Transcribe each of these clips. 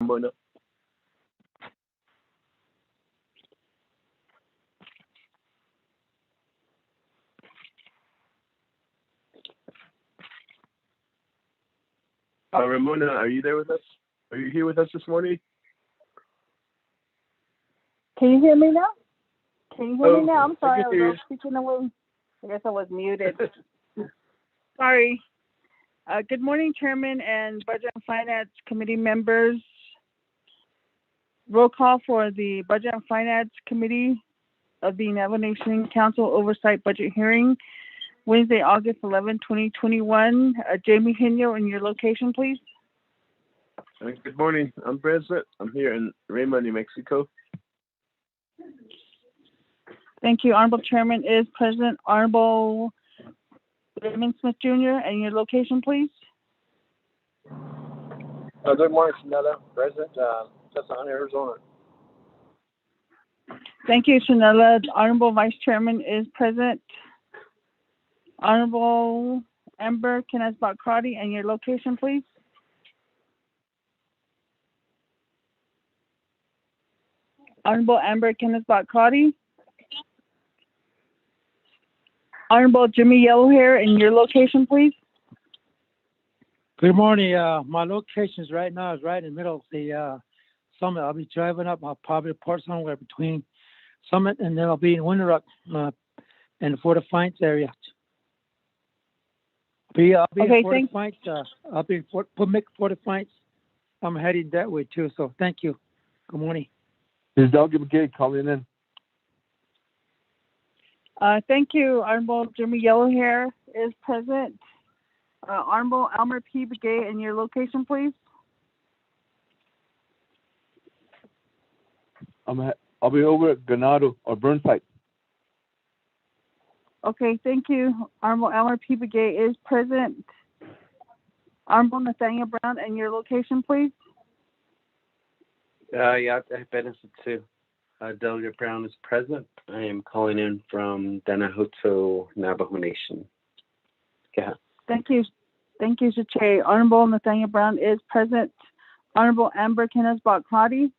Ramona. Ramona, are you there with us? Are you here with us this morning? Can you hear me now? Can you hear me now? I'm sorry, I I was speaking away. I guess I was muted. Sorry. Good morning, Chairman and Budget and Finance Committee members. Roll call for the Budget and Finance Committee of the Navajo Nation Council Oversight Budget Hearing, Wednesday, August 11, 2021. Jamie Henyo, in your location, please. Good morning. I'm President. I'm here in Rama, New Mexico. Thank you. Honorable Chairman is present. Honorable Raymond Smith Jr., and your location, please. Good morning, Shanetta. President, Tucson, Arizona. Thank you, Shanella. Honorable Vice Chairman is present. Honorable Amber Kenneth-Bacrati, and your location, please. Honorable Amber Kenneth-Bacrati. Honorable Jimmy Yellowhair, and your location, please. Good morning. My location is right now is right in the middle of the summit. I'll be driving up. I'll probably report somewhere between summit and then I'll be in Winter in the Fort Defiance area. I'll be okay, in Fort Defiance. I'll be in Fort Defiance. I'm heading that way too. So thank you. Good morning. This is Doug McGee calling in. Thank you. Honorable Jimmy Yellowhair is present. Honorable Elmer P. Begay, and your location, please. I'll be over at Ganado or Burnside. Okay, thank you. Honorable Elmer P. Begay is present. Honorable Nathaniel Brown, and your location, please. Yeah, benefit too. Delegate Brown is present. I am calling in from Danahoto, Navajo Nation. Yeah. Thank you. Thank you, Chair. Honorable Nathaniel Brown is present. Honorable Amber Kenneth-Bacrati.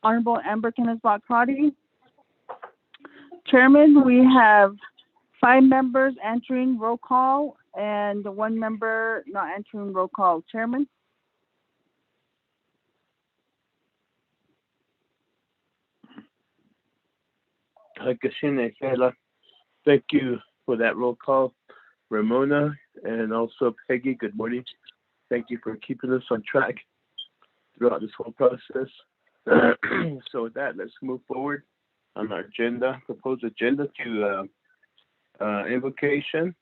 Honorable Amber Kenneth-Bacrati. Chairman, we have 5 members entering roll call and 1 member not entering roll call. Chairman? Thank you for that roll call. Ramona and also Peggy, good morning. Thank you for keeping us on track throughout this whole process. So with that, let's move forward on our agenda, proposed agenda to invocation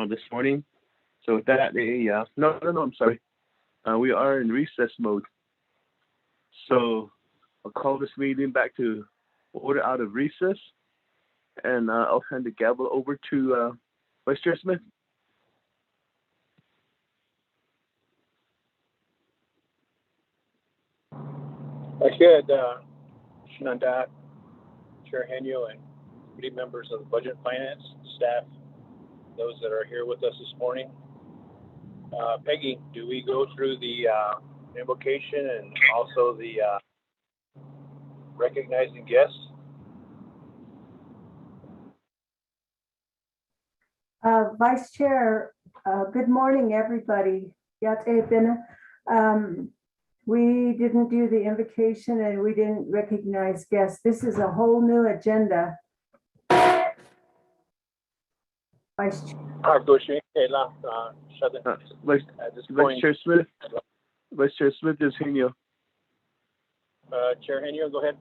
this morning. So with that, I'm sorry. We are in recess mode. So I'll call this meeting back to order out of recess, and I'll hand the gavel over to Vice Chair Smith. I should, Shananda, Chair Henyo, and committee members of the Budget and Finance staff, those that are here with us this morning. Peggy, do we go through the invocation and also the recognizing guests? Vice Chair, good morning, everybody. We didn't do the invocation and we didn't recognize guests. This is a whole new agenda. Vice Chair Smith. Vice Chair Smith is Henyo. Chair Henyo, go ahead.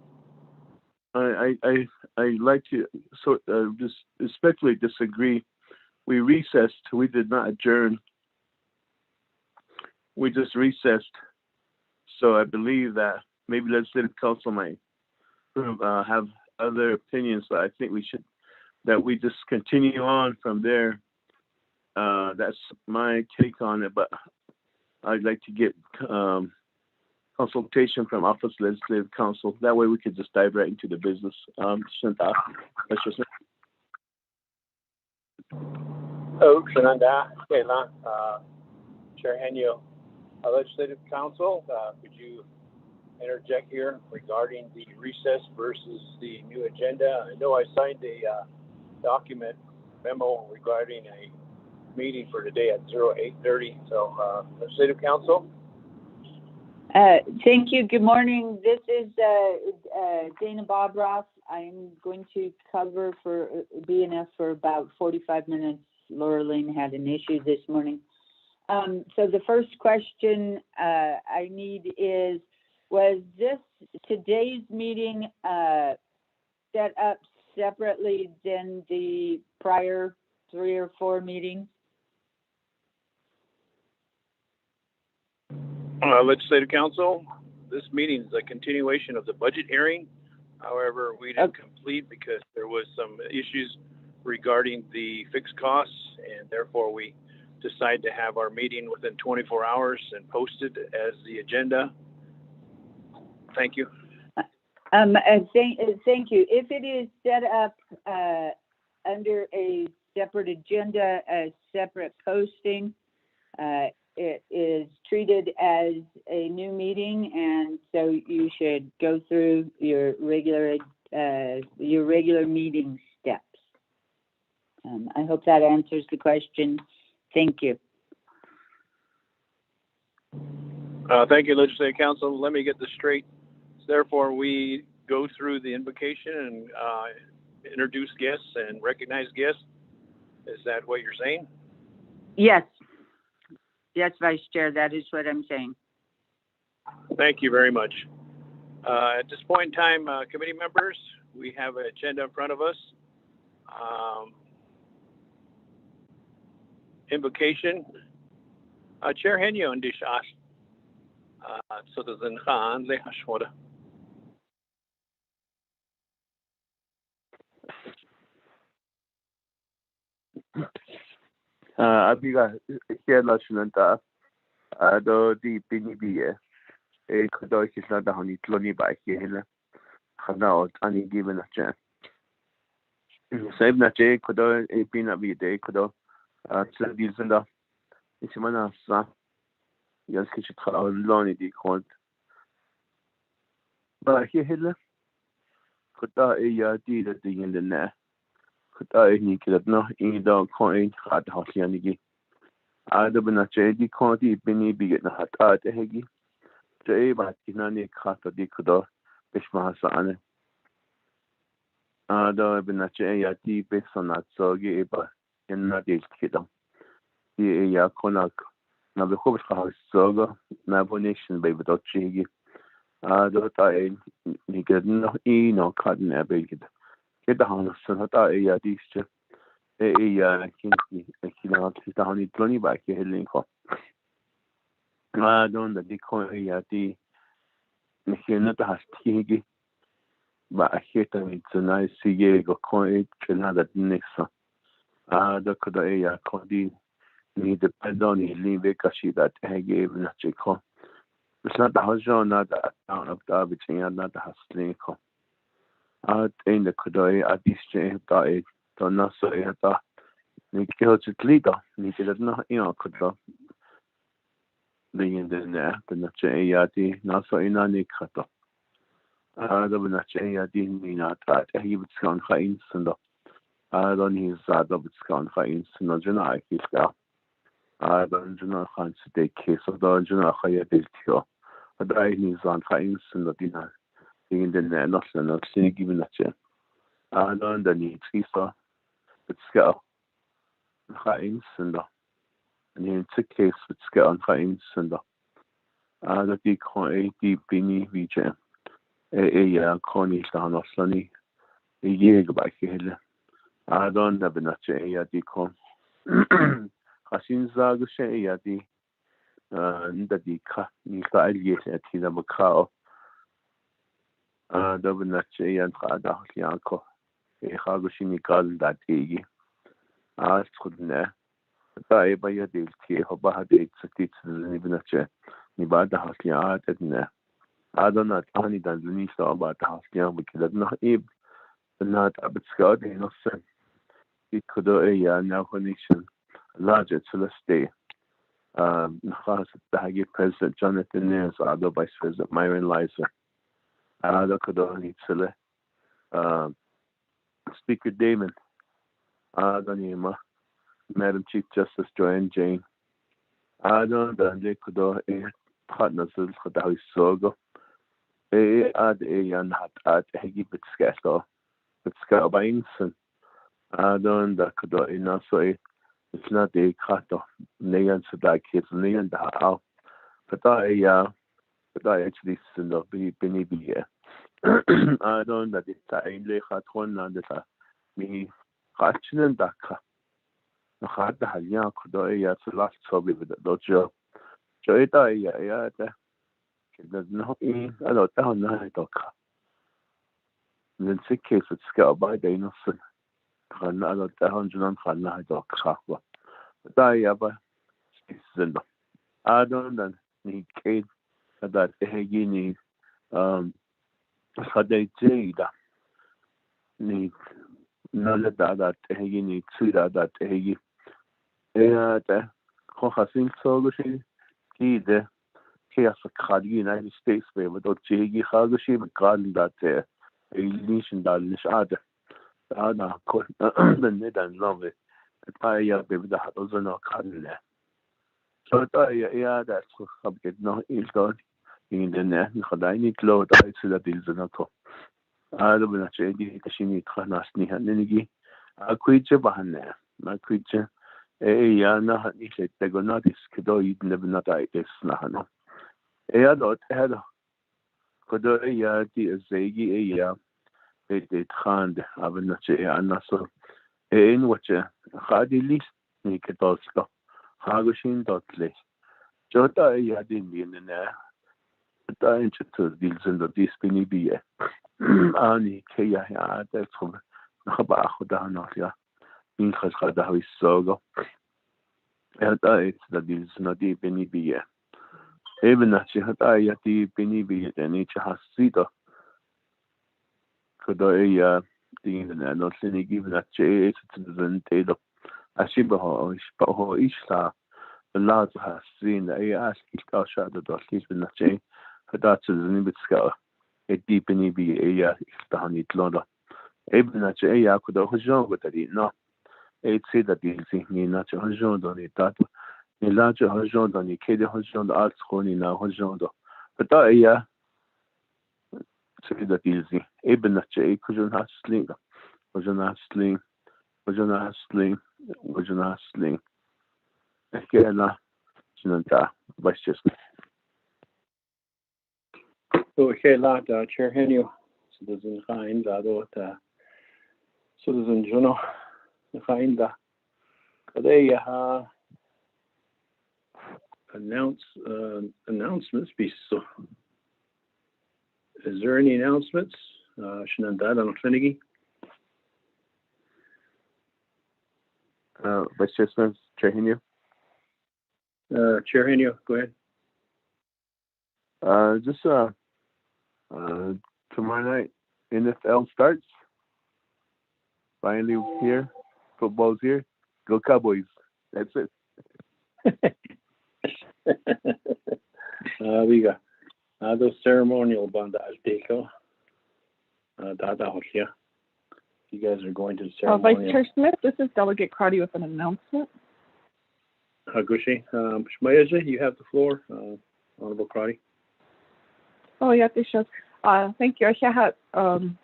I like to just respectfully disagree. We recessed. We did not adjourn. We just recessed. So I believe that maybe legislative council might have other opinions, but I think we just continue on from there. That's my take on it, but I'd like to get consultation from Office of Legislative Counsel. That way we could just dive right into the business. Chair Henyo. Legislative Council, could you interject here regarding the recess versus the new agenda? I know I signed a document memo regarding a meeting for today at 08:30. So, Legislative Council. Thank you. Good morning. This is Dana Bobroff. I'm going to cover for BNF for about 45 minutes. Laura Lynn had an issue this morning. So the first question I need is, was this today's meeting set up separately than the prior 3 or 4 meetings? Legislative Council, this meeting is a continuation of the budget hearing. However, we didn't complete because there was some issues regarding the fixed costs, and therefore we decided to have our meeting within 24 hours and posted as the agenda. Thank you. Thank you. If it is set up under a separate agenda, a separate posting, it is treated as a new meeting, and so you should go through your regular meeting steps. I hope that answers the question. Thank you. Thank you, Legislative Council. Let me get this straight. Therefore, we go through the invocation and introduce guests and recognize guests. Is that what you're saying? Yes. Yes, Vice Chair, that is what I'm saying. Thank you very much. At this point in time, committee members, we have an agenda in front of us. Invocation. Chair Henyo and Dish Ash. So the Khan, they Hashwada. Abiga here Lachunanta, do the Binibi, a Kodo is not the honey clony by here. Hanao, any given a chance. Save Nache, Kodo, a peanut be day, Kodo, Sildizenda, Isimanasa, Yes, he should call on Lonnie the Count. But here, Hitler, Koda a yard at the end of the I need to know in the coin at Hosianigi. Ada Benache, the county, Benny Bigot, not at the Hegi. Jay, but Inani Kata di Kudo, Bishmahasane. Ada Benache, a deep base on that so gay, but in that is kiddo. The Yakonak, Navajo Soga, Navajo Nation, baby dot chigi. Ada I need no e no cotton a big. Get the house and a dish. A kilo down in 20 back here, Lincoln. I don't the decoy at the machine has tiggy, but I hate them. It's a nice Diego coin, another Nixon. The Koda Cody need the pedoni, leave a cashy that I gave in a chico. It's not the house, not the town of Derby, and not the house Lincoln. In the Kodoy at this change died, don't not say that Nikhil leader, needed not Kodo. The Indian, the Nachayati, not so in a Nikata. The Nachayati, Nina, that he would scan for instant. I don't his other would scan for instant, Jana, his girl. I don't know how to take case of the Jana Hayatio. I died his on for instant of dinner. In the national scene given a chance. I learned the need to but scale Hines and in the case with scale on Hines and the decoy a deep beanie region. A cornish down of sunny a year by Hill. I don't have enough a decoy. Hasin Zagashay at the deca, Nika Elias at Hinabakao. The Nache and Fada Yanko, a Hagushini garden that day. I couldn't die by a deal, Hobahade, Satit, Libinache, Nibada Haslia, and I don't know any than the niece about the Haslia, because not Ib, not Abbot Scott, innocent. It could a Navajo nation, larger to the state. Nahagi President Jonathan Nares, Ado Vice President Myron Liza, Ado Kadoni Tsile, Speaker Damon, Ado Nima, Madam Chief Justice Joanne Jane, Ado Dande Kudo, Partners Kadawi Sogo, Ad Yan Hat Ad Hegi Bitskato, Bitska Bainson, Ado and the Kudo Inaso. It's not the kato negan sadak kids negan da out. But I actually send up be bini be. I don't that it's a le hat one and that me hatching daka. No hat the halya kudo ya so last so with the dojo. So it ya that there's no in I don't know doka. Then sick case it's got by the innocent. Kan I don't know kan na doka. But season. I don't know ni kid that hegi ni hade jada ni nala that hegi ni tsida that hegi that hohasin sogushi ki de chaos of United States way without jegi hagushi but god that nation that nishada ana ko the nedan love it I baby the hat was no cardinal. So that's subject no is done in the net. I need low diet so that is not. I don't know if she need Hanasni Hanigi. A creature behind there. My creature. Yana had said they go not is Kido, you never not die this Nahano. Dot had Kodo Yati as Zagi they did hand Avanache and so. In which Hadi least make it also. Hagushin dotly. Jota yadin in there. But I to deals in the dispini be. Ani Kaya, that's from Nabahudanafia. Inkas Hadawi Sogo. And it's the deals not deep in be. Even as she had I at the Bini be, and each has Sita. Could I the not any given at J. Citizen Taylor. Ashibaho, Ishla, the lads has seen the ask each car shot the dot he's been a chain. Her that's a limit scout. A deep in EB a down it London. Eben at J. Could have John with it. No, eight say that the me not a John on it that. A larger John on the Katie John the arts honey now John. But I say that easy. Eben at J. Could you not sling? Was you not sling? Was you not sling? Was you not sling? Again, Vice Chair. Okay, lot Chair Henio, Citizen Hind, Citizen Juno, Hind, they announcements be so. Is there any announcements? Shenandoah on Finnegy? Vice Chair Smith, Chair Henio. Chair Henio, go ahead. Just tomorrow night, NFL starts. Finally here, football's here. Go Cowboys! That's it. We got those ceremonial bandage deco. Here. You guys are going to the ceremonial. Vice Chair Smith, this is Delegate Crotty with an announcement. Hagushi, Shmayaja, you have the floor, Honorable Crotty. Oh, yeah, this shows. Thank you. Chairman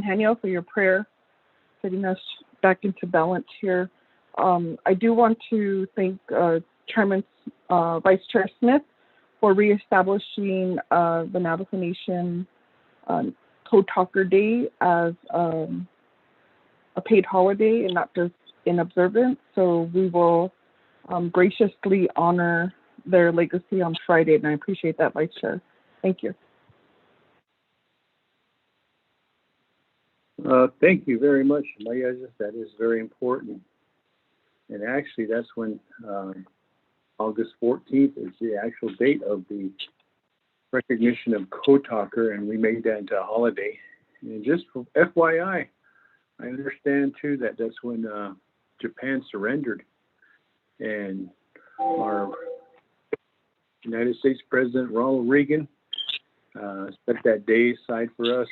Henio for your prayer, getting us back into balance here. I do want to thank Vice Chair Smith for reestablishing the Navajo Nation Code Talker Day as a paid holiday and not just in observance. So we will graciously honor their legacy on Friday, and I appreciate that, Vice Chair. Thank you. Thank you very much, Maya. That is very important. And actually, that's when August 14th is the actual date of the recognition of Code Talker, and we made that into a holiday. And just for FYI, I understand too that that's when Japan surrendered, and our United States President Ronald Reagan set that day aside for us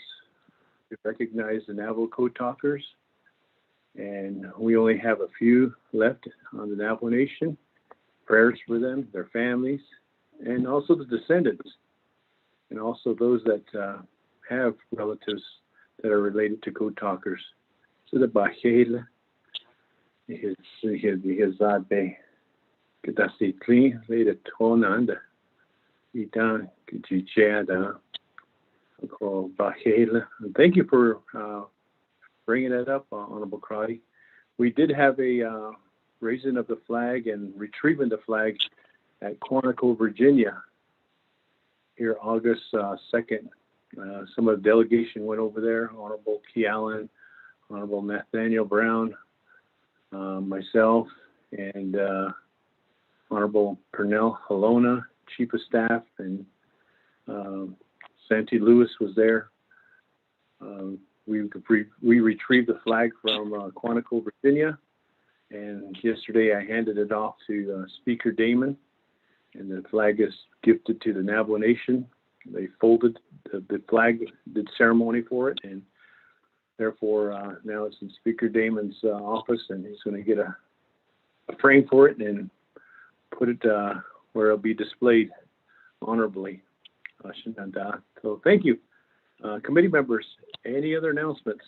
to recognize the Navajo Code Talkers. And we only have a few left on the Navajo Nation. Prayers for them, their families, and also the descendants, and also those that have relatives that are related to Code Talkers. So the Bahela, his Abe, Kadasi Kli, later Tonanda, Idan, Kijichada, called Bahela. And thank you for bringing that up, Honorable Crotty. We did have a raising of the flag and retrieving the flag at Quantico, Virginia, here August 2nd. Some of the delegation went over there, Honorable Key Allen, Honorable Nathaniel Brown, myself, and Honorable Pernell Halona, Chief of Staff, and Santee Lewis was there. We retrieved the flag from Quantico, Virginia, and yesterday I handed it off to Speaker Damon, and the flag is gifted to the Navajo Nation. They folded the flag, did ceremony for it, and therefore now it's in Speaker Damon's office, and he's going to get a frame for it and put it where it'll be displayed honorably. So thank you. Committee members, any other announcements?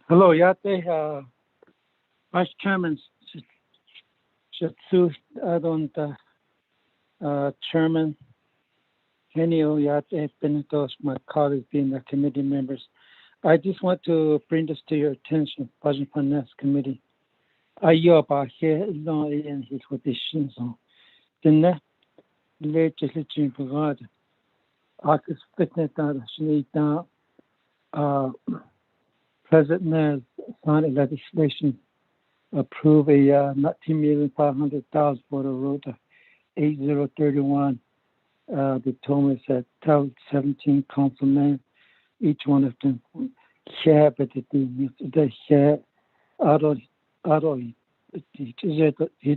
Hello, Yate, Vice Chairman Shatsu Adon, Chairman Henio Yate Benetos, my colleagues being the committee members. I just want to bring this to your attention, Budget Finance Committee. Ayoba here in his conditions on the net legislature brigade. August 15th, President signed legislation approve a $19,500,000 for the road 8031. They told me that 17 councilmen, each one of them share, but they share it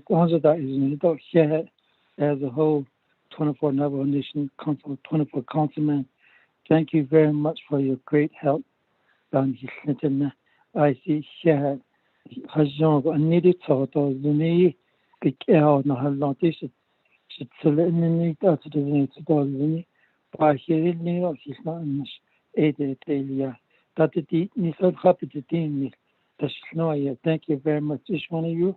also that is not share as a whole 24 Navajo Nation Council, 24 councilmen. Thank you very much for your great help. I see share Hajon needed to the Big no have not this. It's a little to the by hearing me, he's not much aid daily. That the need so happy to deem that's no. Thank you very much, each one of you,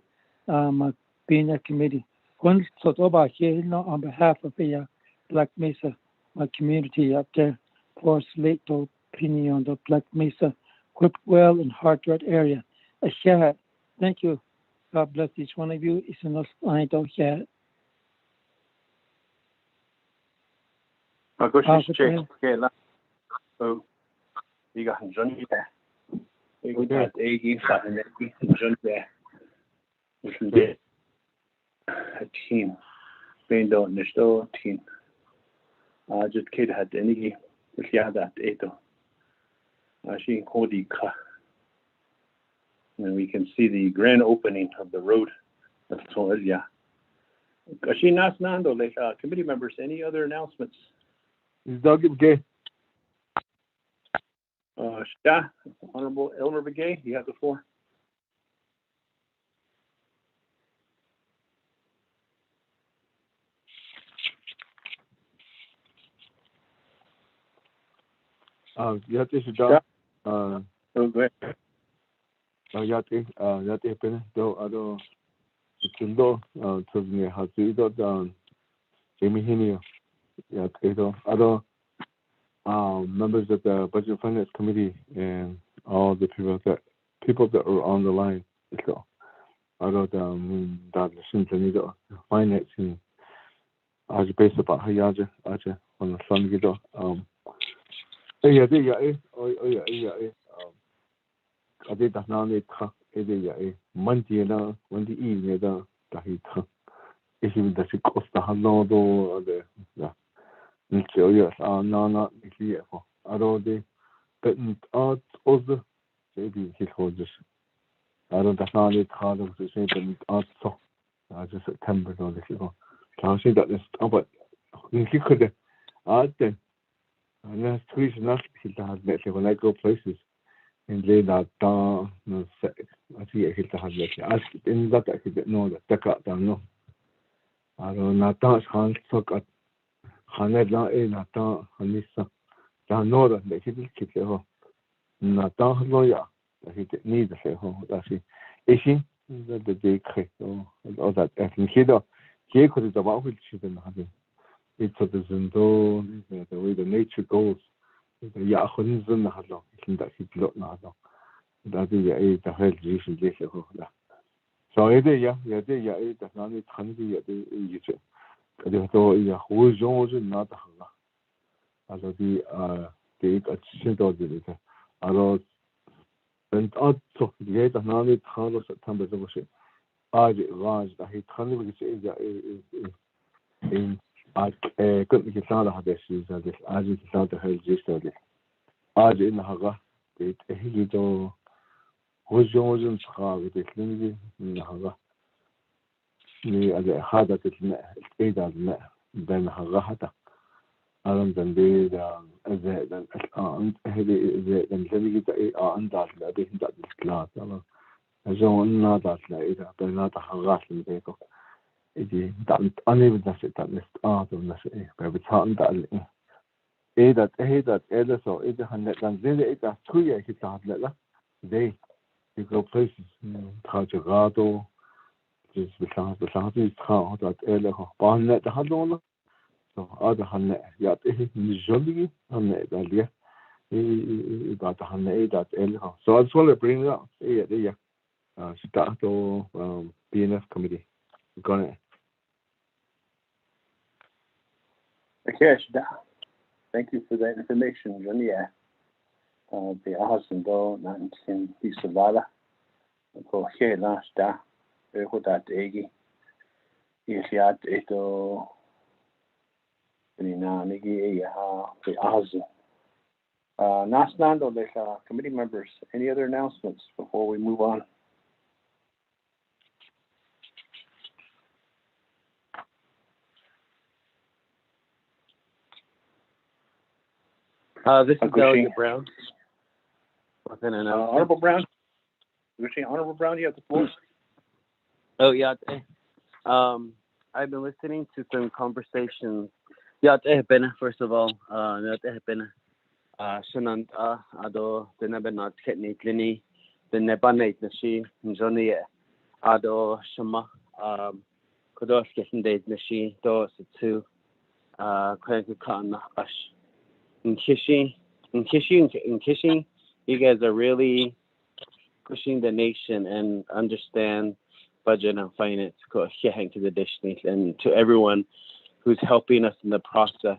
being a committee. One sort of here on behalf of the Black Mesa, my community up there, for late opinion on the Black Mesa, Whipwell and Hartford area. I share it. Thank you. God bless each one of you. It's enough. I don't share it. So you got Johnny there. We got Aggie, and Johnny there. A team. Being done in the store team. Just kid had any with the other eto. She Cody Ka. And we can see the grand opening of the road. That's all, yeah. Committee members, any other announcements? Honorable Elmer Begay, you have the floor. Yate Shida. Oh, go ahead. Yate Pen, though, Chindo, Tuzne Hazido down, Jamie Henio, Yatedo, other members of the Budget Finance Committee, and all the people that are on the line. So, other than that, the financing, as based about Hayaja, Aja, on the Sun Gido. I did that now. Monday na Monday evening that he took. Is it that she cost the handle or the yes, no, not clear for. I don't think, but also maybe his holders. don't know the card of the same also. Just September or this year. I'll say that this, but you could then. And that's the reason that when I go places and lay that down, no, I see I hit the hand. Ask in that I could know that take out down. No, I don't know. That's hand suck at Haned la e na ta Hanisa. Da know that they hit it. Na ta Hanoya. That hit need the ho. That's it. Is that the day create or that and here could the about which you didn't have it. It's a zendo, the way the nature goes. The Yahunzen Halo, that he looked now. That is the head recently. So it is, yeah, it does not need handy at the Egypt. The whole Jones not as the Shinto did it. Although, and also, the 8th of 9th September, the worship. Raj, that he can't in couldn't get out of this is that this as it sound to her just of this. As in Haga, it he do was Jones with this limited in Haga. Me as a hard at it, then Haga Hata. Alan than they as then then limited and that I think that is class. As on not that later, but not a Haga in the vehicle. It is unable to sit at least out of the city, but it's hard that that so it's 100 and then it's 2 years hit out letter. They go places, Tajagado, just because the South is how that Ella Barnet the Hadona. So other Hanne, yet it is Jolie Hanne, that about the Hanne that Ella. So I just want to bring it up. Start BNF committee. Got it. Okay, thank you for that information, Johnny. The Ahas and Do, Nankin, Pisavala, go here last day, who that eggy. If you had it, Nigi, the Ahas. Nasland or the committee members, any other announcements before we move on? This is Delegate Brown. Honorable Brown. Honorable Brown, you have the floor. Oh, yeah. I've been listening to some conversations. Yeah, first of all, Shanant Ado, the Nebanat Ketnik Lini, the Nebanate Nashi, Johnny Ado Shama, Kodos getting date Nashi, Dos two, Krankakan Ash. In Kishing, you guys are really pushing the nation and understand budget and finance to the dish and to everyone who's helping us in the process,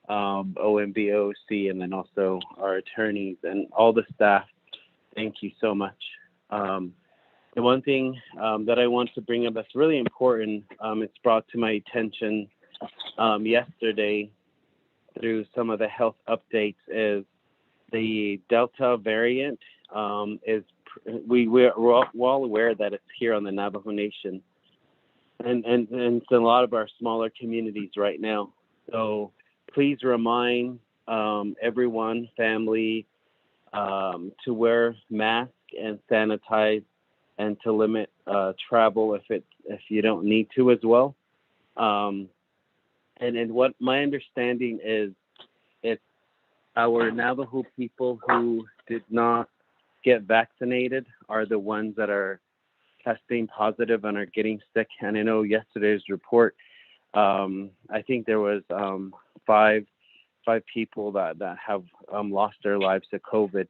OMBOC, and then also our attorneys and all the staff. Thank you so much. The one thing that I want to bring up that's really important, it's brought to my attention yesterday through some of the health updates, is the Delta variant. We're well aware that it's here on the Navajo Nation, and it's in a lot of our smaller communities right now. So please remind everyone, family, to wear masks and sanitize, and to limit travel if you don't need to as well. And what my understanding is, it's our Navajo people who did not get vaccinated are the ones that are testing positive and are getting sick. And I know yesterday's report, I think there was five people that have lost their lives to COVID.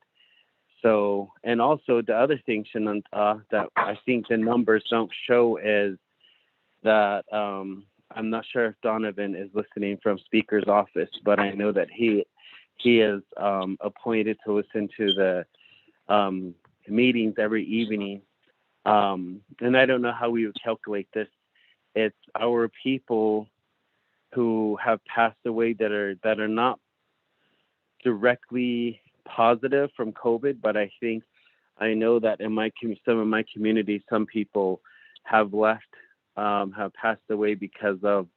So, and also the other thing, Shanant, that I think the numbers don't show is that I'm not sure if Donovan is listening from Speaker's office, but I know that he is appointed to listen to the meetings every evening. And I don't know how we would calculate this. It's our people who have passed away that are not directly positive from COVID, but I think I know that in some of my communities, some people have left, have passed away because of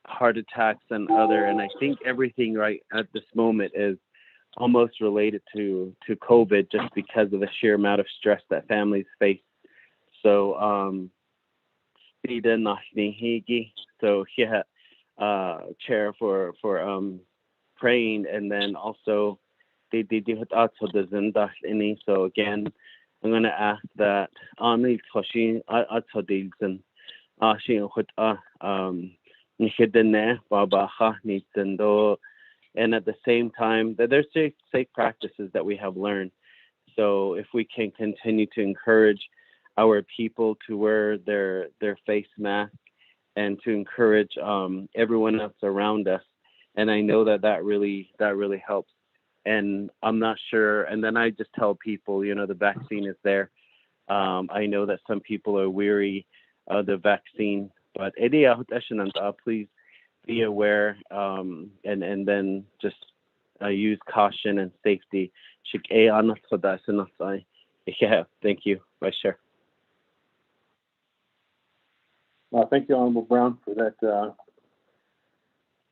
heart attacks and I think everything right at this moment is almost related to COVID, just because of the sheer amount of stress that families face. So so yeah, chair for praying, and then also so again, I'm gonna ask that and at the same time that there's safe practices that we have learned. So if we can continue to encourage our people to wear their face mask and to encourage everyone else around us, and I know that really helps. And I'm not sure, and then I just tell people, the vaccine is there. I know that some people are weary of the vaccine, but please be aware, and then just use caution and safety. Yeah, thank you, Vice Chair. Thank you, Honorable Brown, for that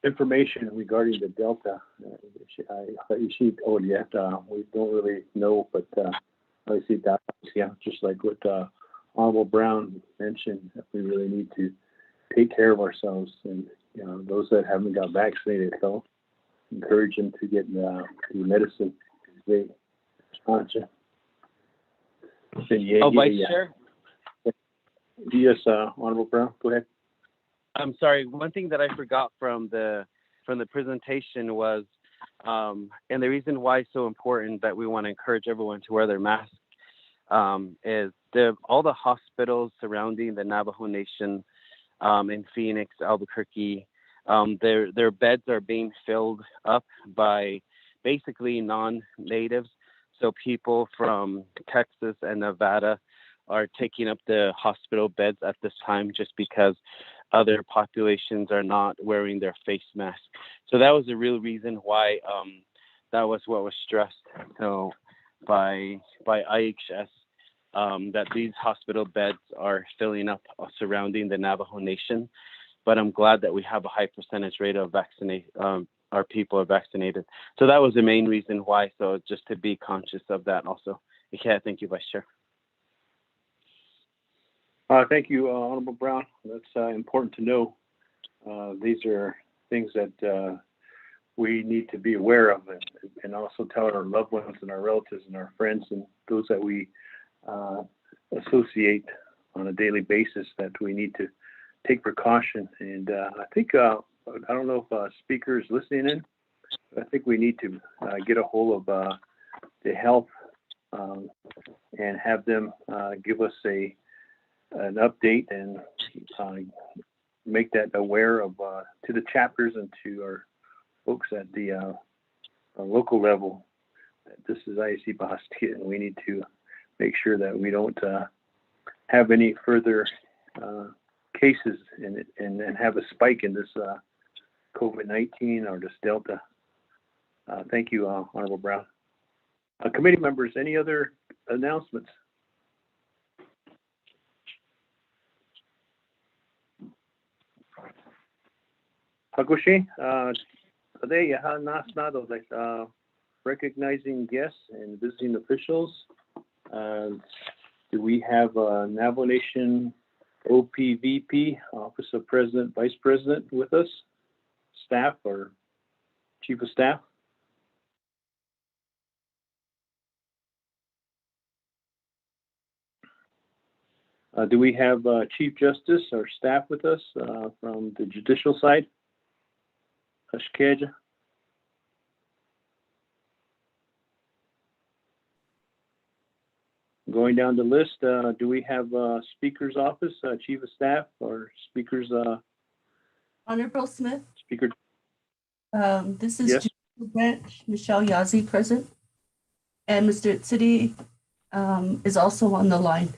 information regarding the Delta. We don't really know, but I see that. Yeah, just like what Honorable Brown mentioned, that we really need to take care of ourselves, and those that haven't got vaccinated, so encourage them to get the medicine. Vice Chair. Yes, Honorable Brown, go ahead. I'm sorry. One thing that I forgot from the presentation was, and the reason why it's so important that we want to encourage everyone to wear their mask, is all the hospitals surrounding the Navajo Nation, in Phoenix, Albuquerque, their beds are being filled up by basically non-natives. So people from Texas and Nevada are taking up the hospital beds at this time, just because other populations are not wearing their face masks. So that was the real reason why that was what was stressed by IHS, that these hospital beds are filling up surrounding the Navajo Nation. But I'm glad that we have a high percentage rate of our people are vaccinated. So that was the main reason why. So just to be conscious of that also. Yeah, thank you, Vice Chair. Thank you, Honorable Brown. That's important to know. These are things that we need to be aware of, and also tell our loved ones and our relatives and our friends and those that we associate on a daily basis that we need to take precaution. And I think, I don't know if speaker is listening in, but I think we need to get a hold of the health and have them give us an update and make that aware of to the chapters and to our folks at the local level. This is IAC Bahastia, and we need to make sure that we don't have any further cases and have a spike in this COVID-19 or this Delta. Thank you, Honorable Brown. Committee members, any other announcements? Hagoshi, today recognizing guests and visiting officials. Do we have a Navajo Nation OPVP, Office of President, Vice President with us? Staff or Chief of Staff? Do we have Chief Justice or staff with us from the judicial side? Ashkeja. Going down the list, do we have Speaker's Office, Chief of Staff, or Speaker's? Honorable Smith. Speaker. This is Yes. Judicial Branch, Michelle Yazzie present, and Mr. City is also on the line.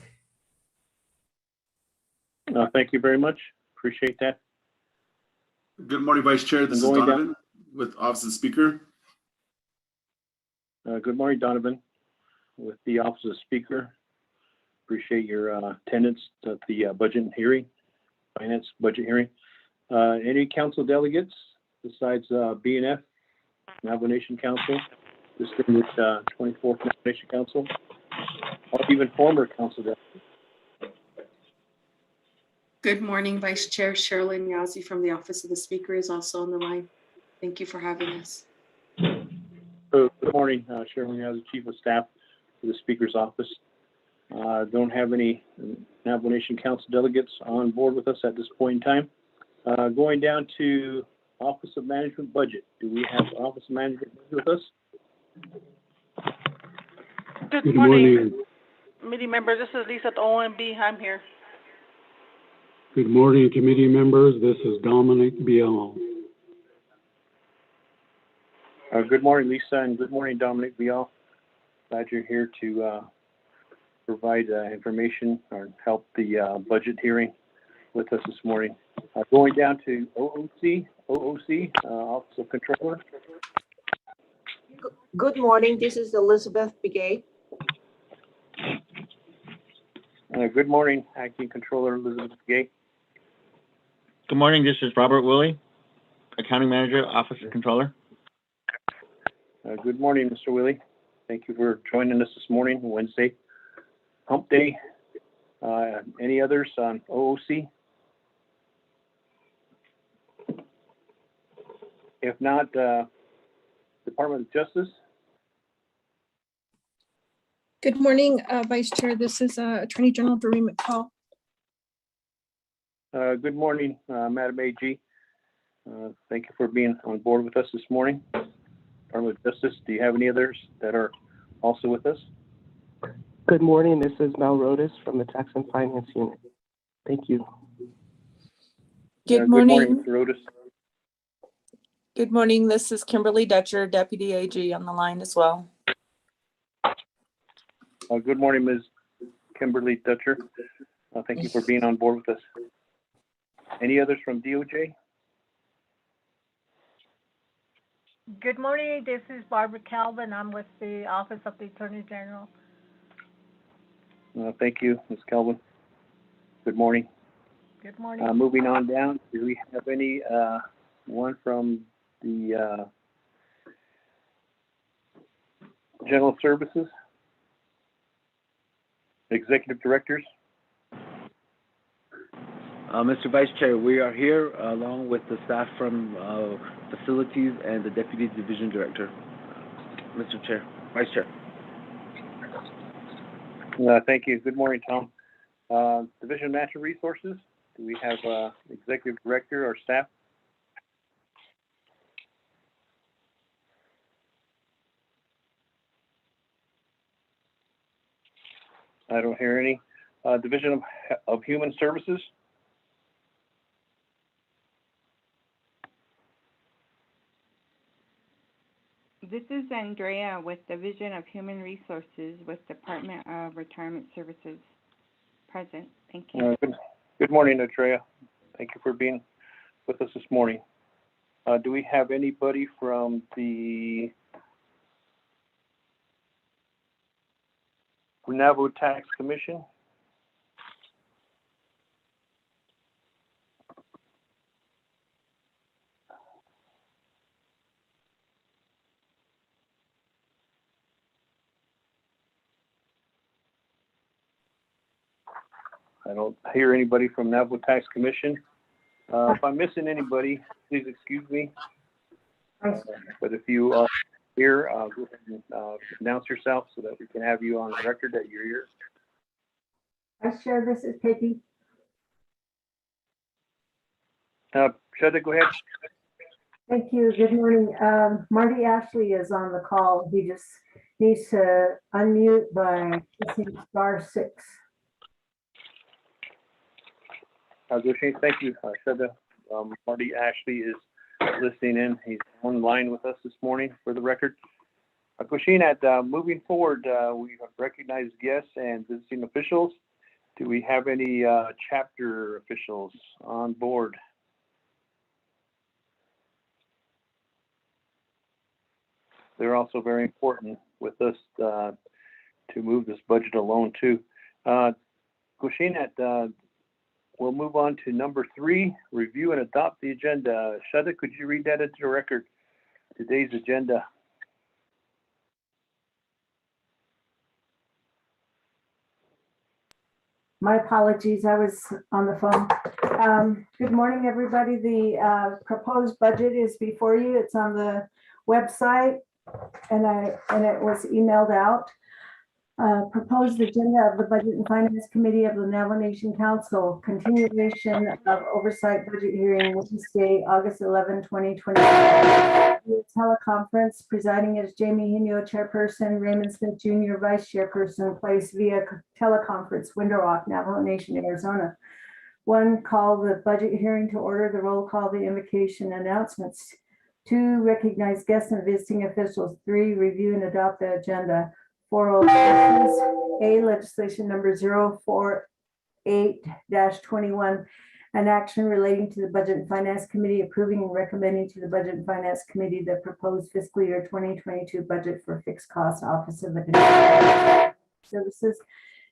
Thank you very much. Appreciate that. Good morning, Vice Chair. This is Donovan with Office of the Speaker. Good morning, Donovan. with the Office of Speaker. Appreciate your attendance at the budget hearing, finance budget hearing. Any council delegates besides BNF, Navajo Nation Council, distinguished 24th Navajo Nation Council, or even former council delegates? Good morning, Vice Chair. Sherilyn Yazzie from the Office of the Speaker is also on the line. Thank you for having us. Good morning, Sherilyn Yazzie, Chief of Staff for the Speaker's Office. Don't have any Navajo Nation Council delegates on board with us at this point in time. Going down to Office of Management Budget. Do we have Office of Management Budget with us? Good morning, committee members. This is Lisa at OMB. I'm here. Good morning, committee members. This is Dominic Bial. Good morning, Lisa, and good morning, Dominic Bial. Glad you're here to provide information or help the budget hearing with us this morning. Going down to OOC, Office of Controller. Good morning. This is Elizabeth Begay. Good morning, Acting Controller Elizabeth Begay. Good morning. This is Robert Willie, Accounting Manager, Office of Controller. Good morning, Mr. Willie. Thank you for joining us this morning, Wednesday, Hump Day. Any others on OOC? If not, Department of Justice. Good morning, Vice Chair. This is Attorney General Doreen McCall. Good morning, Madam AG. Thank you for being on board with us this morning. Department of Justice, do you have any others that are also with us? Good morning. This is Mel Rodas from the Tax and Finance Unit. Thank you. Good morning. Good morning, Mr. Rodas. Good morning. This is Kimberly Dutcher, Deputy AG on the line as well. Good morning, Ms. Kimberly Dutcher. Thank you for being on board with us. Any others from DOJ? Good morning. This is Barbara Calvin. I'm with the Office of the Attorney General. Thank you, Ms. Calvin. Good morning. Good morning. Moving on down, do we have any one from the General Services? Executive Directors? Mr. Vice Chair, we are here along with the staff from Facilities and the Deputy Division Director. Mr. Chair, Vice Chair. Thank you. Good morning, Tom. Division of Natural Resources, do we have Executive Director or staff? I don't hear any. Division of Human Services? This is Andrea with Division of Human Resources with Department of Retirement Services. Present. Thank you. Good morning, Andrea. Thank you for being with us this morning. Do we have anybody from the Navajo Tax Commission? I don't hear anybody from Navajo Tax Commission. If I'm missing anybody, please excuse me. But if you are here, go ahead and announce yourself so that we can have you on record that you're here. Vice Chair, this is Peggy. Shada, go ahead. Thank you. Good morning. Marty Ashley is on the call. He just needs to unmute by pressing *6. Thank you, Shada. Marty Ashley is listening in. He's online with us this morning for the record. Goshen, moving forward, we have recognized guests and visiting officials. Do we have any chapter officials on board? They're also very important with us to move this budget along too. Goshenat, we'll move on to number 3, review and adopt the agenda. Shada, could you read that into the record? Today's agenda. My apologies, I was on the phone. Good morning, everybody. The proposed budget is before you. It's on the website, and it was emailed out. Proposed agenda of the Budget and Finance Committee of the Navajo Nation Council, continuation of Oversight budget hearing Wednesday, August 11, 2020. Teleconference, presiding as Jamie Hino, chairperson, Raymond Smith Jr., vice chairperson, placed via teleconference, Window Rock, Navajo Nation, Arizona. 1, call the budget hearing to order, the roll call, the invocation, announcements. 2, recognize guests and visiting officials. 3, review and adopt the agenda. 4 old business. A, legislation number 048-21, an action relating to the Budget and Finance Committee approving and recommending to the Budget and Finance Committee the proposed fiscal year 2022 budget for fixed cost Office of Administrative Services,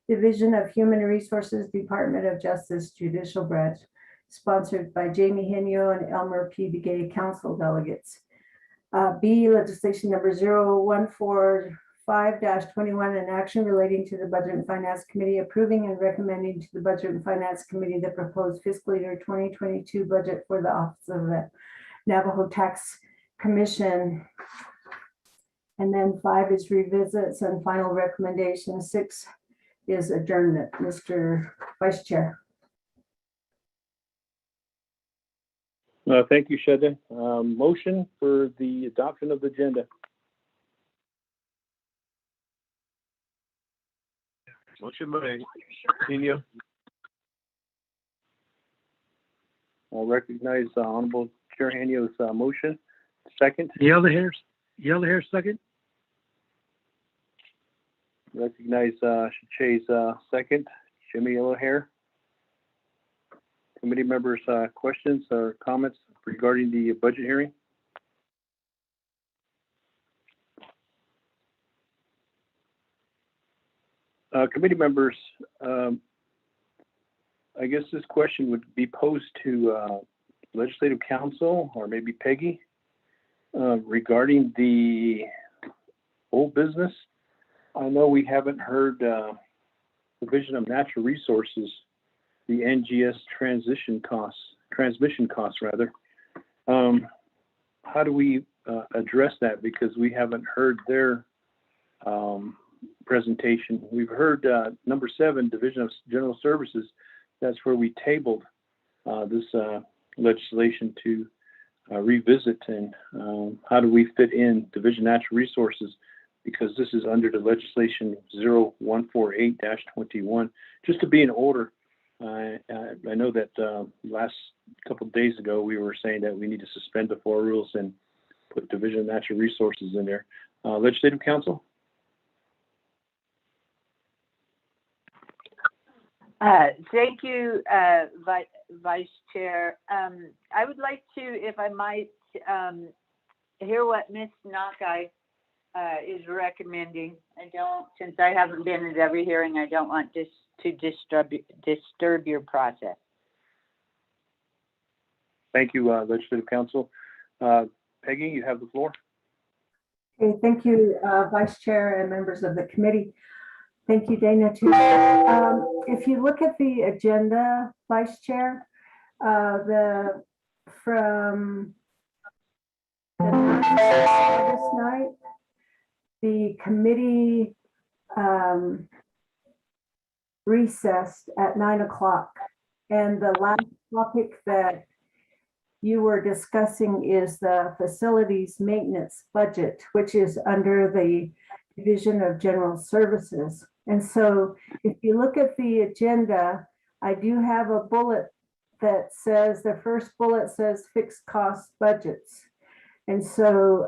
Division of Human Resources, Department of Justice, Judicial Branch, sponsored by Jamie Hino and Elmer P. Begay, council delegates. B, legislation number 014-5-21, an action relating to the Budget and Finance Committee approving and recommending to the Budget and Finance Committee the proposed fiscal year 2022 budget for the Office of the Navajo Tax Commission. And then 5 is revisits and final recommendation. 6 is adjournment. Mr. Vice Chair. Thank you, Shada. Motion for the adoption of the agenda. Motion by Hino. I'll recognize Honorable Chair Hino's motion. Second. Yellow hair, second. Recognize Shay's second. Jimmy Yellow Hair. Committee members, questions or comments regarding the budget hearing? Committee members, I guess this question would be posed to Legislative Council or maybe Peggy regarding the old business. I know we haven't heard Division of Natural Resources, the NGS transmission costs rather. How do we address that? Because we haven't heard their presentation. We've heard number 7, Division of General Services. That's where we tabled this legislation to revisit, and how do we fit in Division of Natural Resources, because this is under the legislation 0148-21. Just to be in order, I know that last couple of days ago we were saying that we need to suspend the 4 rules and put Division of Natural Resources in there. Legislative Council? Thank you, Vice Chair. I would like to, if I might, hear what Ms. Nakai is recommending. Since I haven't been at every hearing, I don't want this to disturb your process. Thank you, Legislative Council. Peggy, you have the floor. Okay, thank you, Vice Chair and members of the committee. Thank you, Dana, too. If you look at the agenda, Vice Chair, from August night, the committee recessed at 9 o'clock. And the last topic that you were discussing is the facilities maintenance budget, which is under the Division of General Services. And so if you look at the agenda, I do have a bullet that says, the first bullet says fixed cost budgets. And so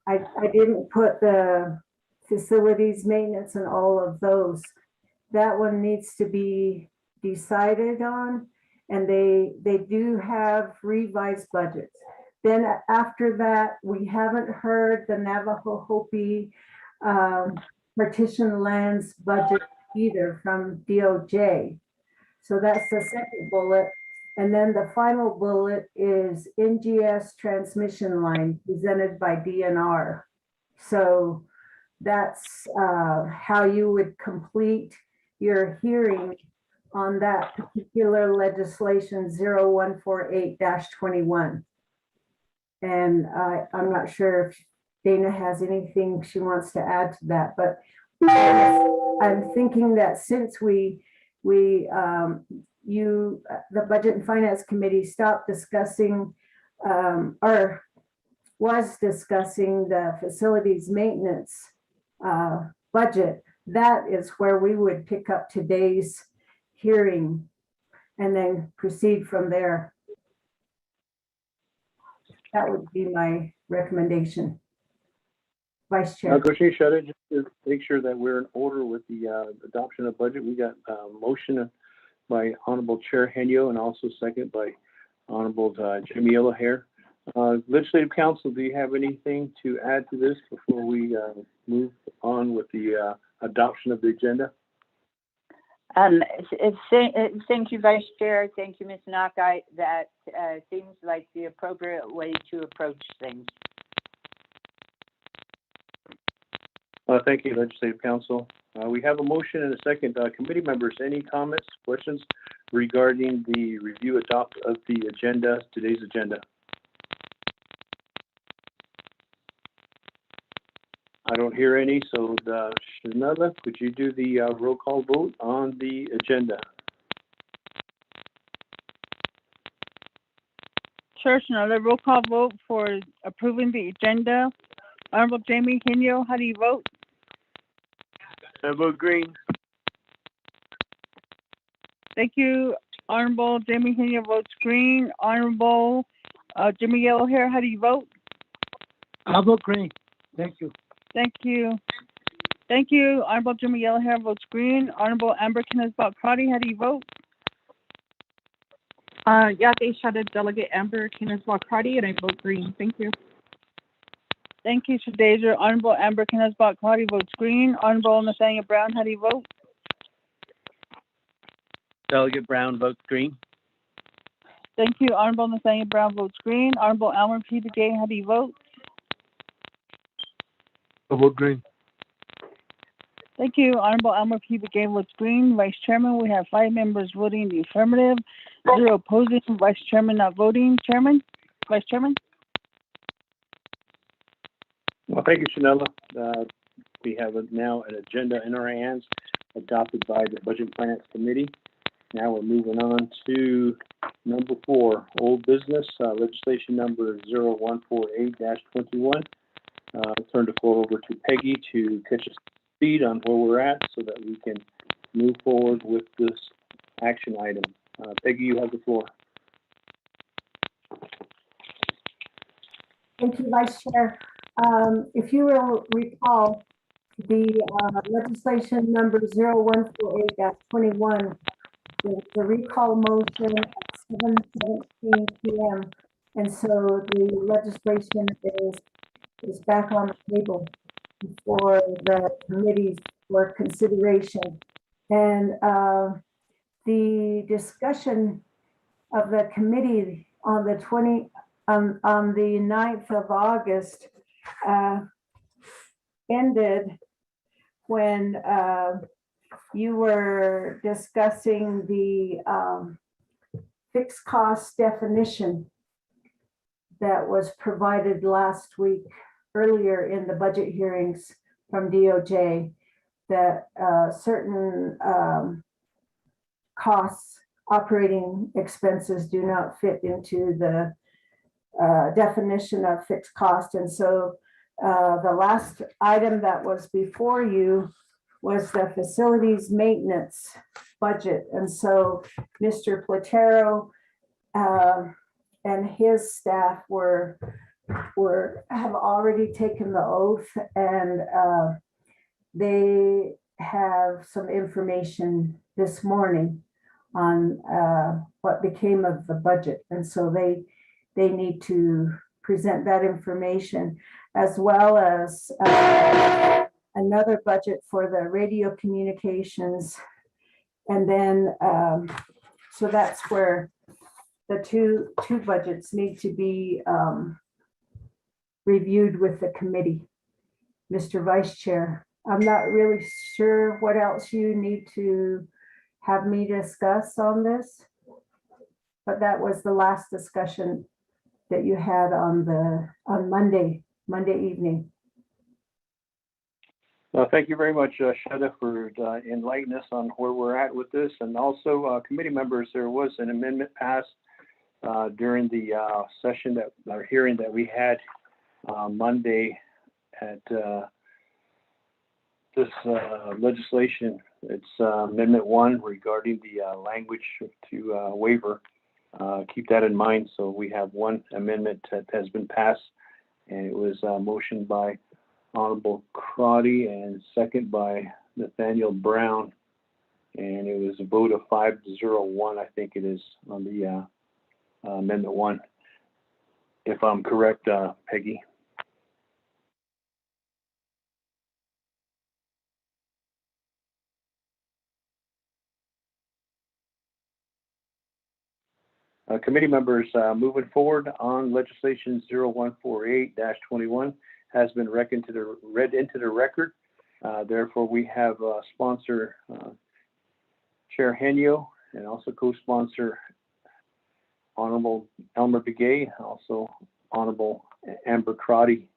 I didn't put the facilities maintenance and all of those. That one needs to be decided on, and they do have revised budgets. Then after that, we haven't heard the Navajo Hopi partition lands budget either from DOJ. So that's the second bullet. And then the final bullet is NGS transmission line presented by DNR. So that's how you would complete your hearing on that particular legislation 0148-21. And I'm not sure if Dana has anything she wants to add to that, but I'm thinking that since the Budget and Finance Committee stopped discussing or was discussing the facilities maintenance budget, that is where we would pick up today's hearing and then proceed from there. That would be my recommendation. Vice Chair. Commissioner Shudder, just to make sure that we're in order with the adoption of budget, we got a motion by Honorable Chair Henyo and also second by Honorable Jimmy Yellowhair. Legislative Council, do you have anything to add to this before we move on with the adoption of the agenda? Thank you, Vice Chair. Thank you, Ms. Nakai. That seems like the appropriate way to approach things. Thank you, Legislative Council. We have a motion and a second. Committee members, any comments, questions regarding the review adopt of the agenda, today's agenda? I don't hear any, so Shanella, could you do the roll call vote on the agenda? Sure, Shanella, roll call vote for approving the agenda. Honorable Jamie Henyo, how do you vote? I vote green. Thank you. Honorable Jamie Henyo votes green. Honorable Jimmy Yellowhair, how do you vote? I vote green. Thank you. Thank you. Thank you. Honorable Jimmy Yellowhair votes green. Honorable Amber Kenneth-Crotty, how do you vote? They shouted Delegate Amber Kenneth-Crotty, and I vote green. Thank you. Thank you, Shadeja. Honorable Amber Kenneth-Crotty votes green. Honorable Nathaniel Brown, how do you vote? Delegate Brown votes green. Thank you. Honorable Nathaniel Brown votes green. Honorable Almer P. Begay, how do you vote? I vote green. Thank you. Honorable Almer P. Begay votes green. Vice Chairman, we have 5 members voting in the affirmative, 0 opposing, Vice Chairman not voting. Chairman? Vice Chairman? Well, thank you, Shanella. We have now an agenda in our hands adopted by the Budget and Finance Committee. Now we're moving on to number 4, old business, legislation number 0148-21. Turn the floor over to Peggy to catch us speed on where we're at so that we can move forward with this action item. Peggy, you have the floor. Thank you, Vice Chair. If you will recall, the legislation number 0148-21, the recall motion at 7:17 p.m. And so the legislation is back on the table for the committees for consideration. And the discussion of the committee on the 9th of August ended when you were discussing the fixed cost definition that was provided last week earlier in the budget hearings from DOJ, that certain costs, operating expenses do not fit into the definition of fixed cost. And so the last item that was before you was the facilities maintenance budget. And so Mr. Platero and his staff have already taken the oath, and they have some information this morning on what became of the budget. And so they need to present that information, as well as another budget for the radio communications. And then, so that's where the two budgets need to be reviewed with the committee. Mr. Vice Chair, I'm not really sure what else you need to have me discuss on this, but that was the last discussion that you had on Monday evening. Thank you very much, Shada, for enlightening us on where we're at with this. And also, committee members, there was an amendment passed during the session or hearing that we had Monday at this legislation. It's Amendment 1 regarding the language to waiver. Keep that in mind. So we have one amendment that has been passed, and it was motioned by Honorable Crotty and second by Nathaniel Brown, and it was a vote of 5-0-1, I think it is, on the Amendment 1, if I'm correct, Peggy. Committee members, moving forward on legislation 0148-21 has been read into the record. Therefore, we have sponsor Chair Henyo and also co-sponsor Honorable Elmer Begay, also Honorable Amber Crotty.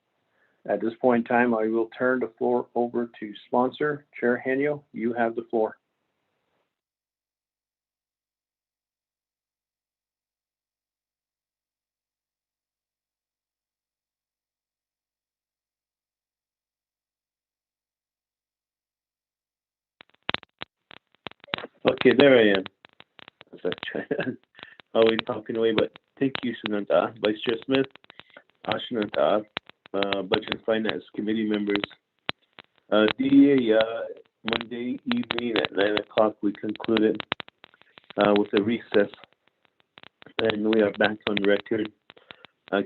At this point in time, I will turn the floor over to sponsor Chair Henyo. You have the floor. Okay, there I am. Always talking away, but thank you, Sunanta, Vice Chair Smith, Ashananta, Budget and Finance Committee members. DEA, Monday evening at 9 o'clock, we concluded with a recess, and we are back on record.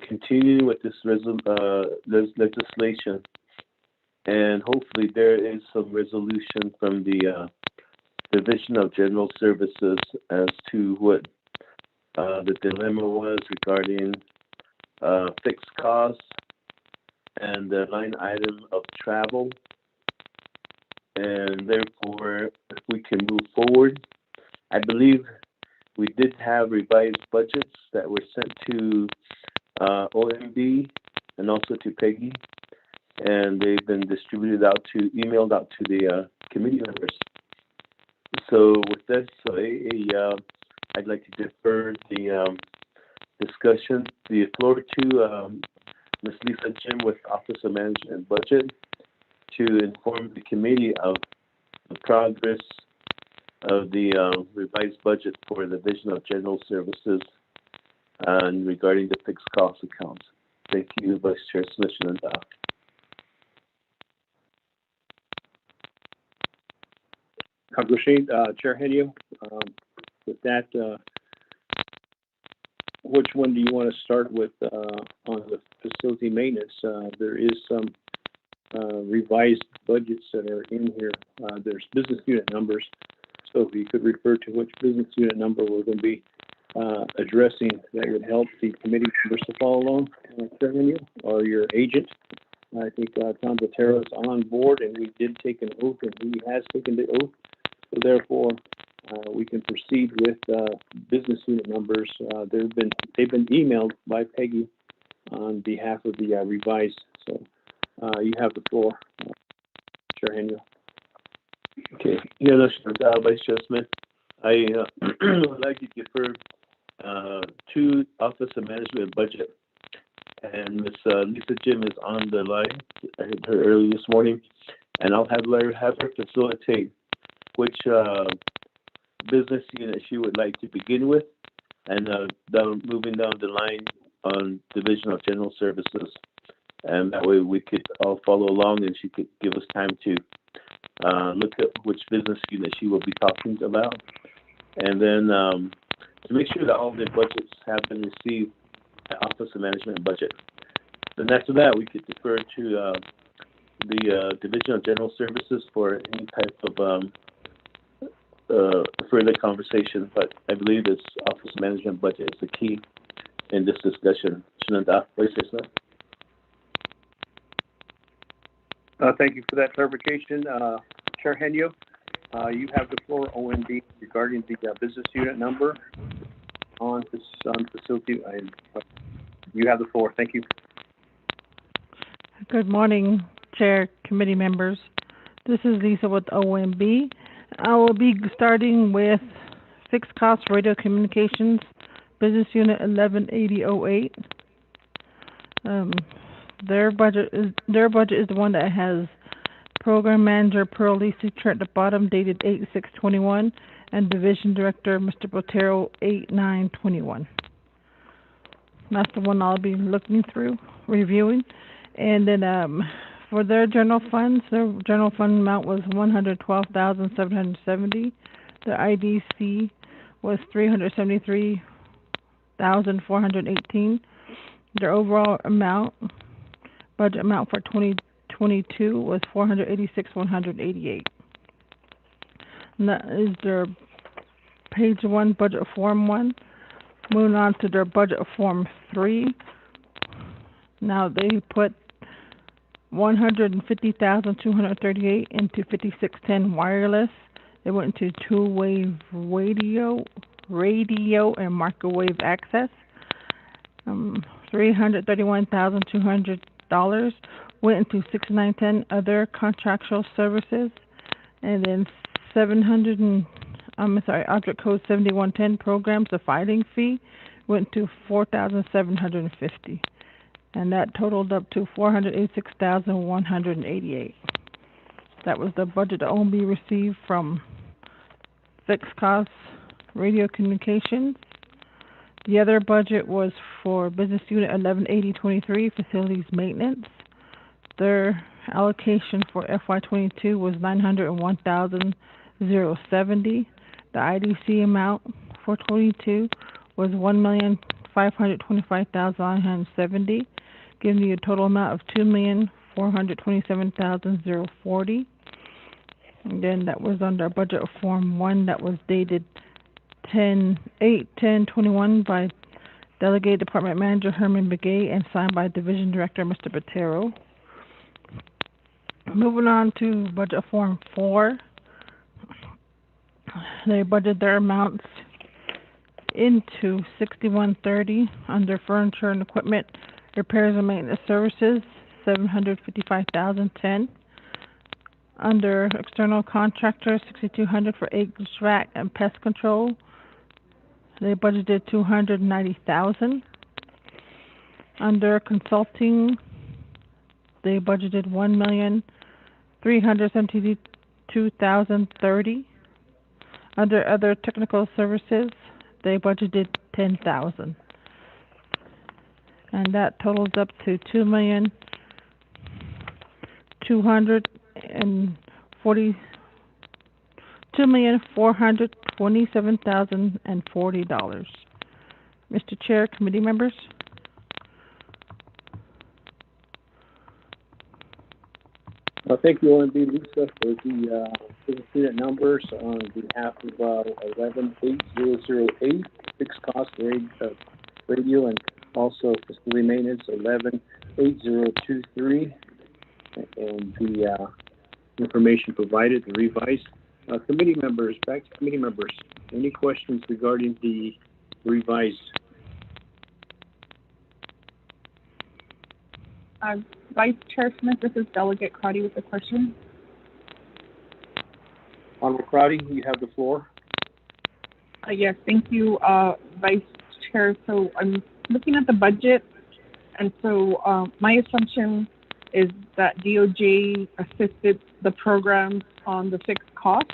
Continuing with this legislation, and hopefully there is some resolution from the Division of General Services as to what the dilemma was regarding fixed costs and the line item of travel. And therefore, if we can move forward, I believe we did have revised budgets that were sent to OMB and also to Peggy, and they've been emailed out to the committee members. So with this, I'd like to defer the discussion, the floor to Ms. Lisa Jim with Office of Management and Budget to inform the committee of the progress of the revised budget for the Division of General Services and regarding the fixed cost accounts. Thank you, Vice Chair Smith and Rashid, Chair Henyo, with that, which one do you want to start with on the facility maintenance? There is some revised budgets that are in here. There's business unit numbers. So if you could refer to which business unit number we're going to be addressing, that would help the committee members to follow along, Chair Henyo, or your agent. I think Tom Botero is on board, and we did take an oath, and he has taken the oath. So therefore, we can proceed with business unit numbers. They've been emailed by Peggy on behalf of the revised. So you have the floor, Chair Henry. Okay. Yeah, that's Vice Chair Smith. I would like to defer to Office of Management and Budget, and Ms. Lisa Jim is on the line. I heard her early this morning, and I'll have her facilitate which business unit she would like to begin with, and moving down the line on Division of General Services. And that way we could all follow along, and she could give us time to look at which business unit she will be talking about. And then to make sure that all the budgets have been received at Office of Management and Budget. Then after that, we could defer to the Division of General Services for any type of further conversation, but I believe this office management budget is the key in this discussion. Shenandoah, Vice Chair Smith. Thank you for that clarification. Chair Henyo, you have the floor, OMB, regarding the business unit number on this facility. You have the floor. Thank you. Good morning, Chair, committee members. This is Lisa with OMB. I will be starting with fixed cost radio communications, business unit 118008. Their budget is the one that has program manager Pearl Lisa at the bottom, dated 8/6/21, and division director Mr. Botero 8/9/21. That's the one I'll be looking through, reviewing, and then for their general funds, their general fund amount was $112,770. The IDC was $373,418. Their overall budget amount for 2022 was $486,188. And that is their page 1 budget form 1. Moving on to their budget form 3. Now they put $150,238 into 5610 wireless. They went into two-wave radio and microwave access. $331,200 went into 6910 other contractual services, and then object code 7110 programs, the filing fee went to $4,750. And that totaled up to $486,188. That was the budget that OMB received from fixed costs radio communications. The other budget was for business unit 118023, facilities maintenance. Their allocation for FY22 was $901,070. The IDC amount for 22 was $1,525,970. Giving you a total amount of $2,427,040. And then that was under budget form 1 that was dated 10/8/10/21 by Delegate Department Manager Herman Begay and signed by Division Director Mr. Botero. Moving on to budget form 4. They budgeted their amounts into 6130 under furniture and equipment, repairs and maintenance services, $755,010. Under external contractors, $6,200 for HVAC and pest control. They budgeted $290,000. Under consulting, they budgeted $1,372,030. Under other technical services, they budgeted $10,000. And that totals up to $2,427,040. Mr. Chair, committee members. Well, thank you, OMB Lisa, for the business unit numbers on behalf of 118008, fixed cost radio and also facility maintenance 118023, and the information provided, the revised. Committee members, back to committee members. Any questions regarding the revised? Vice Chair Smith, this is Delegate Crotty with a question. Honorable Crotty, you have the floor. Yes, thank you, Vice Chair. So I'm looking at the budget, and so my assumption is that DOJ assisted the programs on the fixed cost.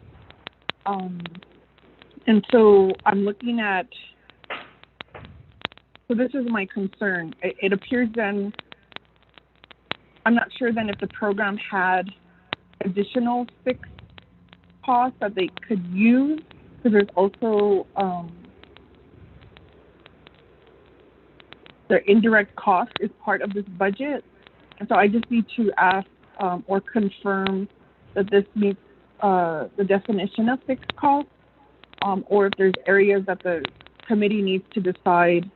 And so I'm looking at, so this is my concern. It appears then, I'm not sure then if the program had additional fixed costs that they could use, because there's also their indirect cost is part of this budget. And so I just need to ask or confirm that this meets the definition of fixed cost, or if there's areas that the committee needs to decide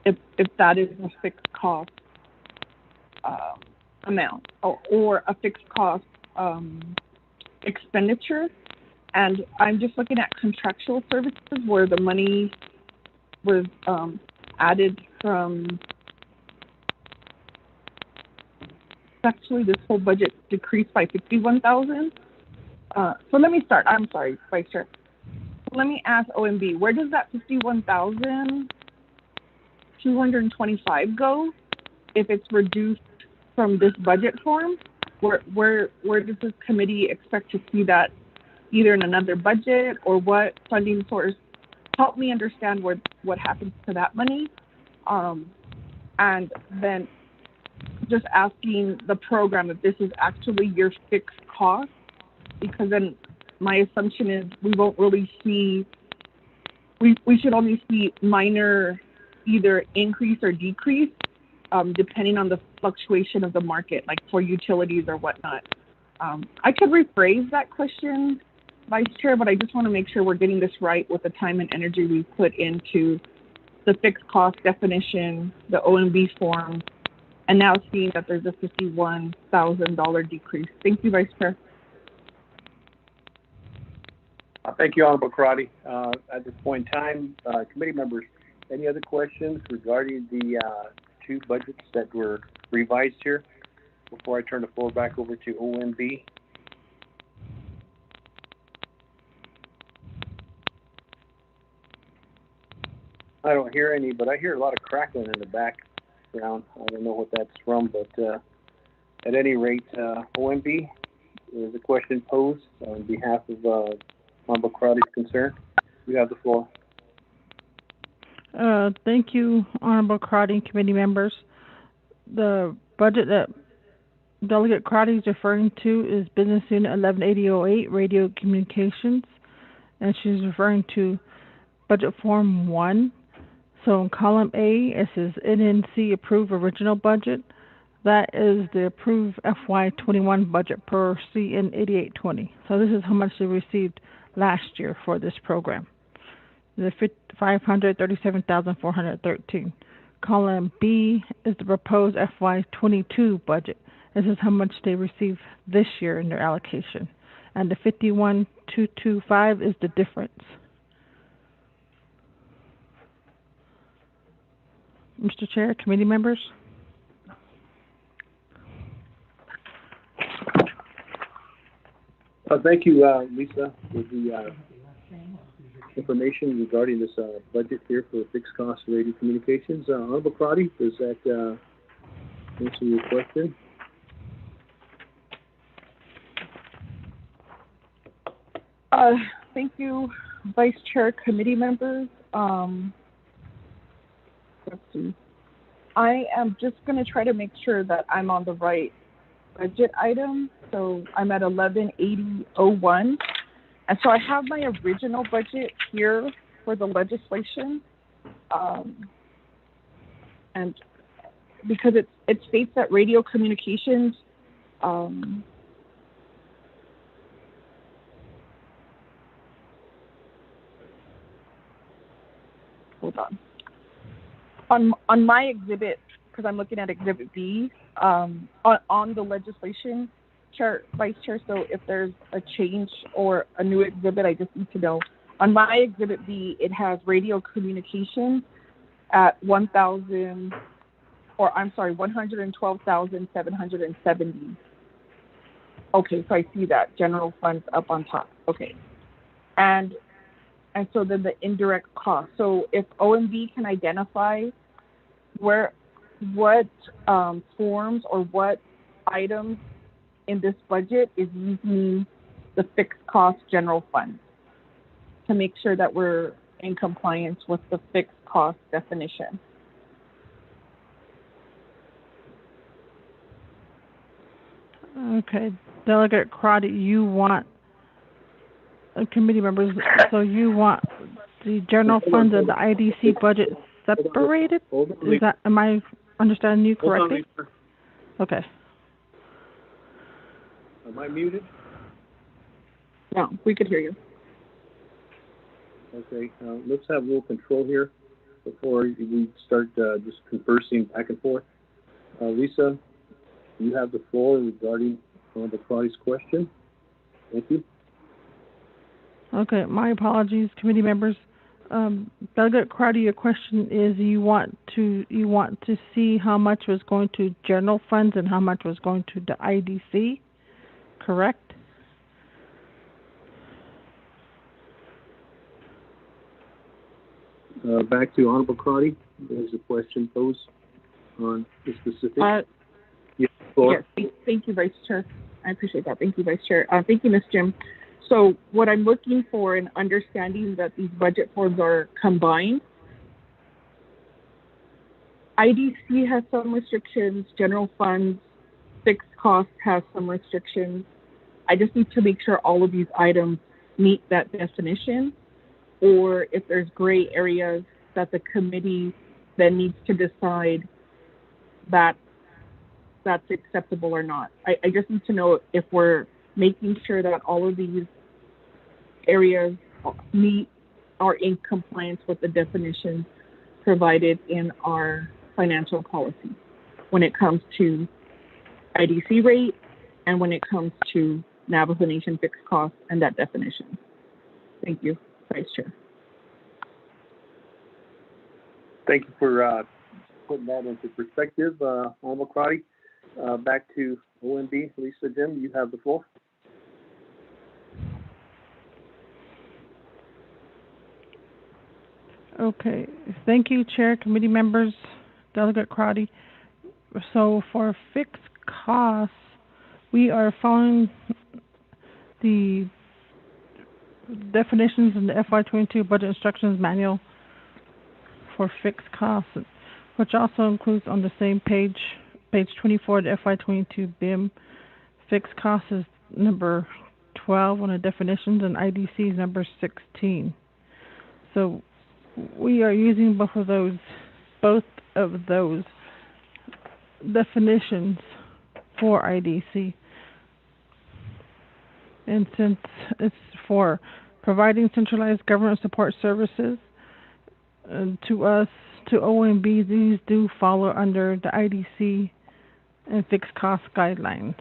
if that is a fixed cost amount or a fixed cost expenditure. And I'm just looking at contractual services where the money was added from, actually this whole budget decreased by 51,000. So let me start, I'm sorry, Vice Chair. Let me ask OMB, where does that 51,225 go if it's reduced from this budget form? Where does this committee expect to see that, either in another budget or what funding source? Help me understand what happens to that money. And then just asking the program if this is actually your fixed cost, because then my assumption is we won't really see, we should only see minor either increase or decrease depending on the fluctuation of the market, like for utilities or whatnot. I could rephrase that question, Vice Chair, but I just want to make sure we're getting this right with the time and energy we put into the fixed cost definition, the OMB form, and now seeing that there's a $51,000 decrease. Thank you, Vice Chair. Thank you, Honorable Karate. At this point in time, committee members, any other questions regarding the two budgets that were revised here before I turn the floor back over to OMB? I don't hear any, but I hear a lot of crackling in the background. I don't know what that's from, but at any rate, OMB, there's a question posed on behalf of Honorable Crowley's concern. You have the floor. Thank you, Honorable Crowley and committee members. The budget that Delegate Crowley is referring to is Business Unit 118008, Radio Communications, and she's referring to Budget Form 1. So in column A, it says NNC Approved Original Budget. That is the approved FY21 budget per CN 8820. So this is how much they received last year for this program. The $537,413. Column B is the proposed FY22 budget. This is how much they received this year in their allocation. And the 51,225 is the difference. Mr. Chair, committee members. Thank you, Lisa, for the information regarding this budget here for fixed cost radio communications. Honorable Crowley, does that answer your question? Thank you, Vice Chair, committee members. Let's see. I am just going to try to make sure that I'm on the right budget item. So I'm at 118001. And so I have my original budget here for the legislation. And because it states that radio communications hold on my exhibit, because I'm looking at Exhibit B, on the legislation, Vice Chair, so if there's a change or a new exhibit, I just need to know. On my Exhibit B, it has radio communications at 112,770. Okay, so I see that. General funds up on top. Okay. And so then the indirect cost. So if OMB can identify what forms or what items in this budget is using the fixed cost general fund to make sure that we're in compliance with the fixed cost definition. Okay, Delegate Crotty, you want committee members, so you want the general fund and the IDC budget separated? Is that, am I understanding you correctly? Okay. Am I muted? No, we could hear you. Okay, let's have a little control here before we start just conversing back and forth. Lisa, you have the floor regarding the Claudia's question. Thank you. Okay, my apologies, committee members. Delegate Crowdy, your question is you want to see how much was going to general funds and how much was going to the IDC, correct? Back to Honorable Crowdy. There's a question posed on the specific. Yes, thank you, Vice Chair. I appreciate that. Thank you, Vice Chair. Thank you, Ms. Jim. So what I'm looking for in understanding that these budget forms are combined, IDC has some restrictions, general funds, fixed costs has some restrictions. I just need to make sure all of these items meet that definition, or if there's gray areas that the committee then needs to decide that that's acceptable or not. I just need to know if we're making sure that all of these areas are in compliance with the definitions provided in our financial policy when it comes to IDC rate and when it comes to Navajo Nation fixed costs and that definition. Thank you, Vice Chair. Thank you for putting that into perspective, Honorable Crowdy. Back to OMB, Lisa Jim, you have the floor. Okay, thank you, Chair, committee members, Delegate Crowdy. So for fixed costs, we are following the definitions in the FY22 Budget Instructions Manual for fixed costs, which also includes on the same page 24, the FY22 BIM. Fixed costs is number 12 on the definitions, and IDC is number 16. So we are using both of those definitions for IDC. And since it's for providing centralized government support services to us, to OMB, these do follow under the IDC and fixed cost guidelines.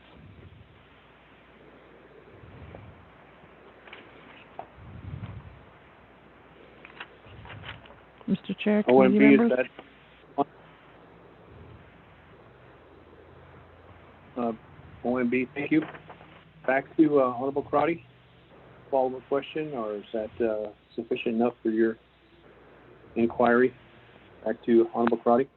Mr. Chair, committee members. OMB, thank you. Back to Honorable Crowdy. Follow-up question, or is that sufficient enough for your inquiry? Back to Honorable Crowdy.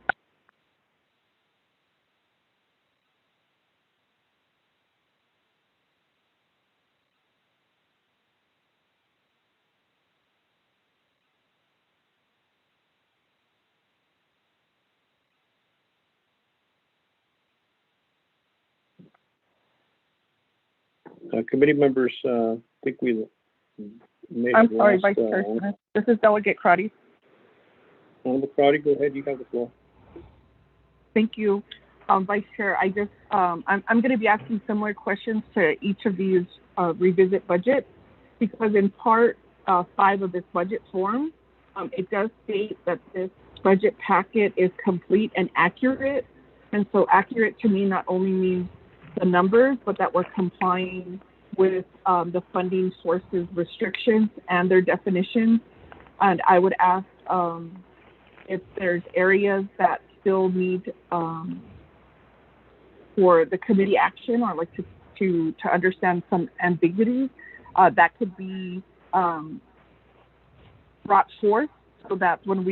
Committee members, I think we made I'm sorry, Vice Chair. This is Delegate Crowdy. Honorable Crowdy, go ahead. You have the floor. Thank you, Vice Chair. I'm going to be asking similar questions to each of these revisit budgets, because in part 5 of this budget form, it does state that this budget packet is complete and accurate. And so accurate to me not only means the numbers, but that we're complying with the funding sources restrictions and their definitions. And I would ask if there's areas that still need for the committee action, or like to understand some ambiguity that could be brought forth, so that when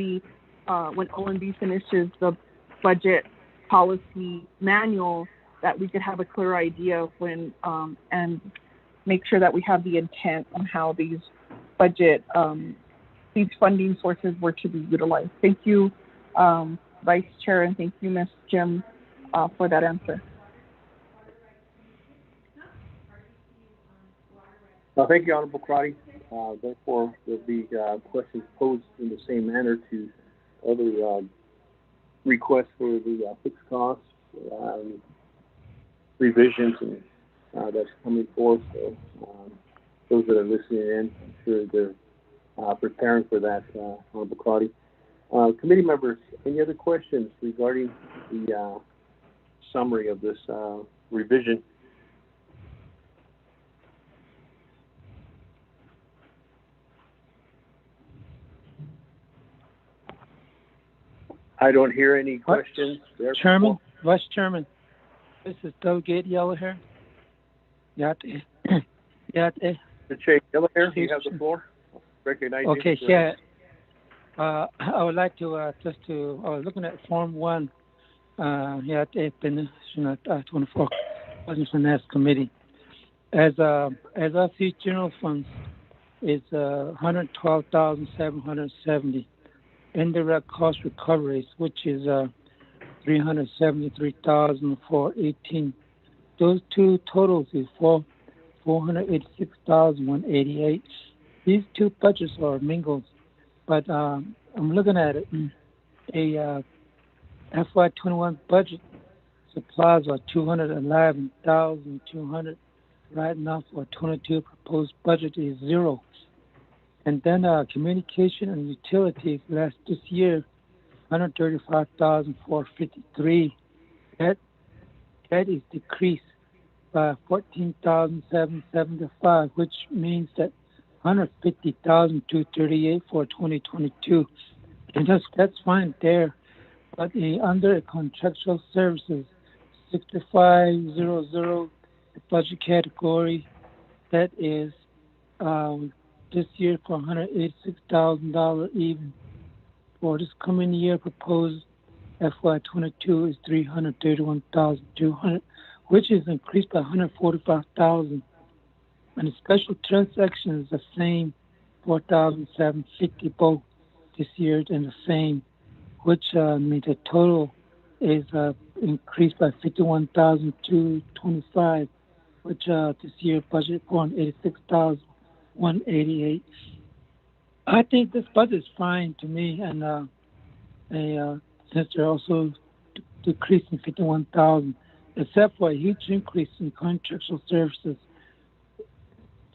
OMB finishes the budget policy manual, that we could have a clear idea of when and make sure that we have the intent on how these funding sources were to be utilized. Thank you, Vice Chair, and thank you, Ms. Jim, for that answer. Thank you, Honorable Crowdy. Therefore, there'll be questions posed in the same manner to other requests for the fixed costs, revisions, and that's coming forth. So those that are listening in, I'm sure they're preparing for that, Honorable Claudia. Committee members, any other questions regarding the summary of this revision? I don't hear any questions. Chairman, Vice Chairman, this is Delegate Yellowhair. The Chair Yellowhair, you have the floor. Recognize you. Okay, yeah. I would like to I was looking at Form 1, it's been 24 Budget Finance Committee. As I see, general funds is 112,770. Indirect cost recoveries, which is 373,418. Those two totals is 486,188. These two budgets are mingled, but I'm looking at it. A FY21 budget supplies are 211,200. Right now, for 22 proposed budget is 0. And then communication and utilities this year, 135,453. That is decreased by 14,775, which means that 150,238 for 2022, and that's fine there. But under contractual services, 6500, the budget category, that is this year for $186,000 even. For this coming year, proposed FY22 is 331,200, which is increased by 145,000. And the special transaction is the same, 4,750 both this year, and the same, which means the total is increased by 51,225, which this year budget for 86,188. I think this budget is fine to me, and since they're also decreasing 51,000, except for a huge increase in contractual services.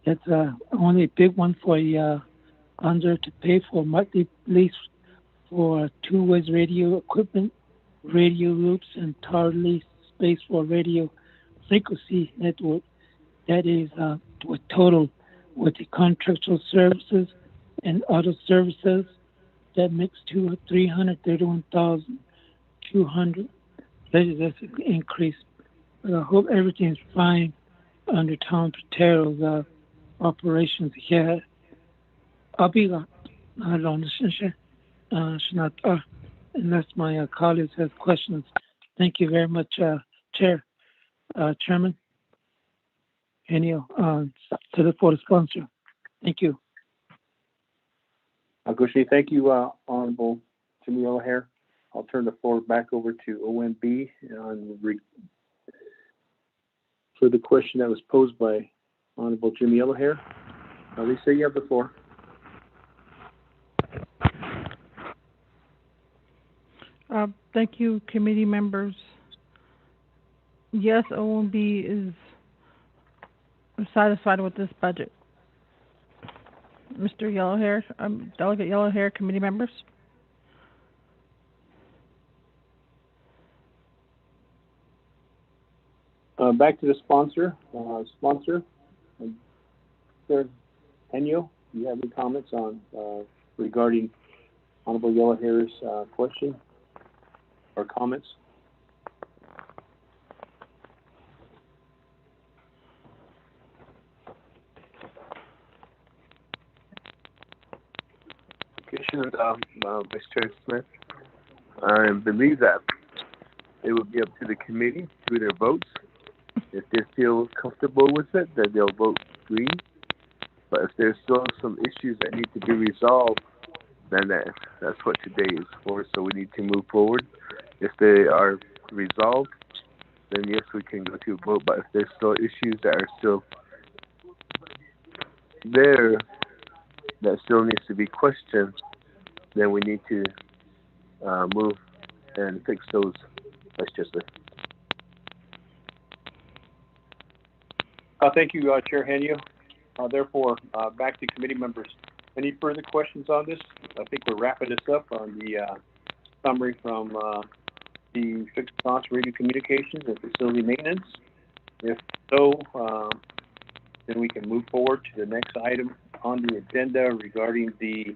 It's only a big one for under to pay for monthly lease for two-ways radio equipment, radio loops, and tower lease space for radio frequency network. That is with total with the contractual services and other services. That makes 331,200. That's an increase. But I hope everything's fine under Tom Patero's operations here. I'll be unless my colleagues have questions. Thank you very much, Chairman. Henio, for the sponsor. Thank you. Gushni, thank you, Honorable Jimmy O'Hare. I'll turn the floor back over to OMB for the question that was posed by Honorable Jimmy O'Hare. Lisa, you have the floor. Thank you, committee members. Yes, OMB is satisfied with this budget. Mr. Yellowhair, Delegate Yellowhair, committee members. Back to the sponsor. Sir Henio, do you have any comments on regarding Honorable Yellowhair's question or comments? Vice Chair Smith, I believe that it would be up to the committee through their votes. If they feel comfortable with it, then they'll vote green. But if there's still some issues that need to be resolved, then that's what today is for. So we need to move forward. If they are resolved, then yes, we can go to a vote. But if there's still issues that are still there that still needs to be questioned, then we need to move and fix those. That's just it. Thank you, Chair Henio. Therefore, back to committee members. Any further questions on this? I think we're wrapping this up on the summary from the fixed cost radio communications and facility maintenance. If so, then we can move forward to the next item on the agenda regarding the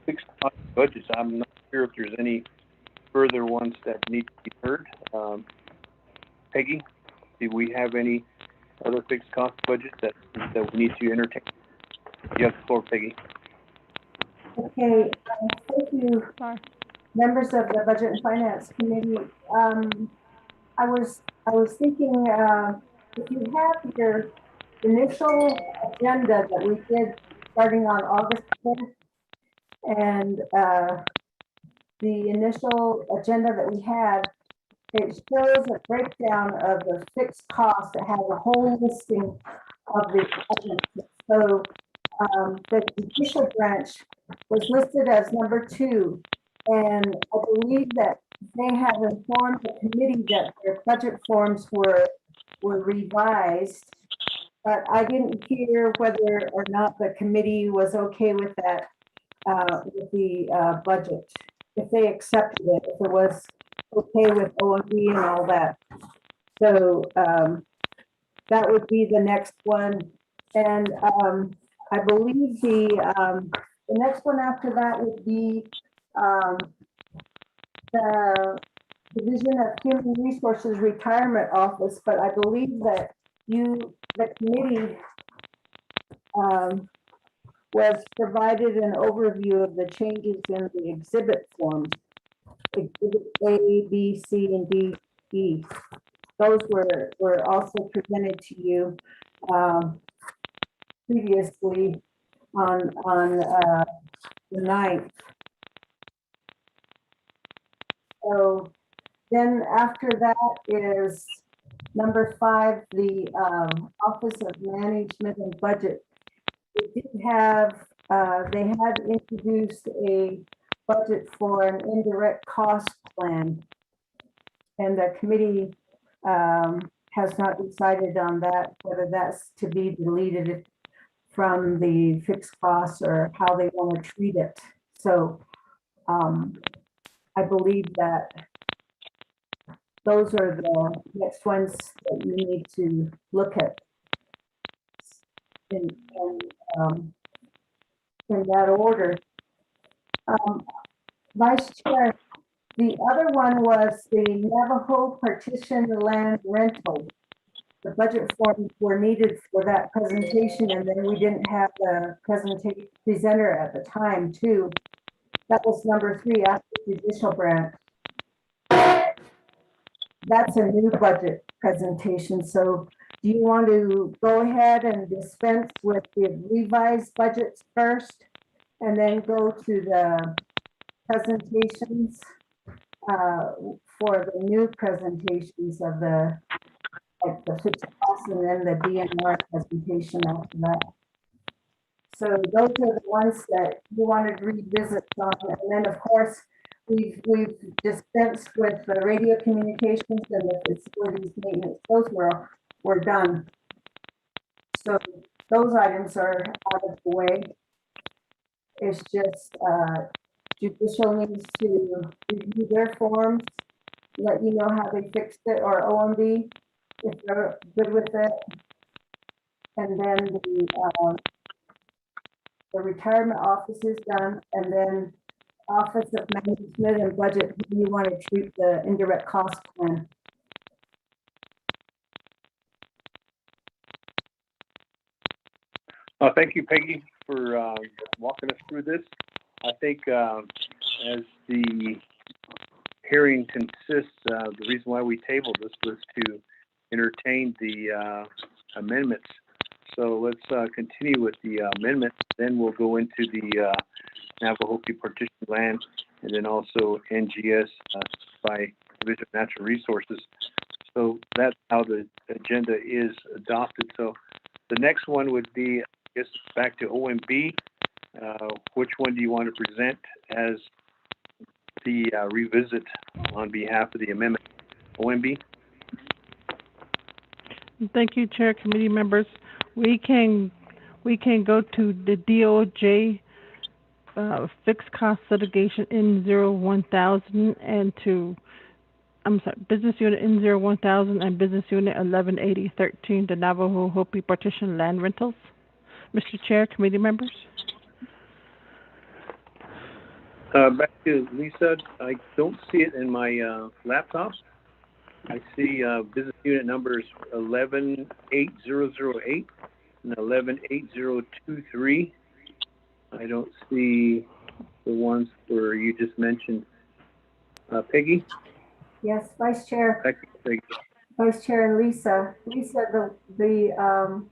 fixed cost budgets. I'm not sure if there's any further ones that need to be heard. Peggy, do we have any other fixed cost budgets that we need to entertain? You have the floor, Peggy. Okay, thank you, members of the Budget and Finance Committee. I was thinking, if you have your initial agenda that we did starting on August 5th, and the initial agenda that we had, it shows a breakdown of the fixed cost that has a whole listing of the items. So the judicial branch was listed as number 2, and I believe that they have informed the committee that their budget forms were revised, but I didn't hear whether or not the committee was okay with that, with the budget, if they accepted it, if it was okay with OMB and all that. So that would be the next one. And I believe the next one after that would be the Division of Human Resources Retirement Office, but I believe that the committee was provided an overview of the changes in the exhibit forms, exhibit A, B, C, and D, E. Those were also presented to you previously on the 9th. So then after that is number 5, the Office of Management and Budget. It did have, they had introduced a budget for an indirect cost plan, and the committee has not decided on that, whether that's to be deleted from the fixed costs or how they want to treat it. So I believe that those are the next ones that you need to look at in that order. Vice Chair, the other one was the Navajo partition land rental. The budget forms were needed for that presentation, and then we didn't have the presenter at the time too. That was number 3 after judicial branch. That's a new budget presentation. So do you want to go ahead and dispense with the revised budgets first and then go to the presentations for the new presentations of the fixed costs and then the DNR presentation after that? So those are the ones that you wanted to revisit on. And then of course, we've dispensed with the radio communications and the facilities maintenance. Those were done. So those items are out of the way. It's just judicial needs to review their forms, let you know how they fixed it, or OMB, if they're good with it. And then the retirement office is done, and then Office of Management and Budget, you want to treat the indirect cost plan. Thank you, Peggy, for walking us through this. I think as the hearing consists, the reason why we tabled this was to entertain the amendments. So let's continue with the amendment. Then we'll go into the Navajo partition land, and then also NGS by Division of Natural Resources. So that's how the agenda is adopted. So the next one would be, I guess, back to OMB. Which one do you want to present as the revisit on behalf of the amendment? OMB? Thank you, Chair, committee members. We can go to the DOJ fixed cost litigation N01,000 and to, Business Unit N01,000 and Business Unit 118013, the Navajo Hopi Partition Land Rentals. Mr. Chair, committee members. Back to Lisa. I don't see it in my laptop. I see business unit numbers 118008 and 118023. I don't see the ones where you just mentioned. Peggy? Yes, Vice Chair. Peggy. Vice Chair and Lisa. Lisa, the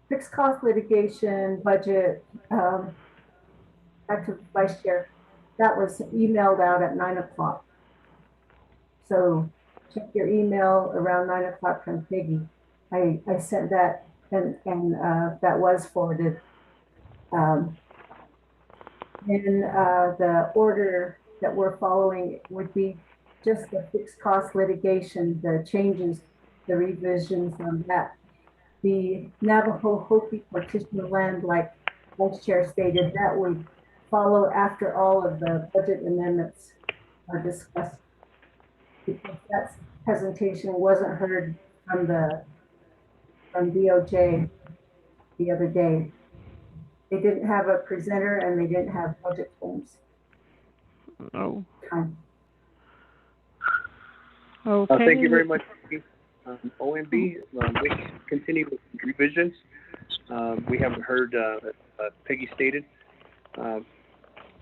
fixed cost litigation budget, back to Vice Chair, that was emailed out at 9 o'clock. So check your email around 9 o'clock from Peggy. I sent that and that was forwarded. The order that we're following would be just the fixed cost litigation, the changes, the revisions on that. The Navajo Hopi partition land, like Vice Chair stated, that would follow after all of the budget amendments are discussed. Because that presentation wasn't heard from DOJ the other day. They didn't have a presenter and they didn't have budget forms. Oh. Okay. Thank you very much. OMB, we continue with revisions. We haven't heard Peggy stated.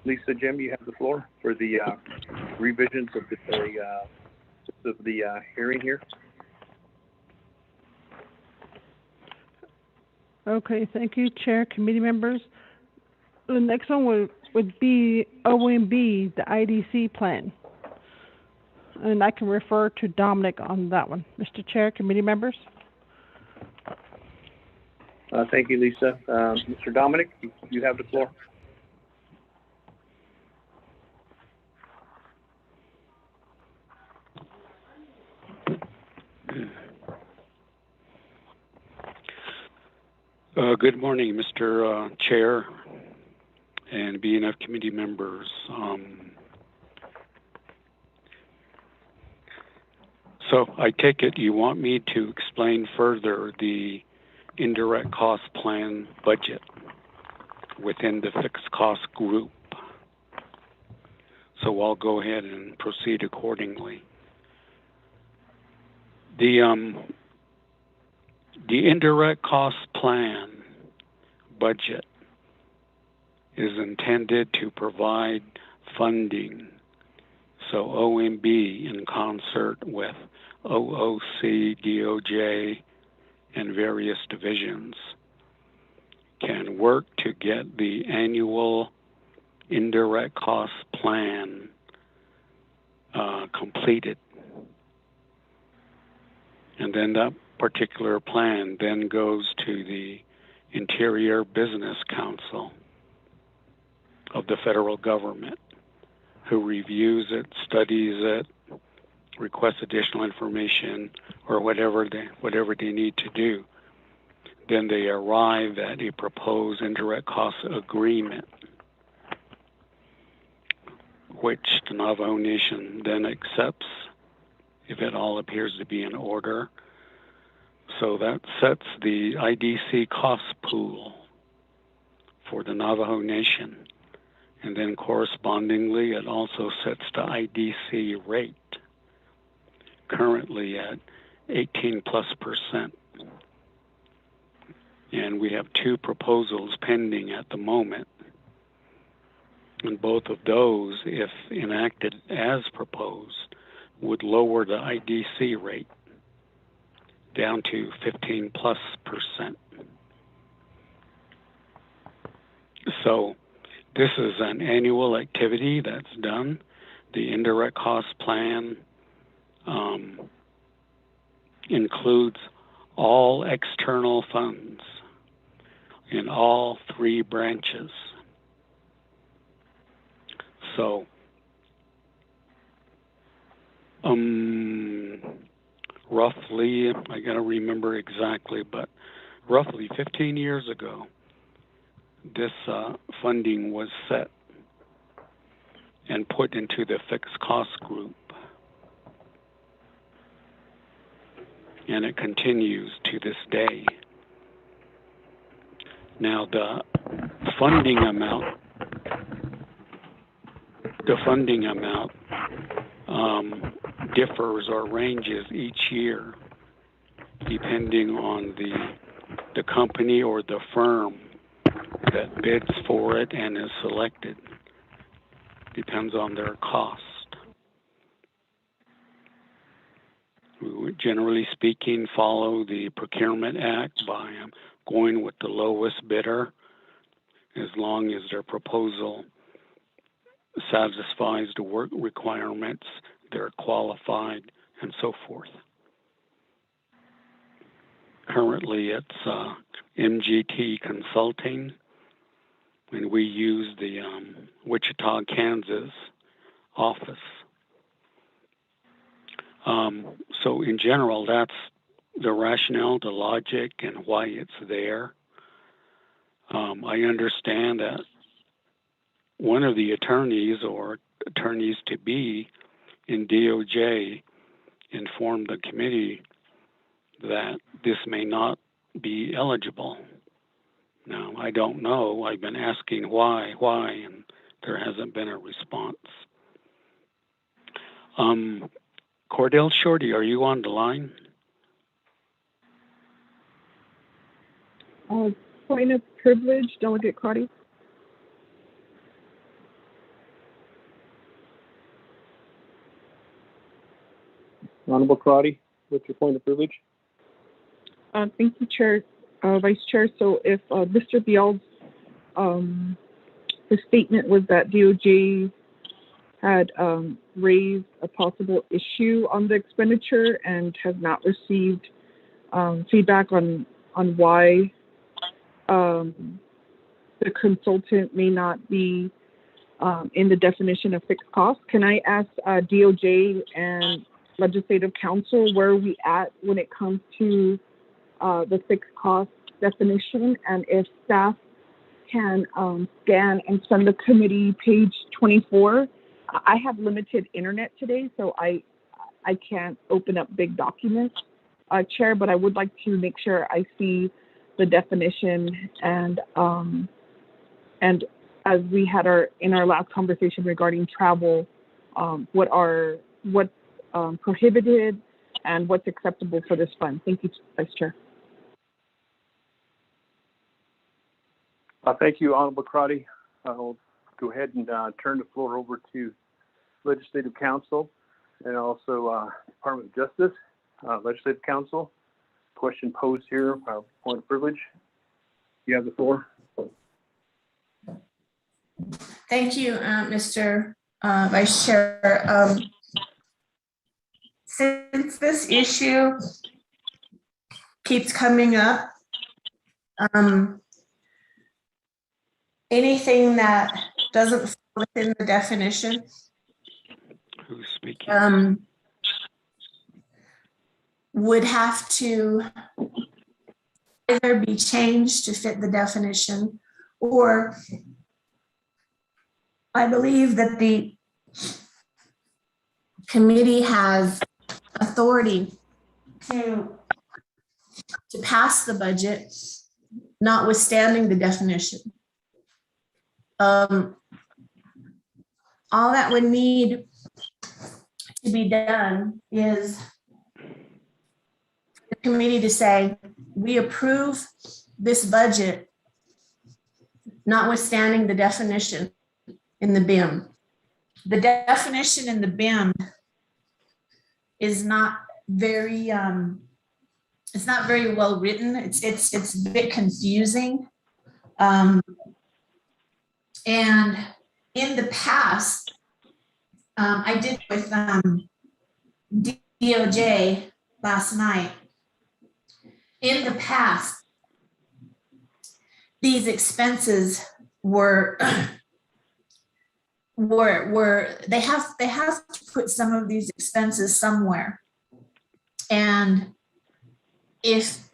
Lisa, Jim, you have the floor for the revisions of the hearing here. Okay, thank you, Chair, committee members. The next one would be OMB, the IDC plan. And I can refer to Dominic on that one. Mr. Chair, committee members. Thank you, Lisa. Mr. Dominic, you have the floor. Good morning, Mr. Chair and BNF committee members. So I take it you want me to explain further the indirect cost plan budget within the fixed cost group. So I'll go ahead and proceed accordingly. The indirect cost plan budget is intended to provide funding so OMB in concert with OOC, DOJ, and various divisions can work to get the annual indirect cost plan completed. And then that particular plan then goes to the Interior Business Council of the federal government, who reviews it, studies it, requests additional information, or whatever they need to do. Then they arrive at a proposed indirect cost agreement, which the Navajo Nation then accepts if it all appears to be in order. So that sets the IDC cost pool for the Navajo Nation. And then correspondingly, it also sets the IDC rate, currently at 18+%. And we have two proposals pending at the moment. And both of those, if enacted as proposed, would lower the IDC rate down to 15+%. So this is an annual activity that's done. The indirect cost plan includes all external funds in all three branches. So roughly, I got to remember exactly, but roughly 15 years ago, this funding was set and put into the fixed cost group. And it continues to this day. Now the funding amount differs or ranges each year depending on the company or the firm that bids for it and is selected. Depends on their cost. We would, generally speaking, follow the Procurement Act by going with the lowest bidder as long as their proposal satisfies the work requirements, they're qualified, and so forth. Currently, it's MGT Consulting, and we use the Wichita, Kansas office. So in general, that's the rationale, the logic, and why it's there. I understand that one of the attorneys or attorneys to be in DOJ informed the committee that this may not be eligible. Now, I don't know. I've been asking why, and there hasn't been a response. Cordell Shorty, are you on the line? Point of privilege, Delegate Crotty. Honorable Crotty, what's your point of privilege? Thank you, Chair, Vice Chair. So if Mr. Bial's the statement was that DOJ had raised a possible issue on the expenditure and has not received feedback on why the consultant may not be in the definition of fixed cost. Can I ask DOJ and Legislative Council where are we at when it comes to the fixed cost definition, and if staff can scan and send the committee page 24. I have limited internet today, so I can't open up big documents, Chair, but I would like to make sure I see the definition and as we had in our last conversation regarding travel, what's prohibited and what's acceptable for this fund. Thank you, Vice Chair. Thank you, Honorable Crotty. I'll go ahead and turn the floor over to Legislative Council and also Department of Justice. Legislative Council, question posed here, point of privilege. You have the floor. Thank you, Mr. Vice Chair. Since this issue keeps coming up, anything that doesn't fall within the definition Who's speaking? Would have to either be changed to fit the definition, or I believe that the committee has authority to pass the budget, notwithstanding the definition. All that would need to be done is the committee to say, we approve this budget, notwithstanding the definition in the BIM. The definition in the BIM is not very, it's not very well written. It's a bit confusing. And in the past, I did with DOJ last night. In the past, these expenses were they have to put some of these expenses somewhere. And if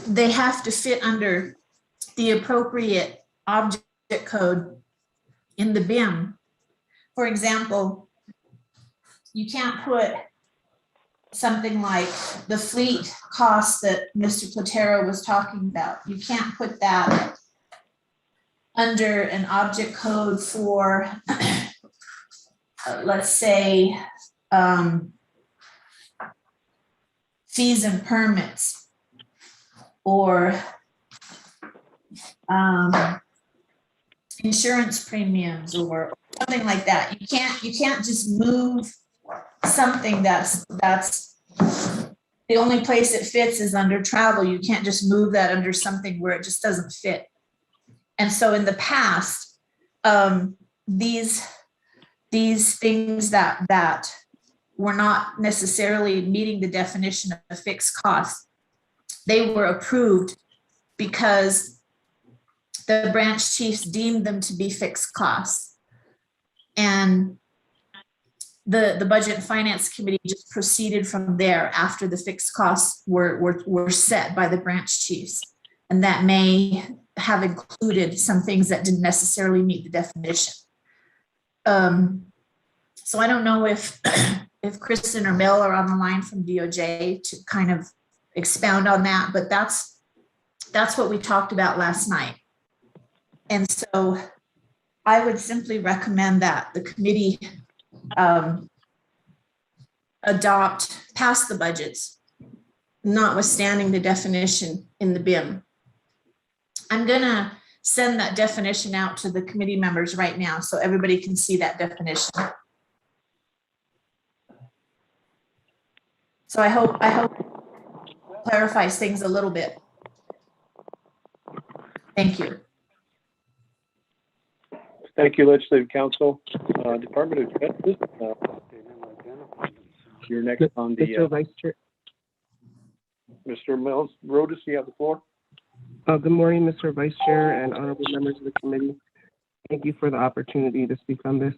they have to fit under the appropriate object code in the BIM, for example, you can't put something like the fleet cost that Mr. Platero was talking about. You can't put that under an object code for, let's say, fees and permits, or insurance premiums, or something like that. You can't just move something that's the only place it fits is under travel. You can't just move that under something where it just doesn't fit. And so in the past, these things that were not necessarily meeting the definition of a fixed cost, they were approved because the branch chiefs deemed them to be fixed costs. And the Budget and Finance Committee just proceeded from there after the fixed costs were set by the branch chiefs. And that may have included some things that didn't necessarily meet the definition. So I don't know if Kristen or Mel are on the line from DOJ to kind of expound on that, but that's what we talked about last night. And so I would simply recommend that the committee pass the budgets, notwithstanding the definition in the BIM. I'm gonna send that definition out to the committee members right now so everybody can see that definition. So I hope clarifies things a little bit. Thank you. Thank you, Legislative Council. Department of Justice, you're next on the. Mr. Vice Chair. Mr. Mills, Rodas, you have the floor. Good morning, Mr. Vice Chair and honorable members of the committee. Thank you for the opportunity to speak on this.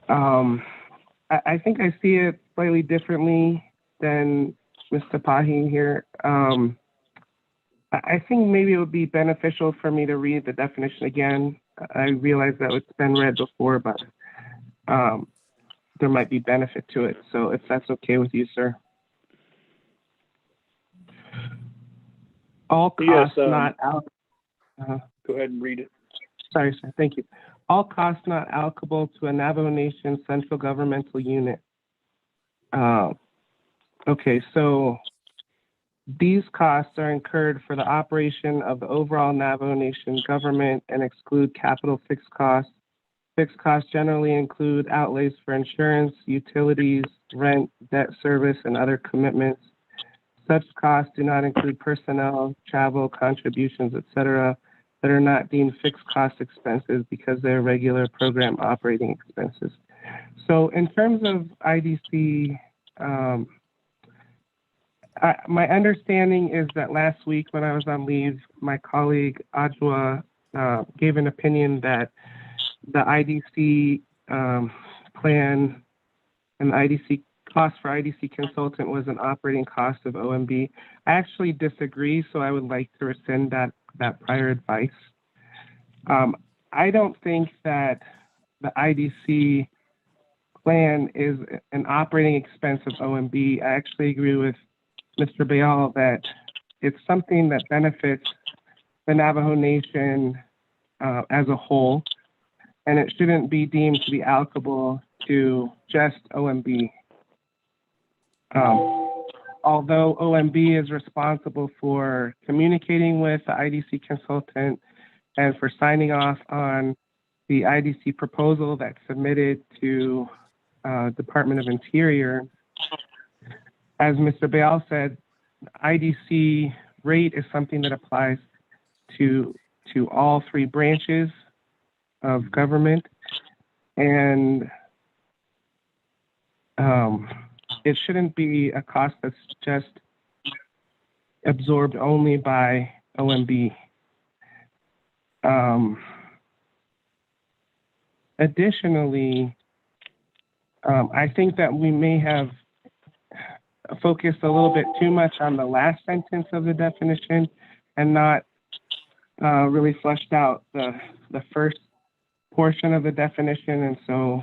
I think I see it slightly differently than Mr. Pahi here. I think maybe it would be beneficial for me to read the definition again. I realize that it's been read before, but there might be benefit to it. So if that's okay with you, sir. All costs not out. Go ahead and read it. Sorry, sir. Thank you. All costs not allocable to a Navajo Nation central governmental unit. Okay, so these costs are incurred for the operation of the overall Navajo Nation government and exclude capital fixed costs. Fixed costs generally include outlays for insurance, utilities, rent, debt service, and other commitments. Such costs do not include personnel, travel, contributions, etc., that are not deemed fixed cost expenses because they're regular program operating expenses. So in terms of IDC, my understanding is that last week when I was on leave, my colleague Ajwa gave an opinion that the IDC plan and the IDC cost for IDC consultant was an operating cost of OMB. I actually disagree, so I would like to rescind that prior advice. I don't think that the IDC plan is an operating expense of OMB. I actually agree with Mr. Bayal that it's something that benefits the Navajo Nation as a whole, and it shouldn't be deemed to be allocable to just OMB. Although OMB is responsible for communicating with the IDC consultant and for signing off on the IDC proposal that's submitted to Department of Interior, as Mr. Bayal said, IDC rate is something that applies to all three branches of government, and it shouldn't be a cost that's just absorbed only by OMB. Additionally, I think that we may have focused a little bit too much on the last sentence of the definition and not really fleshed out the first portion of the definition. And so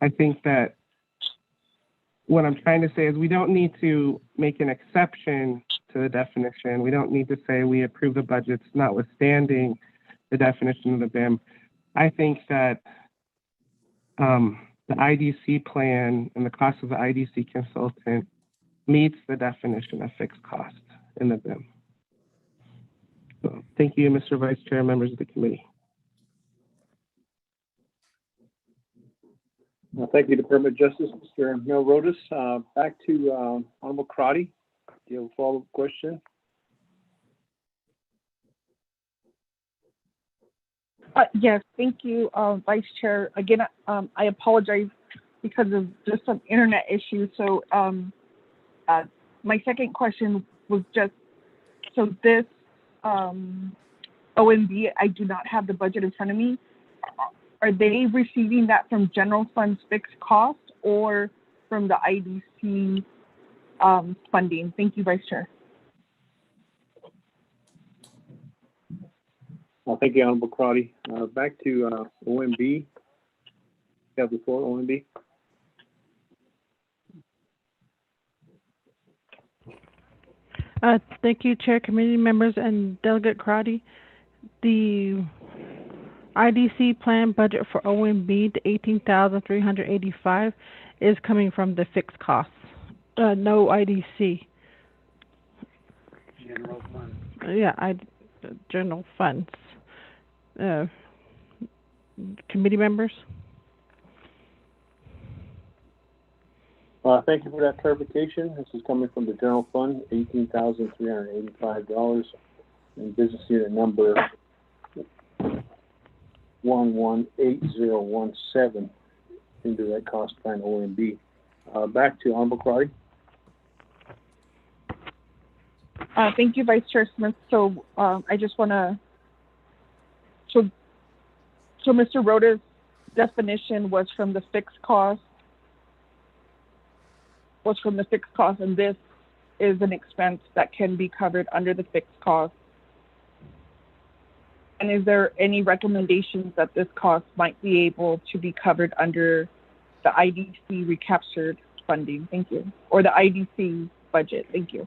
I think that what I'm trying to say is we don't need to make an exception to the definition. We don't need to say we approve the budgets notwithstanding the definition of the BIM. I think that the IDC plan and the cost of the IDC consultant meets the definition of fixed cost in the BIM. So thank you, Mr. Vice Chair, members of the committee. Thank you, Department of Justice, Mr. Mel Rodas. Back to Honorable Crotty. Do you have a follow-up question? Yes, thank you, Vice Chair. Again, I apologize because of just some internet issues. So my second question was just, so this OMB, I do not have the budget in front of me. Are they receiving that from general funds fixed cost or from the IDC funding? Thank you, Vice Chair. Thank you, Honorable Crotty. Back to OMB. You have the floor, OMB. Thank you, Chair, committee members, and Delegate Crotty. The IDC plan budget for OMB, the $18,385, is coming from the fixed costs. No IDC. General fund. Yeah, general funds. Committee members. Thank you for that clarification. This is coming from the general fund, $18,385, and business unit number 118017, indirect cost plan OMB. Back to Honorable Crotty. Thank you, Vice Chair Smith. So I just want to, so Mr. Roda's definition was from the fixed cost, and this is an expense that can be covered under the fixed cost. And is there any recommendations that this cost might be able to be covered under the IDC recaptured funding? Thank you. Or the IDC budget. Thank you.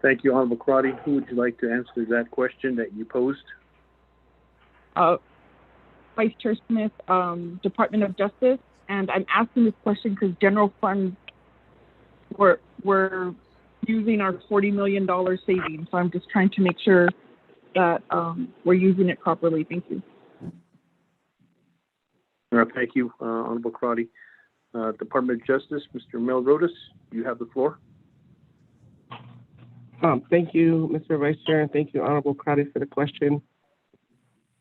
Thank you, Honorable Crotty. Who would you like to answer that question that you posed? Vice Chair Smith, Department of Justice, and I'm asking this question because general funds we're using our $40 million savings, so I'm just trying to make sure that we're using it properly. Thank you. Thank you, Honorable Crotty. Department of Justice, Mr. Mel Rodas, you have the floor. Thank you, Mr. Vice Chair, and thank you, Honorable Crotty, for the question.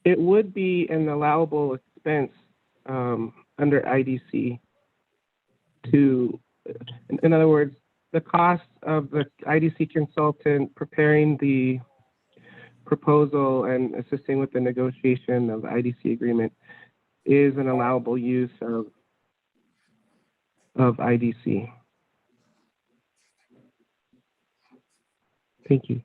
It would be an allowable expense under IDC to, in other words, the cost of the IDC consultant preparing the proposal and assisting with the negotiation of the IDC agreement is an allowable use of IDC. Thank you.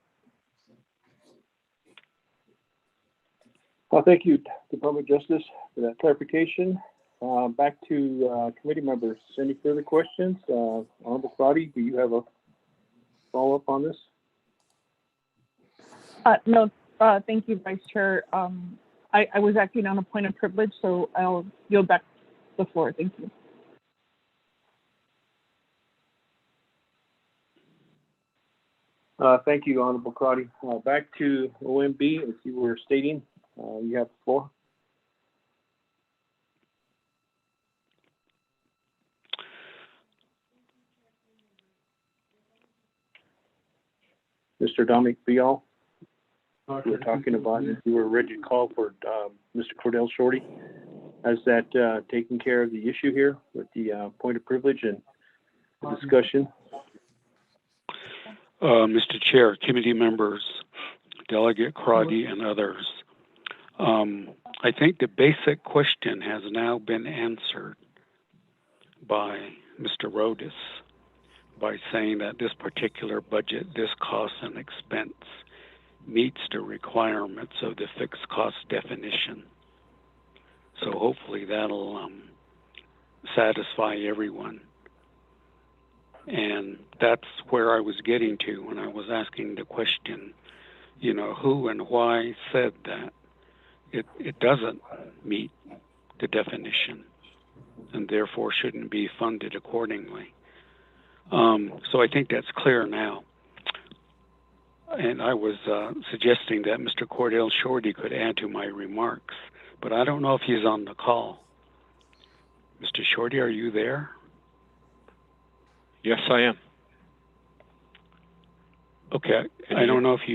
Well, thank you, Department of Justice, for that clarification. Back to committee members. Any further questions? Honorable Crotty, do you have a follow-up on this? No, thank you, Vice Chair. I was acting on a point of privilege, so I'll yield back the floor. Thank you. Thank you, Honorable Crotty. Back to OMB, as you were stating, you have the floor. Mr. Dominic Bial, you were talking about, you were ready to call for Mr. Cordell Shorty. Has that taken care of the issue here with the point of privilege and the discussion? Mr. Chair, committee members, Delegate Crotty, and others. I think the basic question has now been answered. by Mr. Rodis by saying that this particular budget, this cost and expense meets the requirements of the fixed cost definition. So hopefully that'll satisfy everyone. And that's where I was getting to when I was asking the question, you know, who and why said that it doesn't meet the definition and therefore shouldn't be funded accordingly. So I think that's clear now. And I was suggesting that Mr. Cordell Shorty could add to my remarks, but I don't know if he's on the call. Mr. Shorty, are you there? Yes, I am. Okay. I don't know if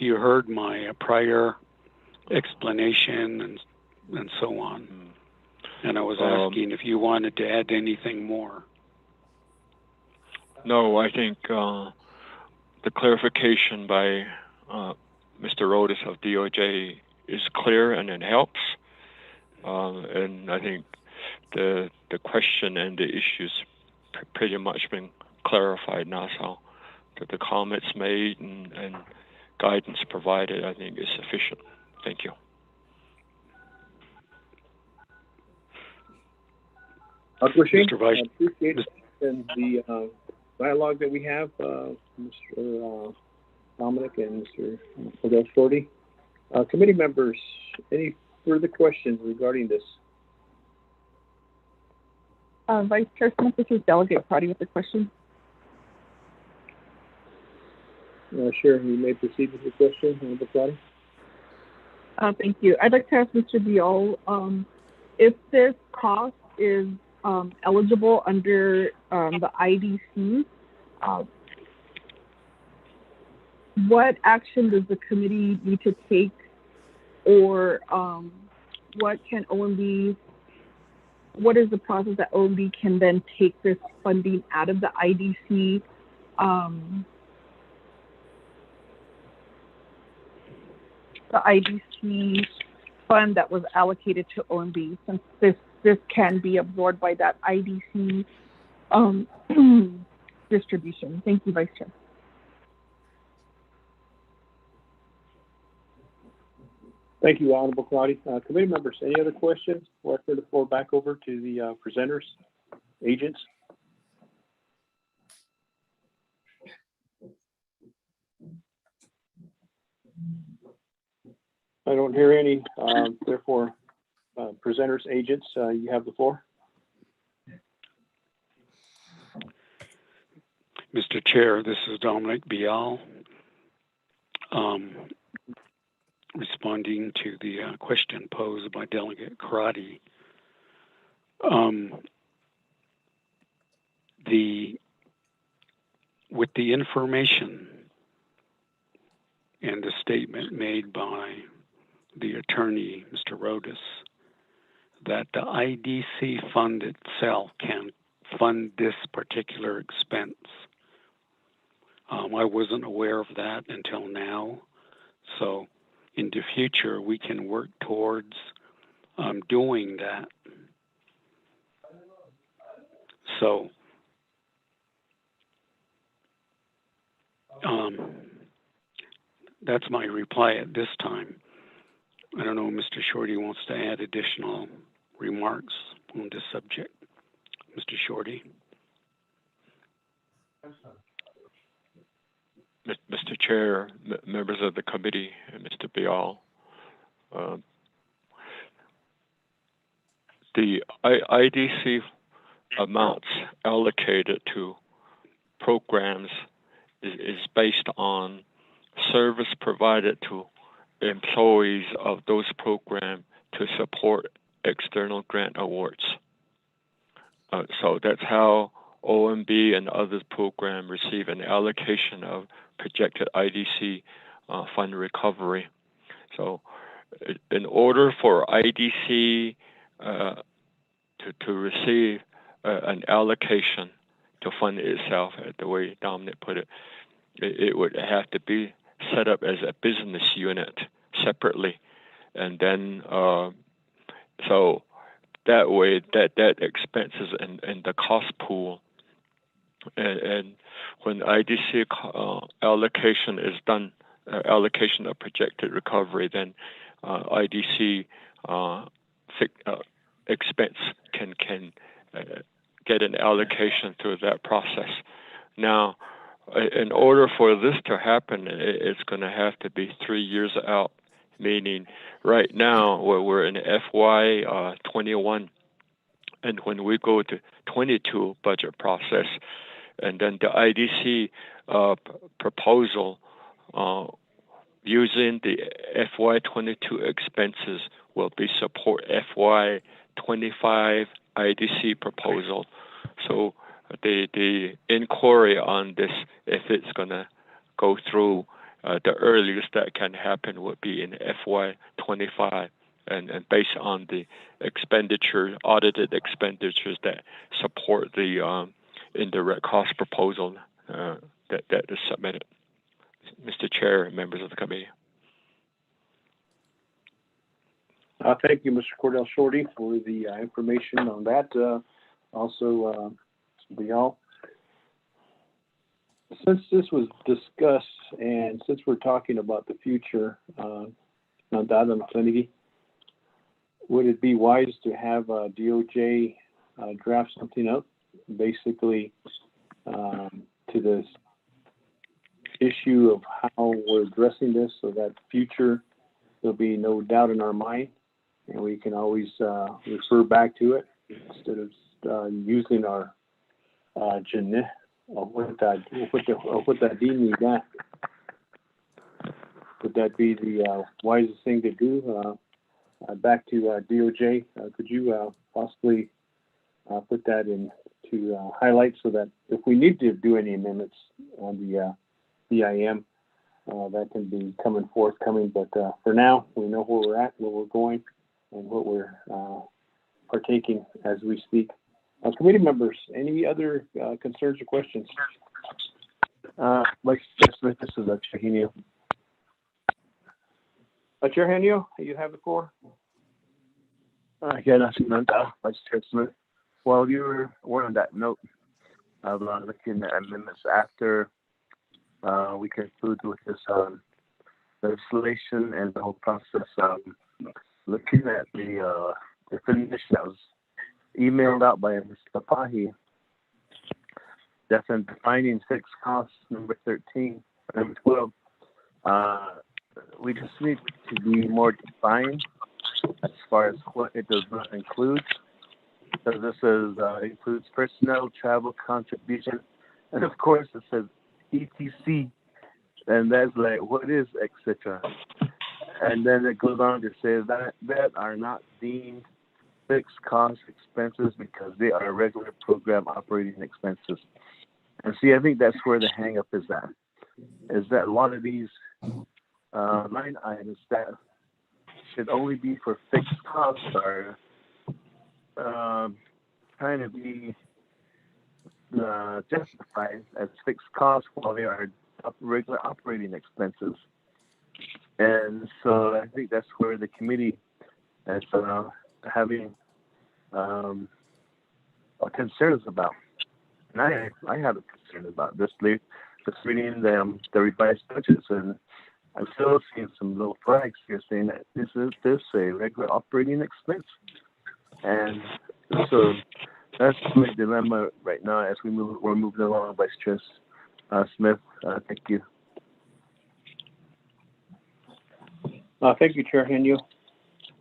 you heard my prior explanation and so on. And I was asking if you wanted to add anything more. No, I think the clarification by Mr. Rodis of DOJ is clear and it helps. And I think the question and the issues pretty much been clarified now. So the comments made and guidance provided, I think, is sufficient. Thank you. Mr. Vice, I appreciate it and the dialogue that we have, Mr. Dominic and Mr. Cordell Shorty. Committee members, any further questions regarding this? Vice Chair Smith, this is Delegate Crotty with a question. Sure, you may proceed with your question, Honorable Crotty. Thank you. I'd like to ask Mr. Bial, if this cost is eligible under the IDC, what action does the committee need to take, or what is the process that OMB can then take this funding out of the IDC? The IDC fund that was allocated to OMB, since this can be absorbed by that IDC distribution. Thank you, Vice Chair. Thank you, Honorable Crotty. Committee members, any other questions? We'll turn the floor back over to the presenters, agents. I don't hear any. Therefore, presenters, agents, you have the floor. Mr. Chair, this is Dominic Bial. Responding to the question posed by Delegate Crotty. With the information and the statement made by the attorney, Mr. Rodis, that the IDC fund itself can fund this particular expense. I wasn't aware of that until now. So in the future, we can work towards doing that. So that's my reply at this time. I don't know, Mr. Shorty wants to add additional remarks on this subject. Mr. Shorty. Mr. Chair, members of the committee, and Mr. Bial, the IDC amounts allocated to programs is based on service provided to employees of those programs to support external grant awards. So that's how OMB and other programs receive an allocation of projected IDC fund recovery. So in order for IDC to receive an allocation to fund itself, the way Dominic put it, it would have to be set up as a business unit separately. And then, so that way that expenses and the cost pool. And when IDC allocation is done, allocation of projected recovery, then IDC expense can get an allocation through that process. Now, in order for this to happen, it's going to have to be 3 years out, meaning right now we're in FY 21, and when we go to 22 budget process, and then the IDC proposal using the FY 22 expenses will be support FY 25 IDC proposal. So the inquiry on this, if it's going to go through, the earliest that can happen would be in FY 25, and based on the audited expenditures that support the indirect cost proposal that is submitted. Mr. Chair and members of the committee. Thank you, Mr. Cordell Shorty, for the information on that. Also, Bial, since this was discussed and since we're talking about the future, would it be wise to have DOJ draft something up, basically to this issue of how we're addressing this, so that future there'll be no doubt in our mind, and we can always refer back to it instead of using our genet of what that means. Would that be the wisest thing to do? Back to DOJ, could you possibly put that into highlight so that if we need to do any amendments on the BIM, that can be forthcoming. But for now, we know where we're at, where we're going, and what we're partaking as we speak. Committee members, any other concerns or questions? Vice Chair Smith, this is Chair Henio. Chair Henio, you have the floor. Yeah, that's Vice Chair Smith. While we're on that note of looking at amendments after we conclude with this legislation and the whole process, looking at the definition that was emailed out by Mr. Pahi, defining fixed costs, number 12. We just need to be more defined as far as what it does not include. So this includes personnel, travel, contribution, and of course it says ETC, and that's like what is etc. And then it goes on to say that are not deemed fixed cost expenses because they are regular program operating expenses. And see, I think that's where the hang-up is at. Is that a lot of these line items that should only be for fixed costs are trying to be justified as fixed costs while they are regular operating expenses. And so I think that's where the committee is having concerns about. And I have a concern about this. Just reading the revised budgets, and I'm still seeing some little flags here saying that this is a regular operating expense. And so that's my dilemma right now as we're moving along, Vice Chair Smith. Thank you. Thank you, Chair Henio.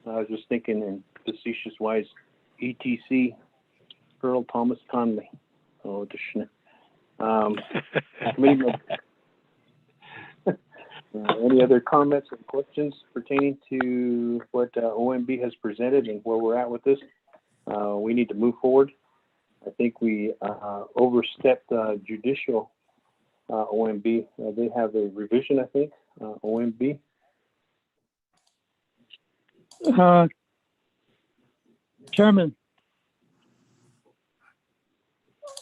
I was just thinking in facetious wise, ETC, Earl Thomas Conley. Oh, any other comments or questions pertaining to what OMB has presented and where we're at with this? We need to move forward. I think we overstepped judicial OMB. They have a revision, I think, OMB. Chairman.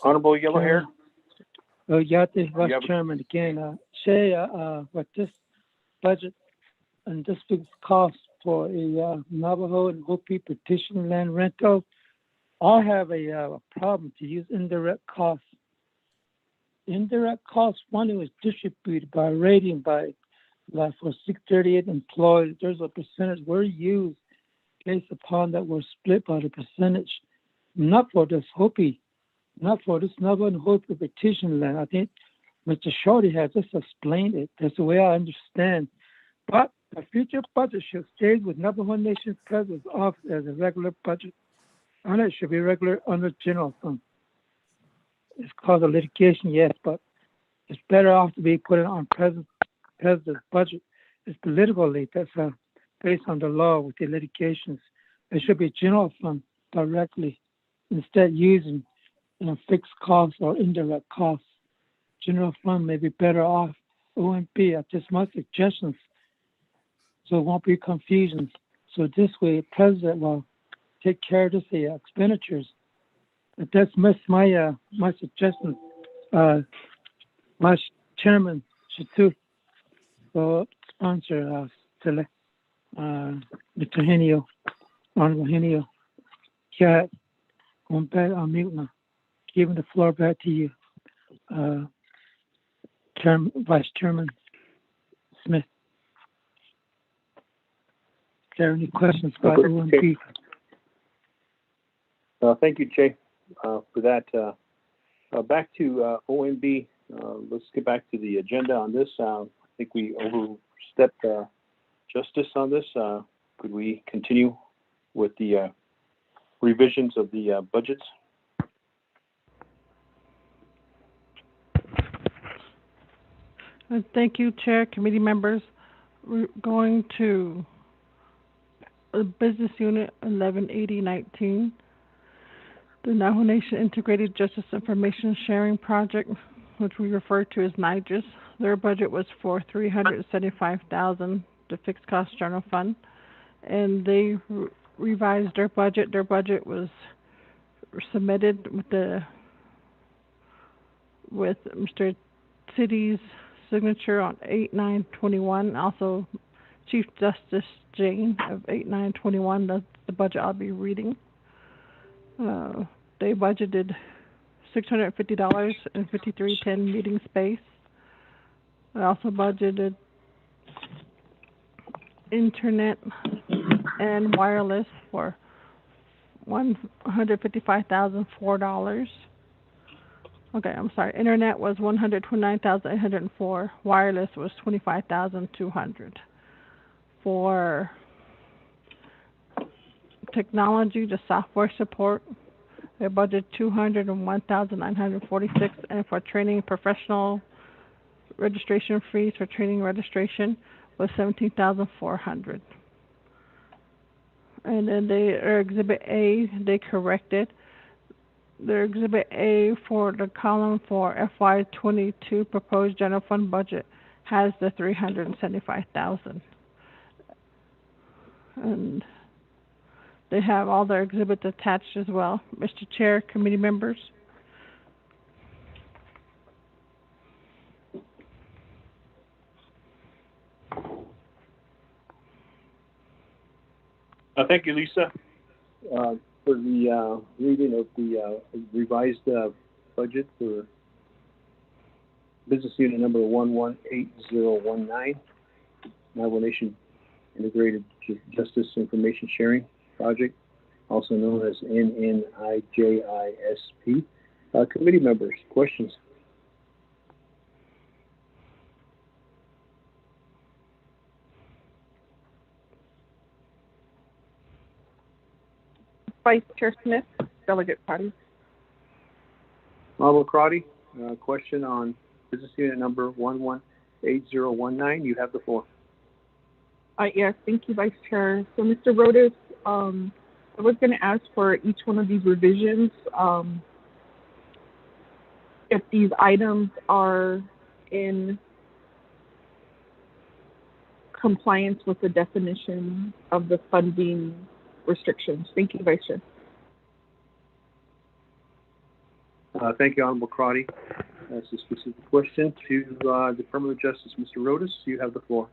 Honorable Yellow Hair. This Vice Chairman again. With this budget and this fixed cost for a Navajo and Hopi petition land rental. I have a problem to use indirect costs. Indirect costs, one, it was distributed by rating by like for 638 employees. There's a percentage we're used based upon that we're split by the percentage. Not for this Hopi, not for this Navajo and Hopi petition land. I think Mr. Shorty has just explained it. That's the way I understand. But the future budget should stay with Navajo Nation President's office as a regular budget. And it should be regular under general fund. It's caused of litigation, yes, but it's better off to be put on president's budget. It's politically, that's based on the law with the litigations. It should be general fund directly instead using fixed costs or indirect costs. General fund may be better off. OMB, just my suggestions, so it won't be confusions. So this way, the president will take care of the expenditures. But that's my suggestion. My chairman should too. So sponsor Mr. Henio, Honorable Henio. Yeah, going back on mute now. Giving the floor back to you, Vice Chairman Smith. Is there any questions about OMB? Thank you, Che, for that. Back to OMB. Let's get back to the agenda on this. I think we overstepped justice on this. Could we continue with the revisions of the budgets? Thank you, Chair, committee members. We're going to Business Unit 118019, the Navajo Nation Integrated Justice Information Sharing Project, which we refer to as NIJUS. Their budget was for $375,000 to fixed cost general fund, and they revised their budget. Their budget was submitted with Mr. City's signature on 8/9/21. Also, Chief Justice Jane of 8/9/21. That's the budget I'll be reading. They budgeted $650 and 5310 meeting space. They also budgeted internet and wireless for $155,004. Okay, I'm sorry. Internet was $129,804. Wireless was $25,200. For technology, the software support, they budgeted $201,946, and for training, professional registration fees for training registration was $17,400. And then their Exhibit A, they corrected. Their Exhibit A for the column for FY22 proposed general fund budget has the $375,000. And they have all their exhibits attached as well. Mr. Chair, committee members. Thank you, Lisa, for the reading of the revised budget for Business Unit number 118019, Navajo Nation Integrated Justice Information Sharing Project, also known as NNIJISP. Committee members, questions? Vice Chair Smith, Delegate Crotty. Honorable Crotty, question on Business Unit number 118019. You have the floor. Yes, thank you, Vice Chair. So, Mr. Rodas, I was going to ask for each one of these revisions, if these items are in compliance with the definition of the funding restrictions. Thank you, Vice Chair. Thank you, Honorable Crotty. That's a specific question to the Department of Justice. Mr. Rodas, you have the floor.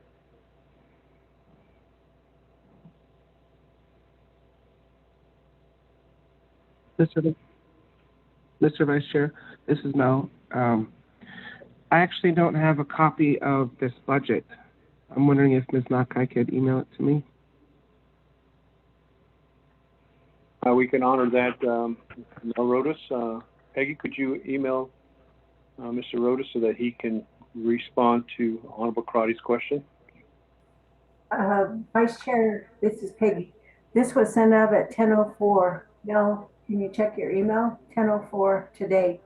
Mr. Vice Chair, this is Mel. I actually don't have a copy of this budget. I'm wondering if Ms. Nakai could email it to me. We can honor that, Mel Rodas. Peggy, could you email Mr. Rodas so that he can respond to Honorable Crotty's question? Vice Chair, this is Peggy. This was sent out at 10:04. Mel, can you check your email? 10:04 today.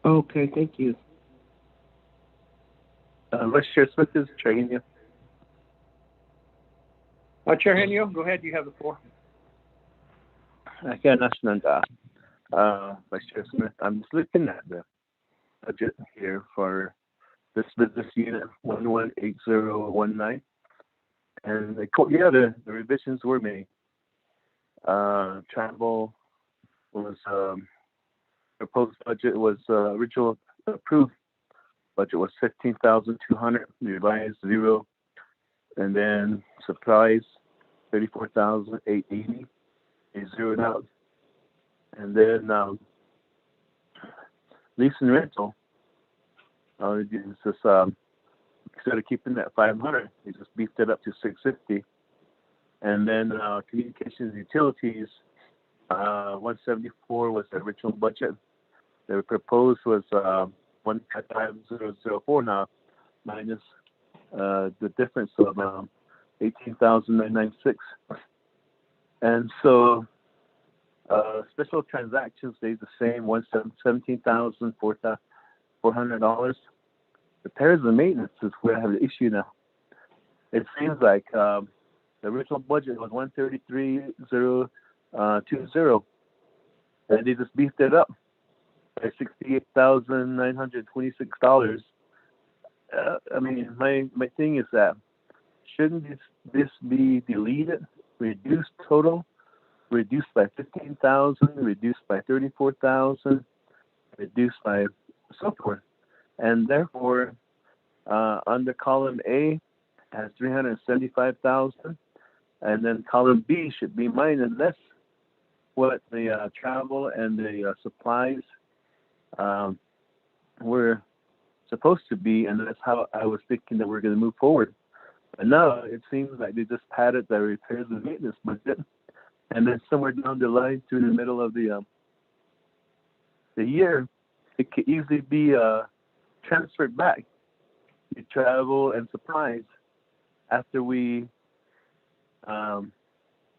Okay, thank you. Vice Chair Smith, this is Chair Henio. Chair Henio, go ahead. You have the floor. Again, that's Nanda. Vice Chair Smith, I'm just looking at the budget here for this business unit 118019. And the revisions were made. Travel was proposed budget was original approved budget was 15,200, revised 0, and then supplies 34,880 is zeroed out, and then lease and rental is just instead of keeping that 500, they just beefed it up to 650. And then communications and utilities, 174 was the original budget. The proposed was 15004 now, minus the difference of 18,996. And so special transactions stays the same, $17,400. Repairs and maintenance is where I have the issue now. It seems like the original budget was 133,020, and they just beefed it up by $68,926. I mean, my thing is that shouldn't this be deleted, reduced total, reduced by 15,000, reduced by 34,000, reduced by so forth? And therefore, under column A has 375,000, and then column B should be minus less what the travel and the supplies were supposed to be, and that's how I was thinking that we're going to move forward. But now it seems like they just padded the repairs and maintenance budget, and then somewhere down the line through the middle of the year, it could easily be transferred back to travel and supplies after we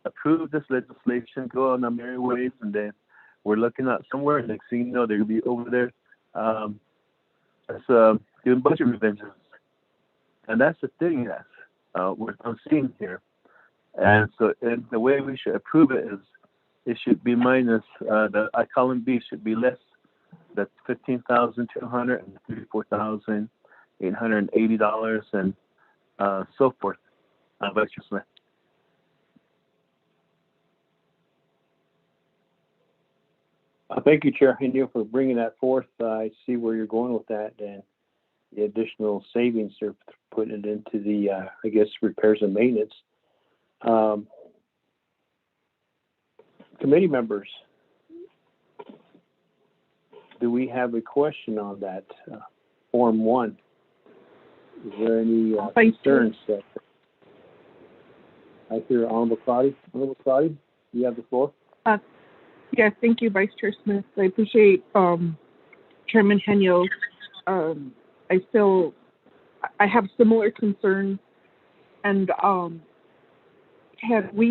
approve this legislation, go on our merry ways, and then we're looking at somewhere, and next thing you know, they're going to be over there doing budget revisions. And that's the thing that what I'm seeing here. And so and the way we should approve it is it should be minus, the column B should be less, that's $15,200 and $34,880 and so forth. Vice Chair Smith. Thank you, Chair Henio, for bringing that forth. I see where you're going with that, and the additional savings they're putting it into the, I guess, repairs and maintenance. Committee members, do we have a question on that Form 1? Is there any concerns? That I hear Honorable Crotty. Honorable Crotty, you have the floor. Yes, thank you, Vice Chair Smith. I appreciate Chairman Henio. I have similar concerns, and can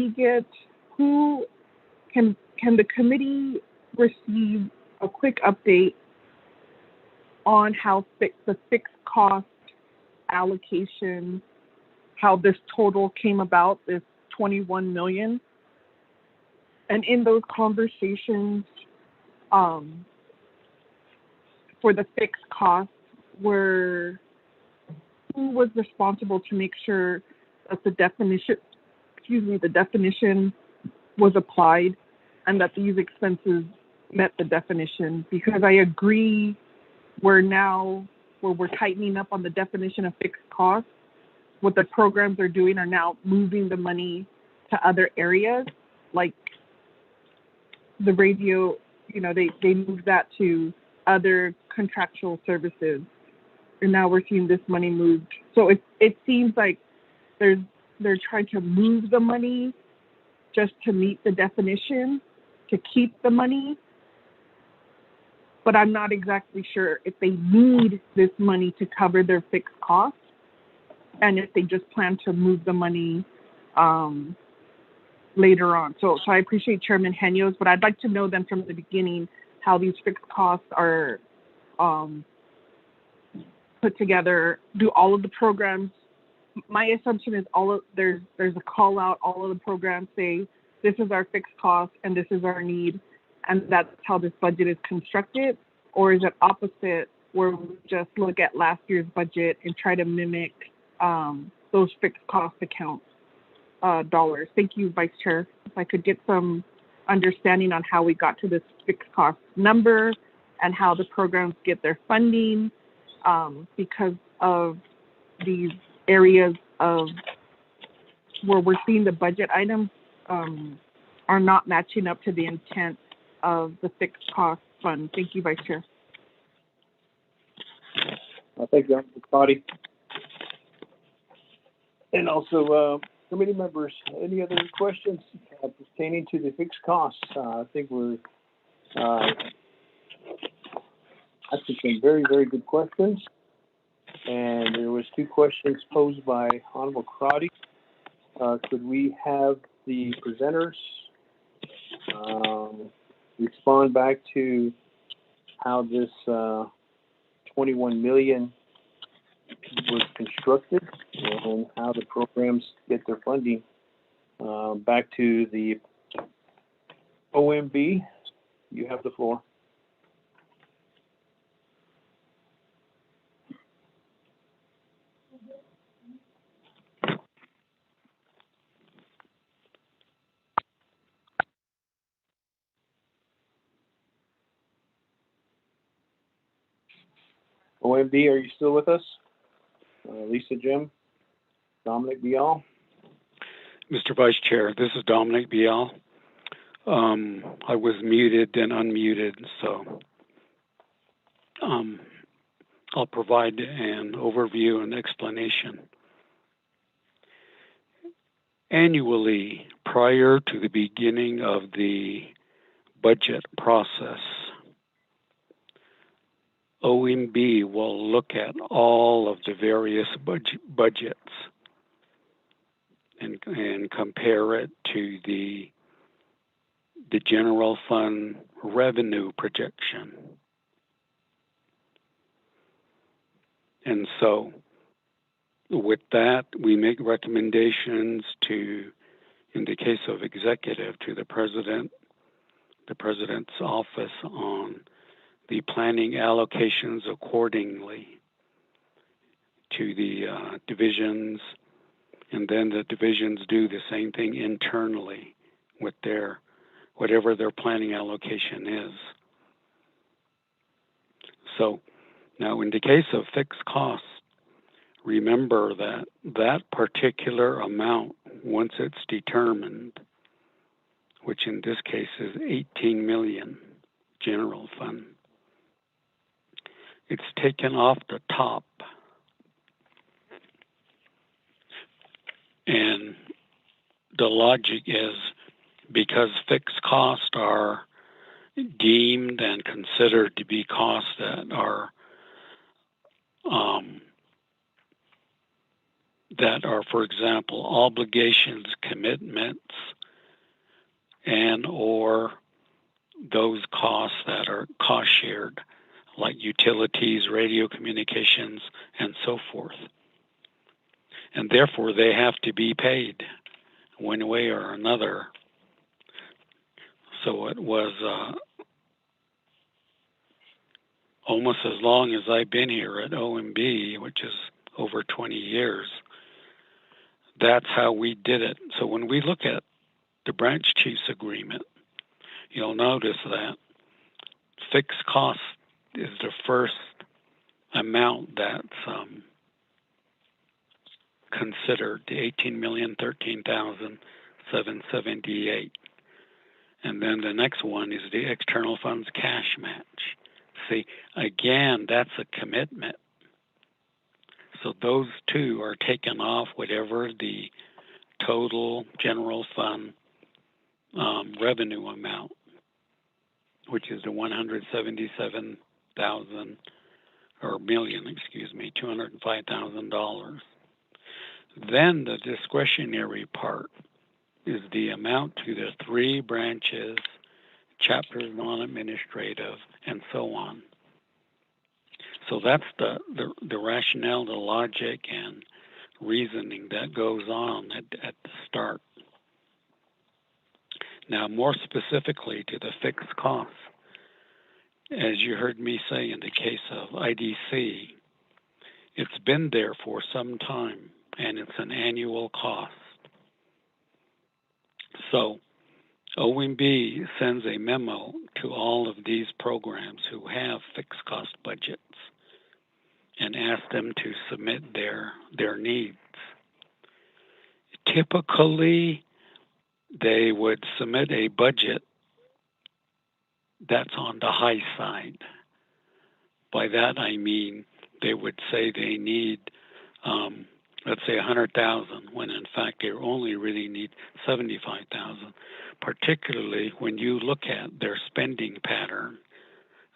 the committee receive a quick update on how the fixed cost allocation, how this total came about, this 21 million? And in those conversations for the fixed costs, who was responsible to make sure that the definition was applied and that these expenses met the definition? Because I agree we're tightening up on the definition of fixed costs. What the programs are doing are now moving the money to other areas. like the radio, they moved that to other contractual services. And now we're seeing this money moved. So it seems like they're trying to move the money just to meet the definition, to keep the money. But I'm not exactly sure if they need this money to cover their fixed costs and if they just plan to move the money later on. So I appreciate Chairman Henyo's, but I'd like to know then from the beginning how these fixed costs are put together. Do all of the programs, my assumption is there's a call out, all of the programs say this is our fixed cost and this is our need, and that's how this budget is constructed? Or is it opposite, where we just look at last year's budget and try to mimic those fixed cost accounts dollars? Thank you, Vice Chair. If I could get some understanding on how we got to this fixed cost number and how the programs get their funding, because of these areas of where we're seeing the budget items are not matching up to the intent of the fixed cost fund. Thank you, Vice Chair. Thank you, Dr. Cotty. And also, committee members, any other questions pertaining to the fixed costs? I think we're asking some very, very good questions. And there was 2 questions posed by Honorable Crotty. Could we have the presenters respond back to how this 21 million was constructed and how the programs get their funding back to the OMB? You have the floor. OMB, are you still with us? Lisa, Jim, Dominic Bial? Mr. Vice Chair, this is Dominic Bial. I was muted and unmuted, so I'll provide an overview and explanation. Annually, prior to the beginning of the budget process, OMB will look at all of the various budgets and compare it to the general fund revenue projection. And so with that, we make recommendations to, in the case of executive, to the president's office on the planning allocations accordingly to the divisions, and then the divisions do the same thing internally with whatever their planning allocation is. So now in the case of fixed costs, remember that that particular amount, once it's determined, which in this case is 18 million general fund, it's taken off the top. And the logic is because fixed costs are deemed and considered to be costs that are for example, obligations, commitments, and or those costs that are cost shared, like utilities, radio communications, and so forth. And therefore, they have to be paid one way or another. So it was almost as long as I've been here at OMB, which is over 20 years, that's how we did it. So when we look at the branch chief's agreement, you'll notice that fixed cost is the first amount that's considered, the $18,013,778. And then the next one is the external funds cash match. See, again, that's a commitment. So those two are taken off whatever the total general fund revenue amount, which is the $177,000 or million, $205,000. Then the discretionary part is the amount to the 3 branches, chapters non-administrative, and so on. So that's the rationale, the logic, and reasoning that goes on at the start. Now, more specifically to the fixed costs, as you heard me say in the case of IDC, it's been there for some time, and it's an annual cost. So OMB sends a memo to all of these programs who have fixed cost budgets and asks them to submit their needs. Typically, they would submit a budget that's on the high side. By that I mean they would say they need, let's say, 100,000, when in fact they only really need 75,000. Particularly when you look at their spending pattern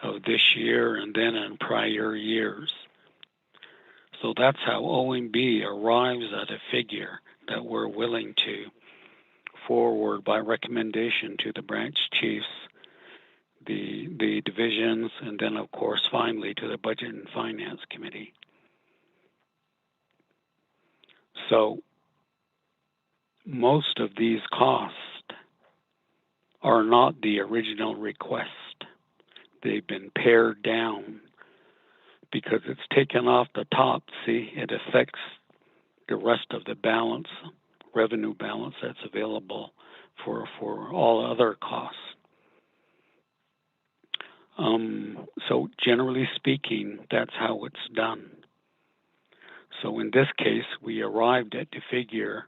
of this year and then in prior years. So that's how OMB arrives at a figure that we're willing to forward by recommendation to the branch chiefs, the divisions, and then of course finally to the Budget and Finance Committee. So most of these costs are not the original request. They've been pared down because it's taken off the top. See, it affects the rest of the balance, revenue balance that's available for all other costs. So generally speaking, that's how it's done. So in this case, we arrived at the figure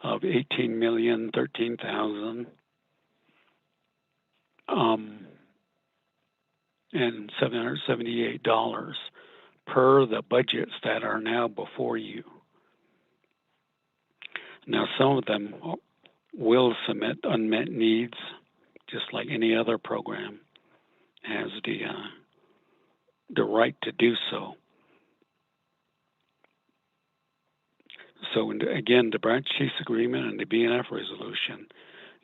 of $18,013,000 and $778 per the budgets that are now before you. Now, some of them will submit unmet needs, just like any other program has the right to do so. So again, the branch chiefs agreement and the BNF resolution,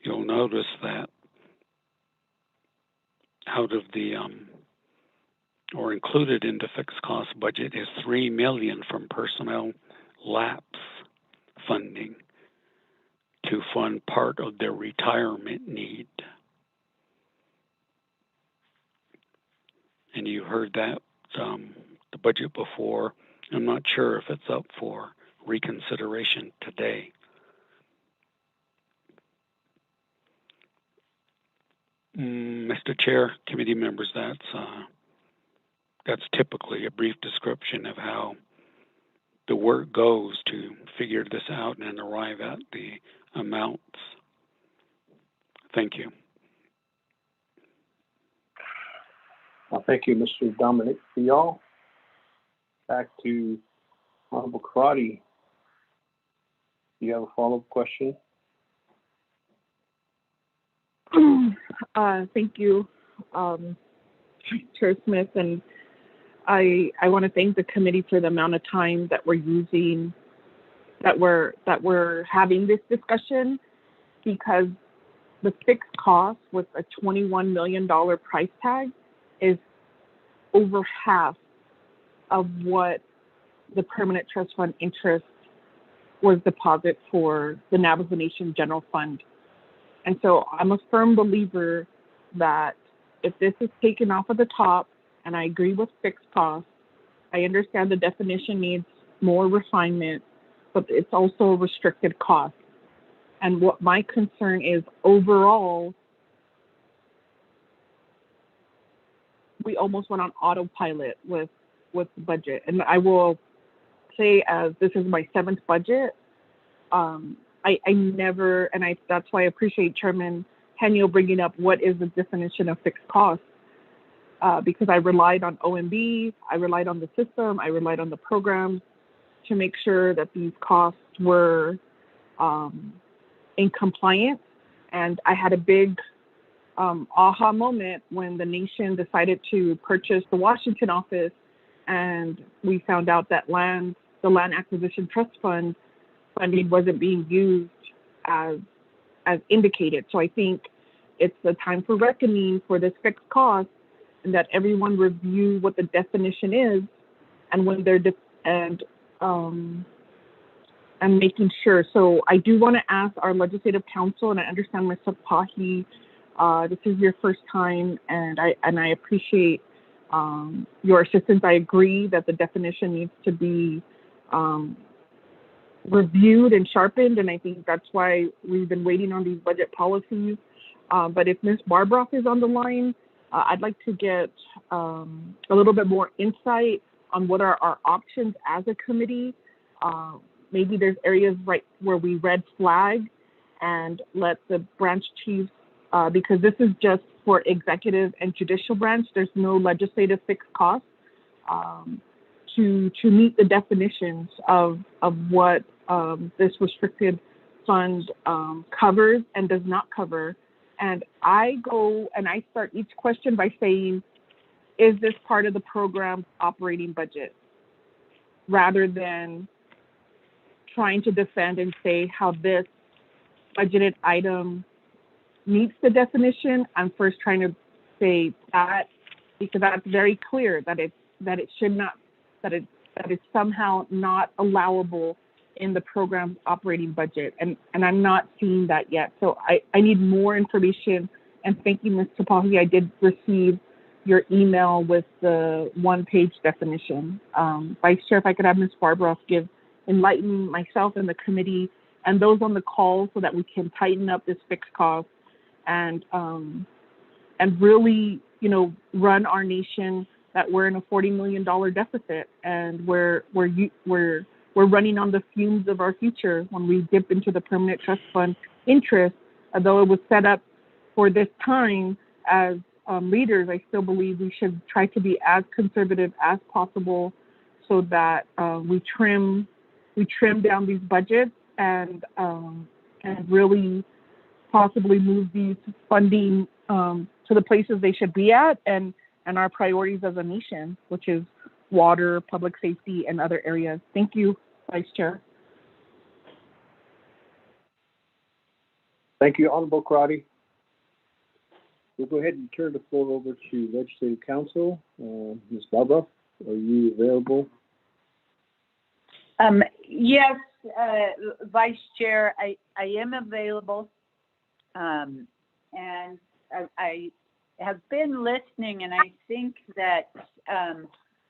you'll notice that out of the or included in the fixed cost budget is $3 million from personnel lapse funding to fund part of their retirement need. And you heard that the budget before. I'm not sure if it's up for reconsideration today. Mr. Chair, committee members, that's typically a brief description of how the work goes to figure this out and arrive at the amounts. Thank you. Well, thank you, Mr. Dominic Fial. Back to Honorable Karate. Do you have a follow-up question? Thank you, Chair Smith, and I want to thank the committee for the amount of time that we're using, that we're having this discussion, because the fixed cost with a $21 million price tag is over half of what the permanent trust fund interest was deposited for the Navajo Nation General Fund. And so I'm a firm believer that if this is taken off of the top, and I agree with fixed costs, I understand the definition needs more refinement, but it's also a restricted cost. And what my concern is, overall, we almost went on autopilot with the budget. And I will say, as this is my 7th budget, I never, and that's why I appreciate Chairman Henio bringing up what is the definition of fixed costs, because I relied on OMB, I relied on the system, I relied on the program to make sure that these costs were in compliance. And I had a big aha moment when the nation decided to purchase the Washington office, and we found out that the Land Acquisition Trust Fund funding wasn't being used as indicated. So I think it's the time for reckoning for this fixed cost, and that everyone review what the definition is, and when they're and making sure. So I do want to ask our legislative council, and I understand Mr. Pahi, this is your first time, and I appreciate your assistance. I agree that the definition needs to be reviewed and sharpened, and I think that's why we've been waiting on these budget policies. But if Ms. Barbroff is on the line, I'd like to get a little bit more insight on what are our options as a committee. Maybe there's areas right where we red flag and let the branch chiefs, because this is just for executive and judicial branch, there's no legislative fixed cost to meet the definitions of what this restricted fund covers and does not cover. And I go and I start each question by saying, is this part of the program's operating budget? Rather than trying to defend and say how this budgeted item meets the definition, I'm first trying to say that, because that's very clear that it should not, that it's somehow not allowable in the program's operating budget, and I'm not seeing that yet. So I need more information. And thank you, Ms. Tapahi. I did receive your email with the one-page definition. Vice Chair, if I could have Ms. Barbroff enlighten myself and the committee and those on the call so that we can tighten up this fixed cost and really, run our nation that we're in a $40 million deficit, and we're running on the fumes of our future when we dip into the permanent trust fund interest. Although it was set up for this time, as leaders, I still believe we should try to be as conservative as possible so that we trim down these budgets and really possibly move these funding to the places they should be at, and our priorities as a nation, which is water, public safety, and other areas. Thank you, Vice Chair. Thank you, Honorable Karate. We'll go ahead and turn the floor over to Legislative Council. Ms. Barbroff, are you available? Yes, Vice Chair, I am available. And I have been listening, and I think that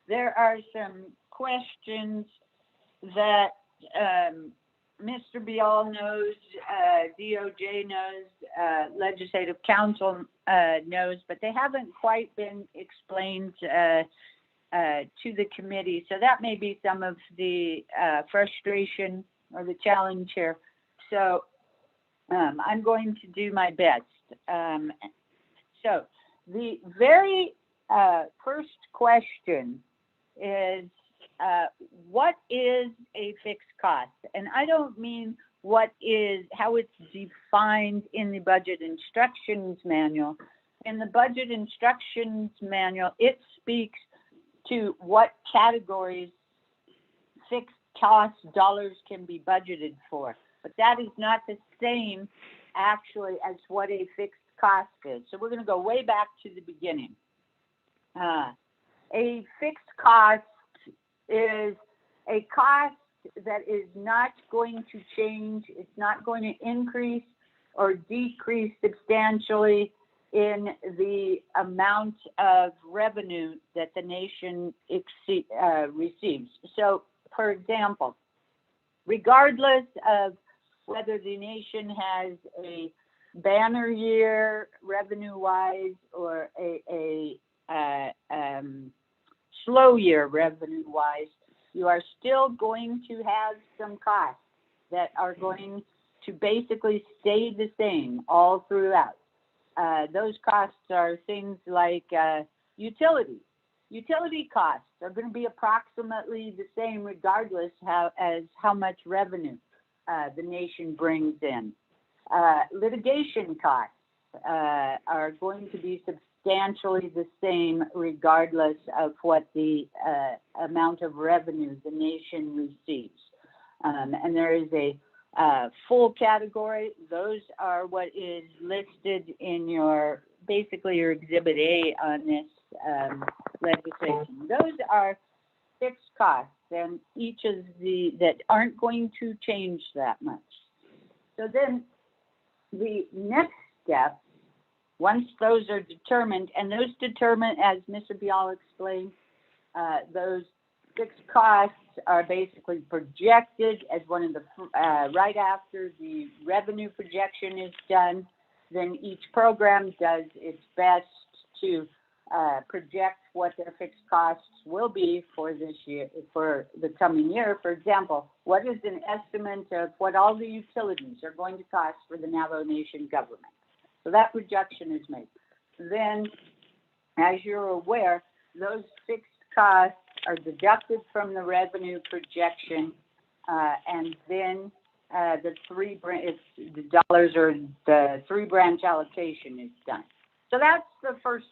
there are some questions that Mr. Bial knows, DOJ knows, Legislative Council knows, but they haven't quite been explained to the committee. So that may be some of the frustration or the challenge here. So I'm going to do my best. So the very first question is, what is a fixed cost? And I don't mean how it's defined in the budget instructions manual. In the budget instructions manual, it speaks to what categories fixed cost dollars can be budgeted for. But that is not the same actually as what a fixed cost is. So we're going to go way back to the beginning. A fixed cost is a cost that is not going to change. It's not going to increase or decrease substantially in the amount of revenue that the nation receives. So, for example, regardless of whether the nation has a banner year revenue-wise or a slow year revenue-wise, you are still going to have some costs that are going to basically stay the same all throughout. those costs are things like utilities. Utility costs are going to be approximately the same regardless as how much revenue the nation brings in. Litigation costs are going to be substantially the same regardless of what the amount of revenue the nation receives. And there is a full category. Those are what is listed in basically your Exhibit A on this legislation. Those are fixed costs, and each of that aren't going to change that much. So then the next step, once those are determined, and those determine, as Mr. Bial explained, those fixed costs are basically projected as one of the, right after the revenue projection is done, then each program does its best to project what their fixed costs will be for this year, for the coming year. For example, what is an estimate of what all the utilities are going to cost for the Navajo Nation government? So that projection is made. Then, as you're aware, those fixed costs are deducted from the revenue projection, and then the dollars or the 3-branch allocation is done. So that's the first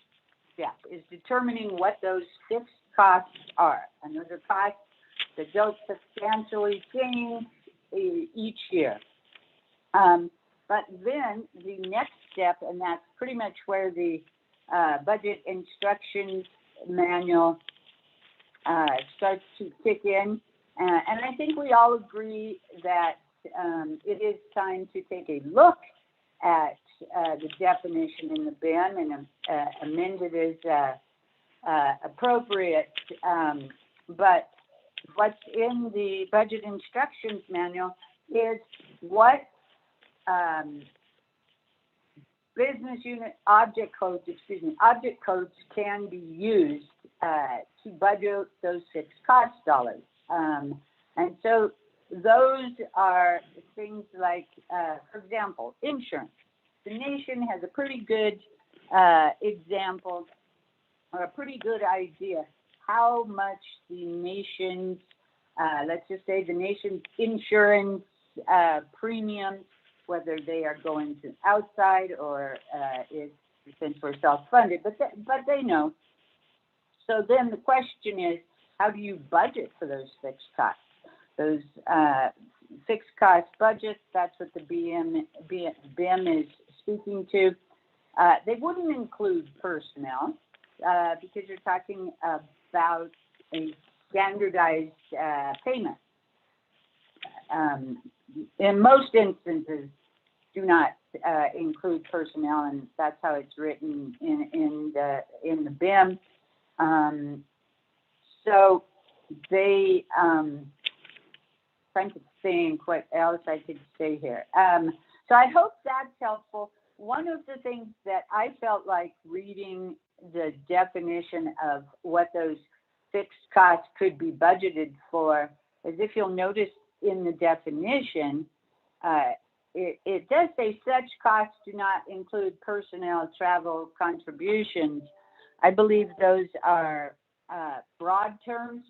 step, is determining what those fixed costs are. And those are costs that don't substantially change each year. But then the next step, and that's pretty much where the budget instructions manual starts to kick in. And I think we all agree that it is time to take a look at the definition in the BIM and amend it as appropriate. But what's in the budget instructions manual is what business unit object codes can be used to budget those fixed cost dollars. And so those are things like, for example, insurance. The nation has a pretty good example or a pretty good idea how much the nation's, let's just say the nation's insurance premiums, whether they are going to outside or since we're self-funded, but they know. So then the question is, how do you budget for those fixed costs? Those fixed cost budgets, that's what the BIM is speaking to. They wouldn't include personnel because you're talking about a standardized payment. In most instances, do not include personnel, and that's how it's written in the BIM. So they trying to think what else I could say here. So I hope that's helpful. One of the things that I felt like reading the definition of what those fixed costs could be budgeted for is, if you'll notice in the definition, it does say such costs do not include personnel, travel, contributions. I believe those are broad terms.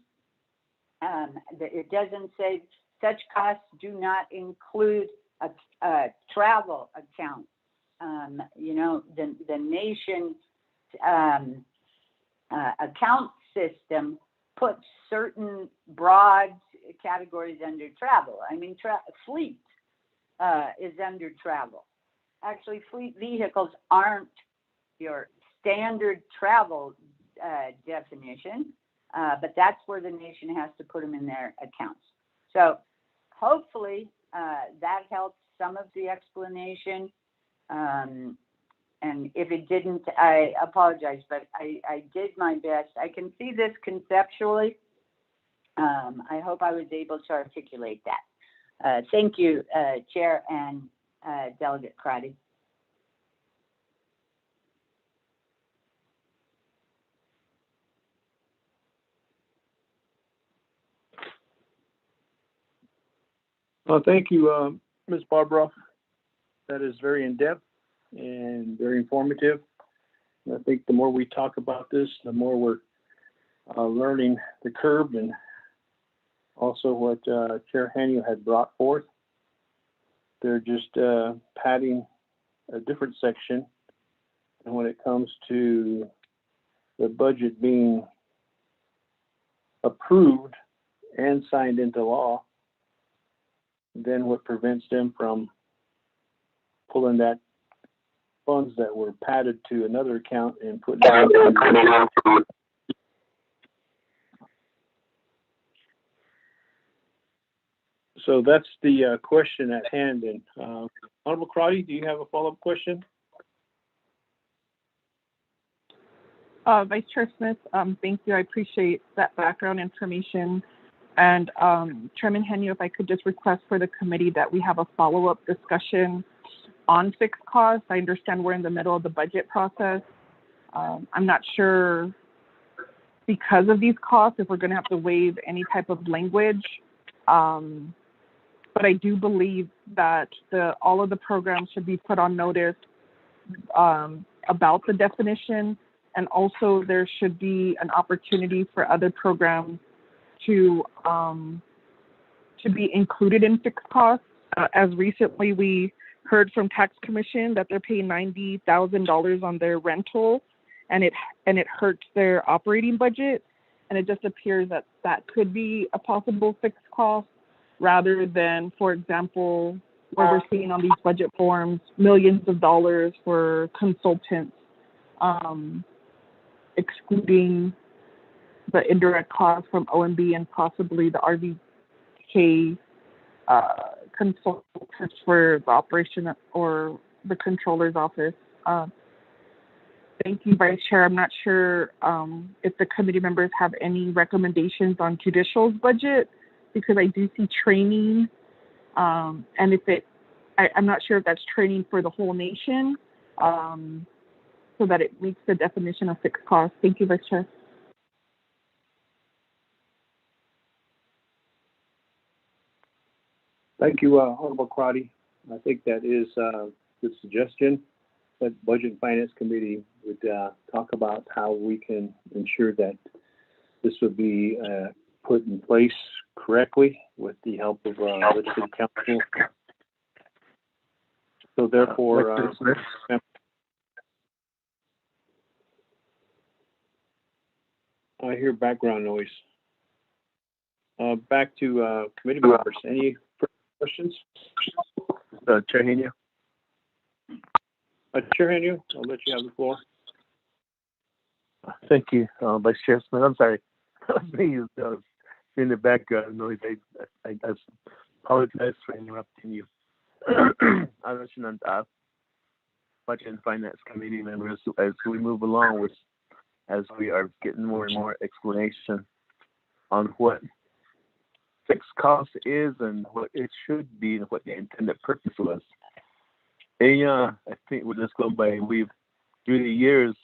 It doesn't say such costs do not include a travel account. You know, the nation's account system puts certain broad categories under travel. I mean, fleet is under travel. Actually, fleet vehicles aren't your standard travel definition, but that's where the nation has to put them in their accounts. So hopefully that helps some of the explanation. And if it didn't, I apologize, but I did my best. I can see this conceptually. I hope I was able to articulate that. Thank you, Chair and Delegate Crotty. Well, thank you, Ms. Barbara. That is very in-depth. and very informative. And I think the more we talk about this, the more we're learning the curb and also what Chair Haney had brought forth. They're just padding a different section. And when it comes to the budget being approved and signed into law, then what prevents them from pulling that funds that were padded to another account and putting it into. So that's the question at hand. And Honorable Crotty, do you have a follow-up question? Vice Chair Smith, thank you. I appreciate that background information. And Chairman Henry, if I could just request for the committee that we have a follow-up discussion on fixed costs. I understand we're in the middle of the budget process. I'm not sure, because of these costs, if we're going to have to waive any type of language. But I do believe that all of the programs should be put on notice about the definition, and also there should be an opportunity for other programs to be included in fixed costs. As recently we heard from Tax Commission that they're paying $90,000 on their rental, and it hurts their operating budget, and it just appears that that could be a possible fixed cost, rather than, for example, what we're seeing on these budget forms, millions of dollars for consultants, excluding the indirect costs from OMB and possibly the RVK consultants for the operation or the controller's office. Thank you, Vice Chair. I'm not sure if the committee members have any recommendations on judicial's budget, because I do see training, and I'm not sure if that's training for the whole nation, so that it meets the definition of fixed costs. Thank you, Vice Chair. Thank you, Honorable Crotty. I think that is a good suggestion that Budget and Finance Committee would talk about how we can ensure that this would be put in place correctly with the help of legislative council. So therefore, I hear background noise. Back to committee members. Any further questions? Chair Haney. Chair Haney, I'll let you have the floor. Thank you, Vice Chair Smith. I'm sorry. That was me in the background noise. I apologize for interrupting you. I mentioned Budget and Finance Committee members as we move along as we are getting more and more explanation on what fixed cost is and what it should be and what the intended purpose was. I think we'll just go by, through the years,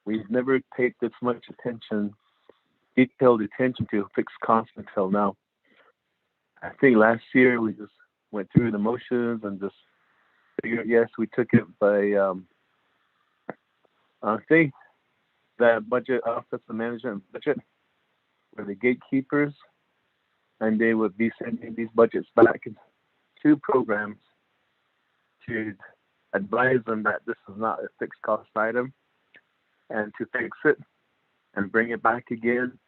we've never paid this much detailed attention to fixed costs until now. I think last year we just went through the motions and just figured, yes, we took it by, I think that budget office of management and budget were the gatekeepers, and they would be sending these budgets back to programs to advise them that this is not a fixed cost item and to fix it and bring it back again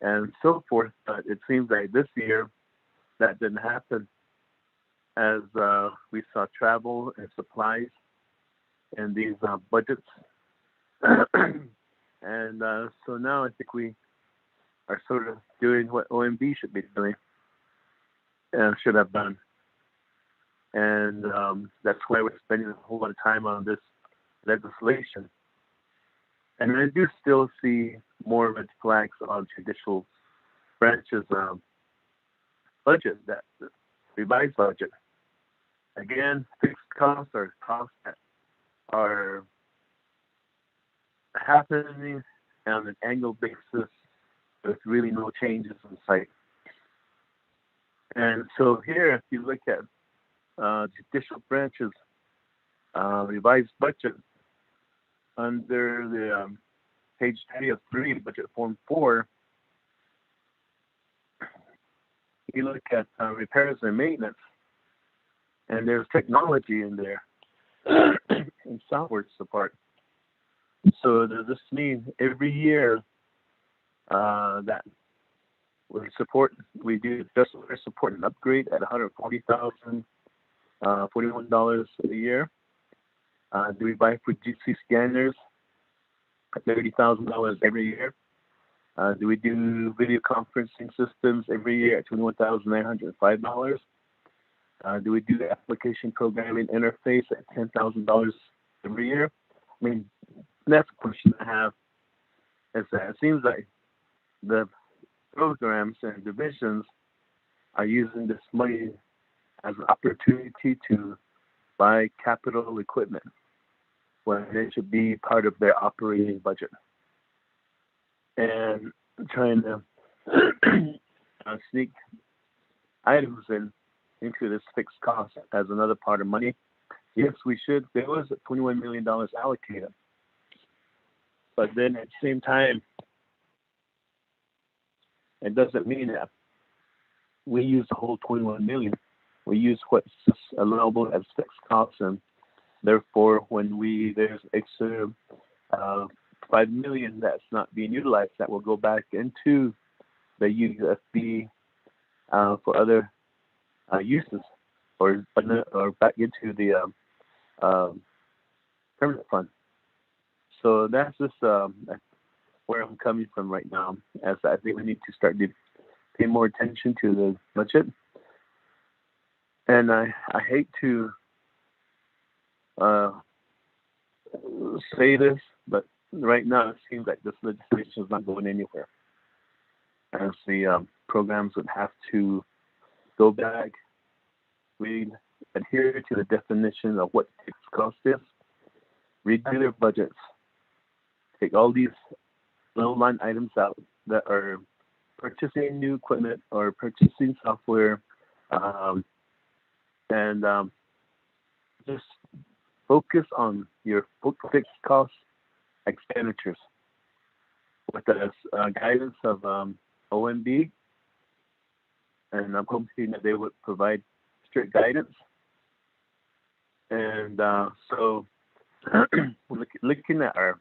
and so forth. But it seems like this year that didn't happen, as we saw travel and supplies in these budgets. And so now I think we are sort of doing what OMB should be doing and should have done. And that's why we're spending a whole lot of time on this legislation. And I do still see more red flags on judicial branches budget, that revised budget. Again, fixed costs are costs that are happening on an annual basis with really no changes in sight. And so here, if you look at judicial branches, revised budget under the page 3 of 3, budget form 4. You look at repairs and maintenance, and there's technology in there and software support. So does this mean every year that we do just support an upgrade at $140,000, $41 a year? Do we buy Fujitsu scanners at $30,000 every year? Do we do video conferencing systems every year at $21,905? Do we do the application programming interface at $10,000 every year? I mean, that's a question I have. Is that it seems like the programs and divisions are using this money as an opportunity to buy capital equipment when it should be part of their operating budget. And trying to sneak items into this fixed cost as another part of money. Yes, we should. There was $21 million allocated. But then at the same time, it doesn't mean that we use the whole 21 million. We use what's allowable as fixed costs, and therefore, when there's extra 5 million that's not being utilized, that will go back into the UFB for other uses, or back into the permanent fund. So that's just where I'm coming from right now, as I think we need to start pay more attention to the budget. And I hate to say this, but right now it seems like this legislation is not going anywhere. As the programs would have to go back, we adhere to the definition of what fixed cost is, redo their budgets, take all these low line items out that are purchasing new equipment or purchasing software, and just focus on your fixed cost expenditures with the guidance of OMB, and I'm hoping that they would provide strict guidance. And so looking at our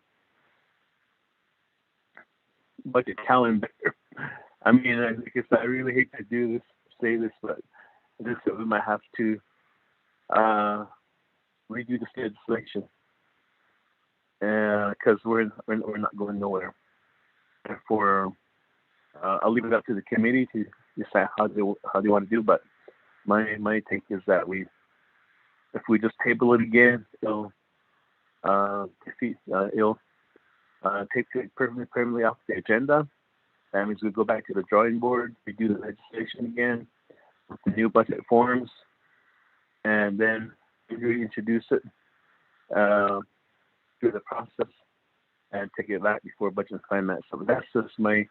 budget calendar, I mean, I really hate to say this, but we might have to redo this legislation, because we're not going nowhere. Therefore, I'll leave it up to the committee to decide how they want to do. But my take is that if we just table it again, it'll take it permanently off the agenda. That means we go back to the drawing board, we do the legislation again with the new budget forms, and then reintroduce it through the process and take it back before budget and finance. So that's just my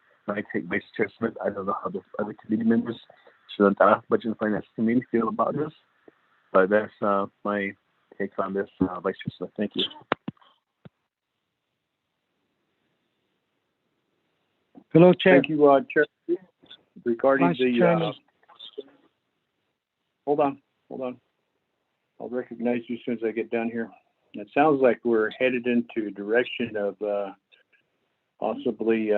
take, Vice Chair Smith. I don't know how the other committee members, budget and finance committee, feel about this, but that's my take on this, Vice Chair Smith. Thank you. Hello, Chair. Thank you, Chair. Regarding Vice hold on. I'll recognize you as soon as I get done here. It sounds like we're headed into a direction of possibly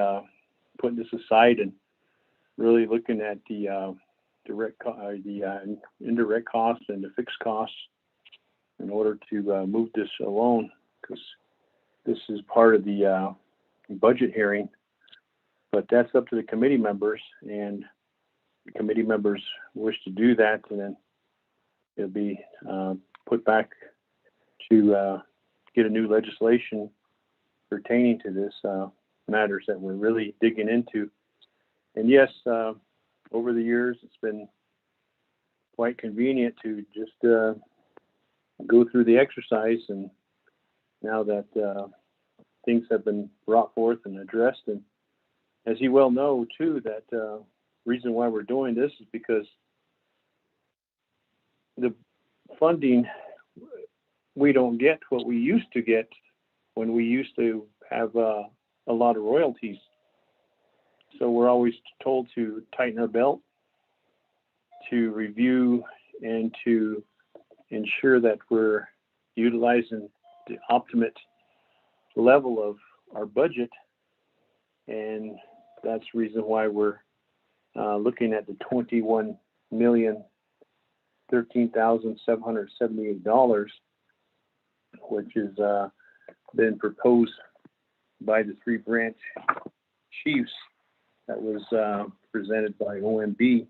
putting this aside and really looking at the indirect costs and the fixed costs in order to move this along, because this is part of the budget hearing. But that's up to the committee members, and the committee members wish to do that, and then it'll be put back to get a new legislation pertaining to this matters that we're really digging into. And yes, over the years, it's been quite convenient to just go through the exercise, and now that things have been brought forth and addressed, and as you well know, too, that reason why we're doing this is because the funding we don't get what we used to get when we used to have a lot of royalties. So we're always told to tighten our belt, to review, and to ensure that we're utilizing the optimum level of our budget. And that's the reason why we're looking at the $21,013,778, which has been proposed by the three branch chiefs that was presented by OMB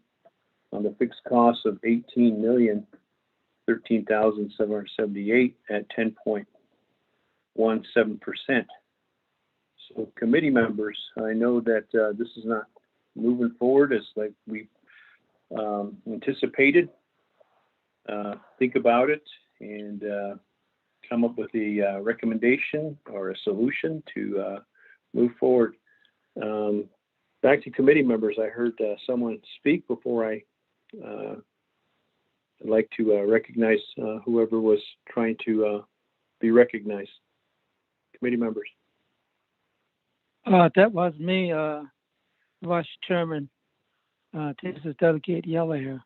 on the fixed cost of $18,013,778 at 10.17%. So committee members, I know that this is not moving forward as like we anticipated. Think about it and come up with a recommendation or a solution to move forward. Back to committee members, I heard someone speak before I'd like to recognize whoever was trying to be recognized. Committee members. That was me, Vice Chairman. This is Delegate Yella here.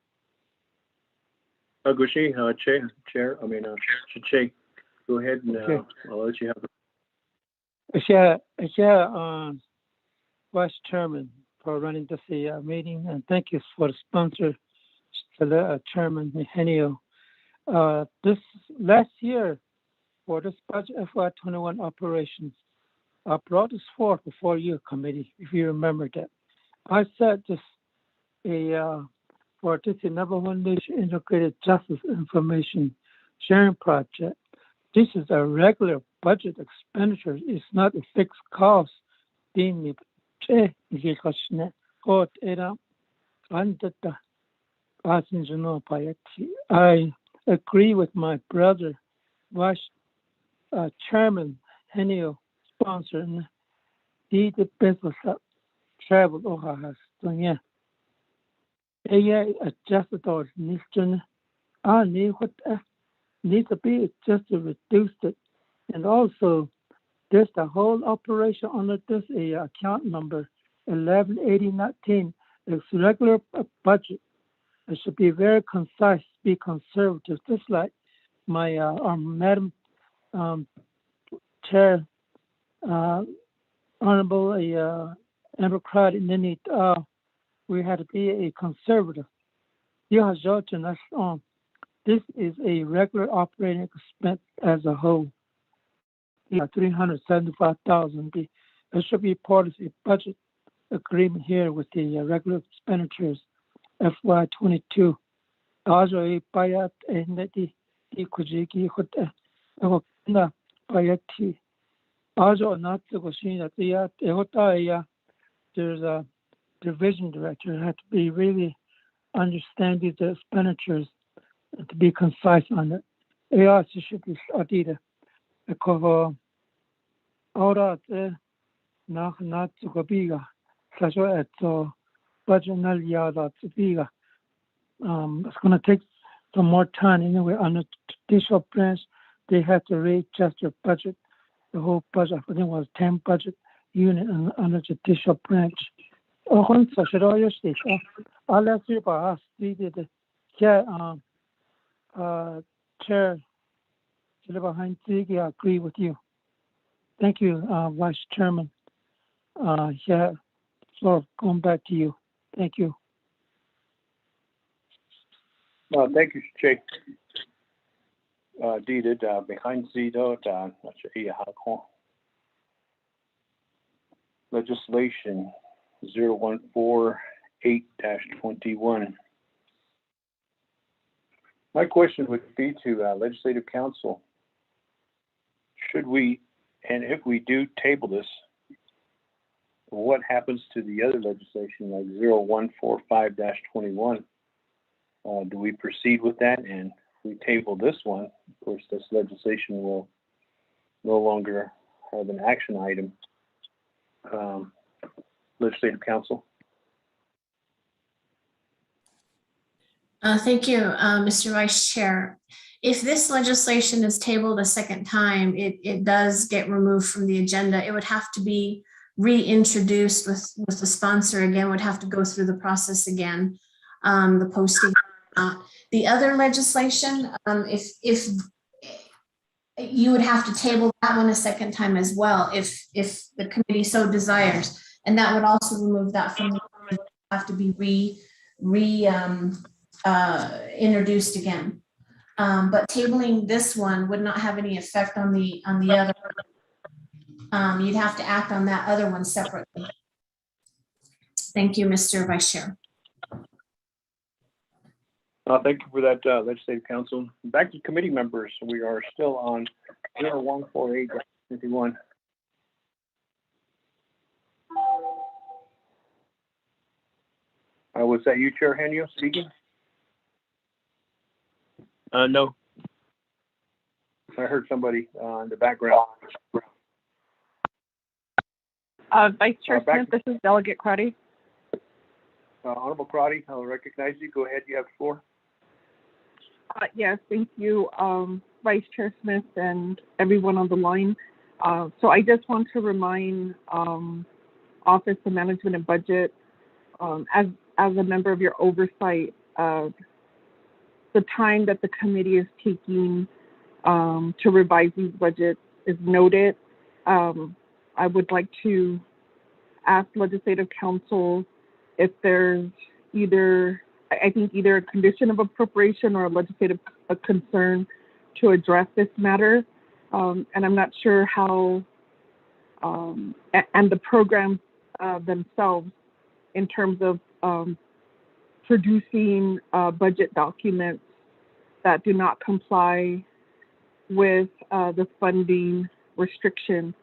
Chair, Che, go ahead and I'll let you have the. Vice Chairman, for running this meeting, and thank you for the sponsor, Chairman Mihenio. This last year, for this budget FY21 operations, I brought this forward before your committee, if you remember that. I said this for this Navajo Nation Integrated Justice Information Sharing Project. This is a regular budget expenditure. It's not a fixed cost. I agree with my brother, Vice Chairman Henio, sponsor. He the business travel has done. Yeah, adjusted or needs to need to be just to reduce it, and also there's the whole operation under this account number 118019. It's regular budget. It should be very concise, be conservative, just like my Madam Chair, Honorable Democrat, and then we had to be a conservative. This is a regular operating expense as a whole. 375,000. It should be part of the budget agreement here with the regular expenditures FY22. Also, a bayat and the Kujiki Hota Bayati. Also, not the Goshina, there's a division director had to be really understanding the expenditures and to be concise on it. It also should be studied. Because ahora not to biga, such as budget naliada to biga. It's going to take some more time anyway. On the judicial branch, they had to readjust their budget. The whole budget, I think, was 10 budget unit on the judicial branch. I'll ask you about us. Chair. I agree with you. Thank you, Vice Chairman. So going back to you. Thank you. Thank you, Che. Dated behind Zito, legislation 0148-21. My question would be to Legislative Council. Should we, and if we do table this, what happens to the other legislation like 0145-21? Do we proceed with that? And if we table this one, of course, this legislation will no longer have an action item. Legislative Council. Thank you, Mr. Vice Chair. if this legislation is tabled a second time, it does get removed from the agenda. It would have to be reintroduced with the sponsor again, would have to go through the process again, the posting. The other legislation, if you would have to table that one a second time as well, if the committee so desires, and that would also remove that from the have to be introduced again. But tabling this one would not have any effect on the other. You'd have to act on that other one separately. Thank you, Mr. Vice Chair. Thank you for that, Legislative Council. Back to committee members. We are still on 0148-51. Was that you, Chair Henio, speaking? No. I heard somebody in the background. Vice Chair Smith, this is Delegate Crotty. Honorable Crotty, I'll recognize you. Go ahead, you have the floor. Yes, thank you, Vice Chair Smith and everyone on the line. So I just want to remind Office of Management and Budget, as a member of your oversight, the time that the committee is taking to revise these budgets is noted. I would like to ask Legislative Council if there's either a condition of appropriation or a legislative concern to address this matter. And I'm not sure how, and the programs themselves in terms of producing budget documents that do not comply with the funding restriction.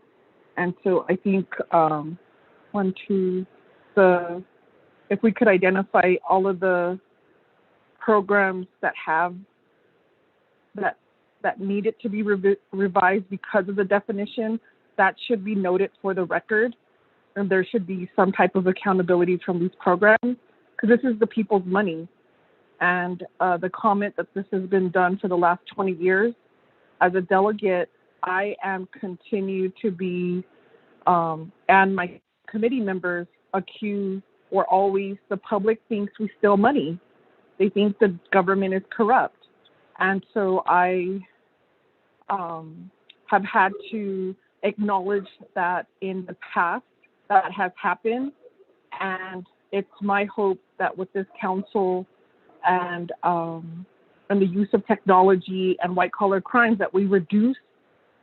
And so I think if we could identify all of the programs that have that needed to be revised because of the definition, that should be noted for the record. And there should be some type of accountability from these programs, because this is the people's money. And the comment that this has been done for the last 20 years, as a delegate, I am continued to be, and my committee members accuse, or always the public thinks we steal money. They think the government is corrupt. And so I have had to acknowledge that in the past that has happened. And it's my hope that with this council and the use of technology and white collar crimes, that we reduce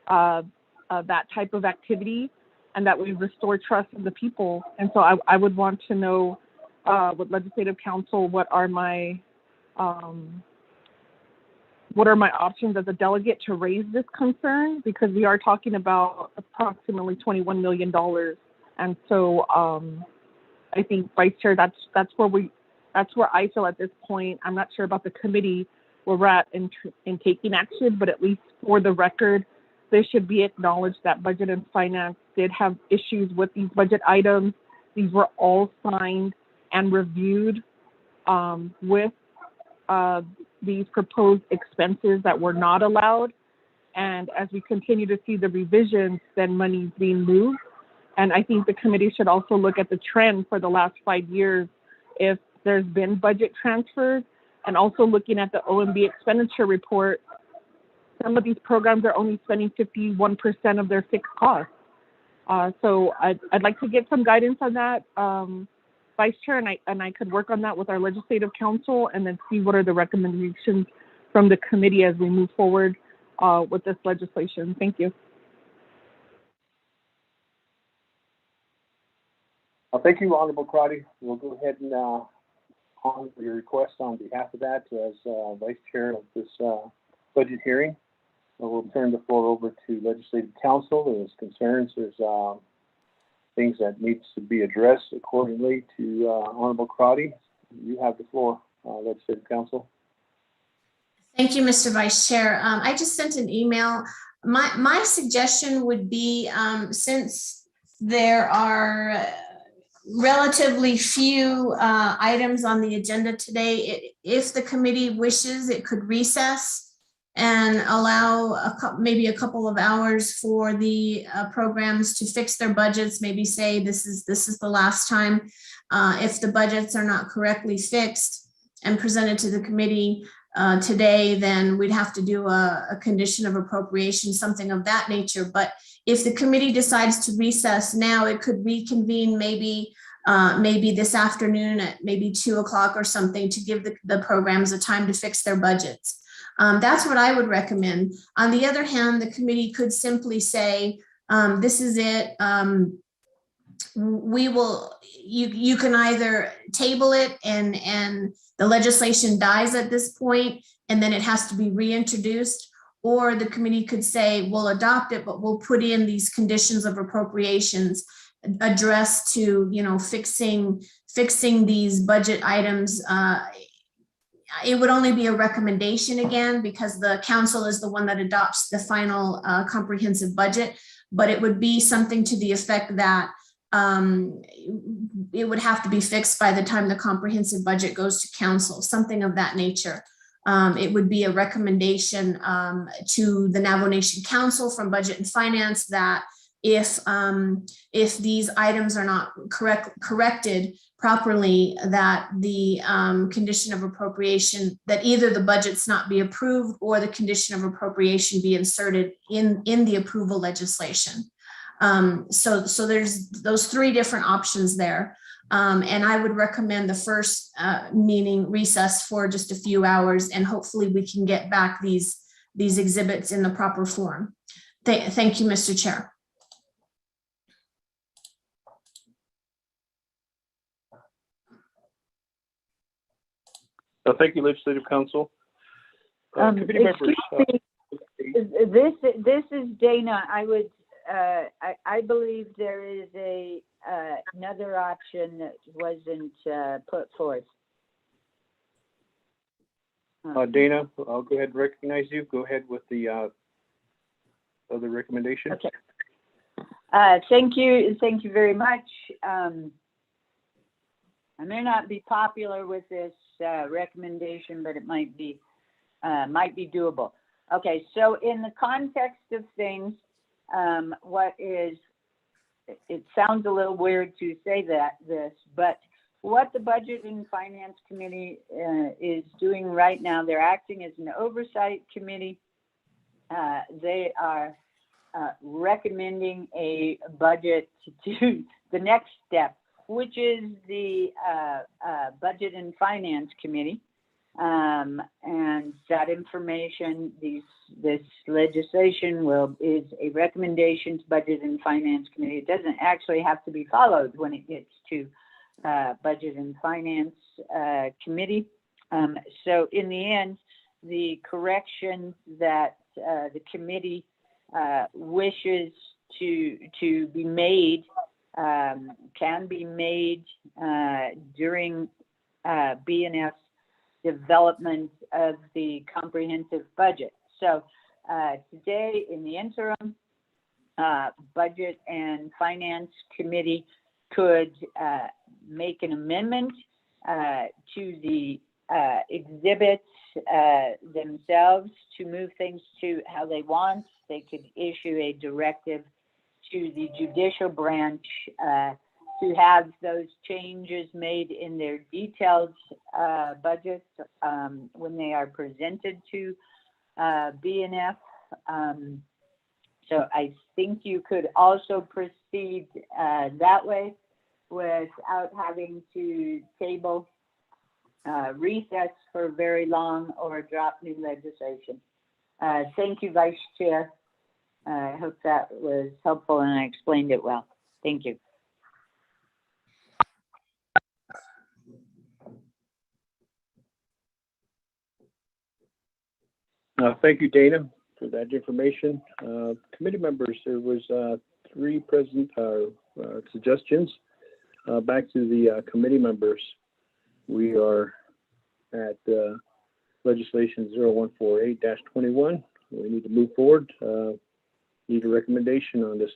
that type of activity and that we restore trust in the people. And so I would want to know with Legislative Council, what are my options as a delegate to raise this concern, because we are talking about approximately $21 million. And so I think, Vice Chair, that's where I feel at this point. I'm not sure about the committee where we're at in taking action, but at least for the record, this should be acknowledged that Budget and Finance did have issues with these budget items. These were all signed and reviewed with these proposed expenses that were not allowed. And as we continue to see the revisions, then money's being moved. And I think the committee should also look at the trend for the last 5 years, if there's been budget transfers, and also looking at the OMB expenditure report. Some of these programs are only spending 51% of their fixed costs. So I'd like to get some guidance on that, Vice Chair, and I could work on that with our Legislative Council and then see what are the recommendations from the committee as we move forward with this legislation. Thank you. Thank you, Honorable Crotty. We'll go ahead and honor your request on behalf of that as Vice Chair of this budget hearing. We'll turn the floor over to Legislative Council. There's concerns, there's things that needs to be addressed accordingly to Honorable Crotty. You have the floor, Legislative Council. Thank you, Mr. Vice Chair. I just sent an email. My suggestion would be, since there are relatively few items on the agenda today, if the committee wishes, it could recess and allow maybe a couple of hours for the programs to fix their budgets, maybe say this is the last time. If the budgets are not correctly fixed and presented to the committee today, then we'd have to do a condition of appropriation, something of that nature. But if the committee decides to recess now, it could reconvene maybe this afternoon at maybe 2 o'clock or something to give the programs a time to fix their budgets. That's what I would recommend. On the other hand, the committee could simply say, this is it. You can either table it and the legislation dies at this point and then it has to be reintroduced, or the committee could say, we'll adopt it, but we'll put in these conditions of appropriations addressed to, fixing these budget items. It would only be a recommendation again, because the council is the one that adopts the final comprehensive budget, but it would be something to the effect that it would have to be fixed by the time the comprehensive budget goes to council, something of that nature. It would be a recommendation to the Navajo Nation Council from Budget and Finance that if these items are not corrected properly, that the condition of appropriation, that either the budgets not be approved or the condition of appropriation be inserted in the approval legislation. So there's those three different options there. And I would recommend the first meeting recess for just a few hours, and hopefully we can get back these exhibits in the proper form. Thank you, Mr. Chair. Thank you, Legislative Council. Committee members. This is Dana. I believe there is another option that wasn't put forth. Dana, I'll go ahead and recognize you. Go ahead with the other recommendation. Okay. Thank you very much. I may not be popular with this recommendation, but it might be doable. Okay, so in the context of things, it sounds a little weird to say but what the Budget and Finance Committee is doing right now, they're acting as an oversight committee. They are recommending a budget to the next step, which is the Budget and Finance Committee. And that information, this legislation is a recommendation to Budget and Finance Committee. It doesn't actually have to be followed when it gets to Budget and Finance Committee. So in the end, the corrections that the committee wishes to be made can be made during BNF's development of the comprehensive budget. So today in the interim, Budget and Finance Committee could make an amendment to the exhibits themselves to move things to how they want. They could issue a directive to the judicial branch to have those changes made in their detailed budgets when they are presented to BNF. So I think you could also proceed that way without having to table recess for very long or drop new legislation. Thank you, Vice Chair. I hope that was helpful and I explained it well. Thank you. Thank you, Dana, for that information. Committee members, there was 3 present suggestions. Back to the committee members. We are at legislation 0148-21. We need to move forward. Need a recommendation on this.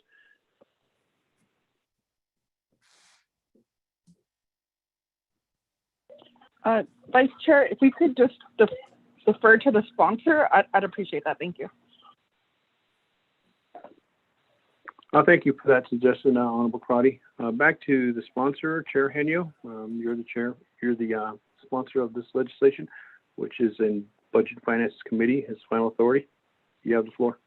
Vice Chair, if we could just defer to the sponsor, I'd appreciate that. Thank you. Thank you for that suggestion, Honorable Crotty. Back to the sponsor, Chair Henio. You're the chair. You're the sponsor of this legislation, which is in Budget and Finance Committee, has final authority. You have the floor.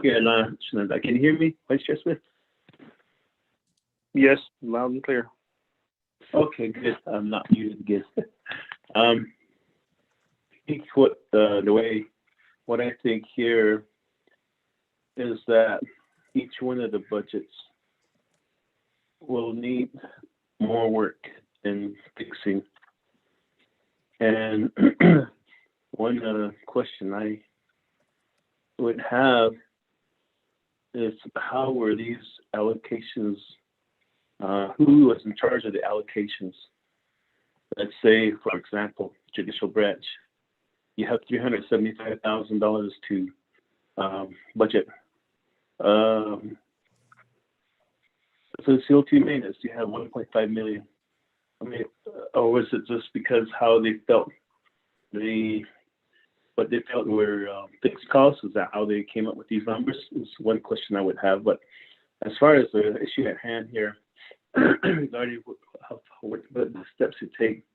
Yeah, can you hear me, Vice Chair Smith? Yes, loud and clear. Okay, good. I'm not muted again. I think what I think here is that each one of the budgets will need more work in fixing. And one question I would have is, how were these allocations, who was in charge of the allocations? Let's say, for example, judicial branch, you have $375,000 to budget. Facility maintenance, you have 1.5 million. I mean, or was it just because how they felt what they felt were fixed costs? Is that how they came up with these numbers? Is one question I would have. But as far as the issue at hand here, regarding what the steps to take,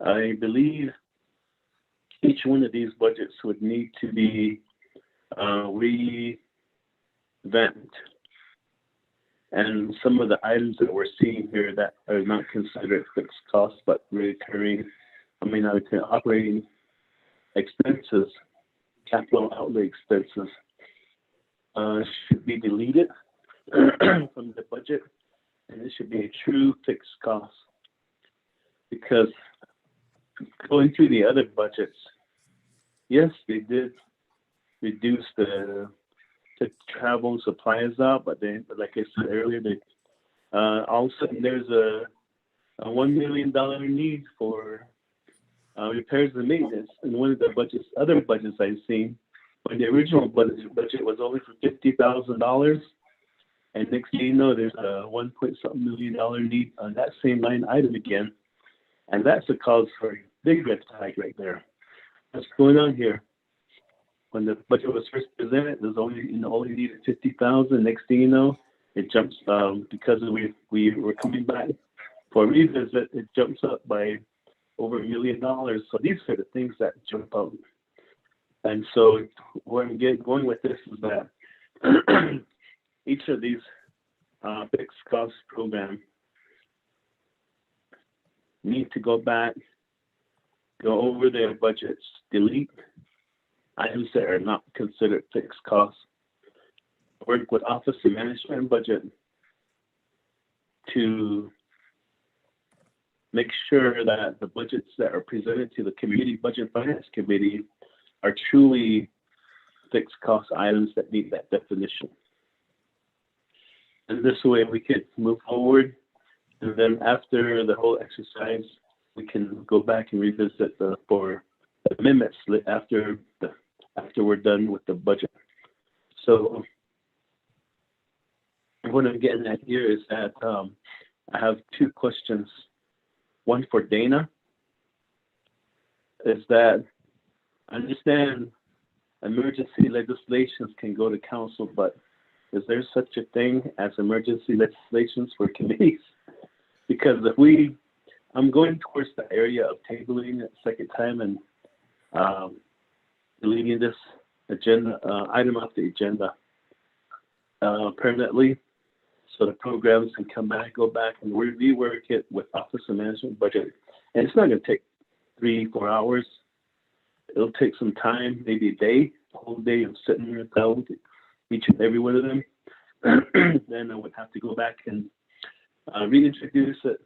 I believe each one of these budgets would need to be revamped. And some of the items that we're seeing here that are not considered fixed costs, but recurring, operating expenses, capital outlay expenses, should be deleted from the budget, and it should be a true fixed cost. Because going through the other budgets, yes, they did reduce the travel and supplies out, but like I said earlier, all of a sudden there's a $1 million need for repairs and maintenance. And one of the other budgets I've seen, when the original budget was only for $50,000, and next thing you know, there's a $1.something million need on that same line item again, and that's a cause for a big red flag right there. What's going on here? When the budget was first presented, there's only needed 50,000. Next thing you know, it jumps because we were coming back for a revisit. It jumps up by over $1 million. So these are the things that jump out. And so where I'm going with this is that each of these fixed cost programs need to go back, go over their budgets, delete items that are not considered fixed costs, work with Office of Management and Budget to make sure that the budgets that are presented to the Community Budget and Finance Committee are truly fixed cost items that meet that definition. And this way we can move forward, and then after the whole exercise, we can go back and revisit for amendments after we're done with the budget. So what I'm getting at here is that I have two questions. One for Dana is that I understand emergency legislations can go to council, but is there such a thing as emergency legislations for committees? Because I'm going towards the area of tabling a second time and deleting this agenda item off the agenda permanently, so the programs can go back and rework it with Office of Management Budget. And it's not going to take 3-4 hours. It'll take some time, maybe a whole day of sitting here and telling each and every one of them. Then I would have to go back and reintroduce it.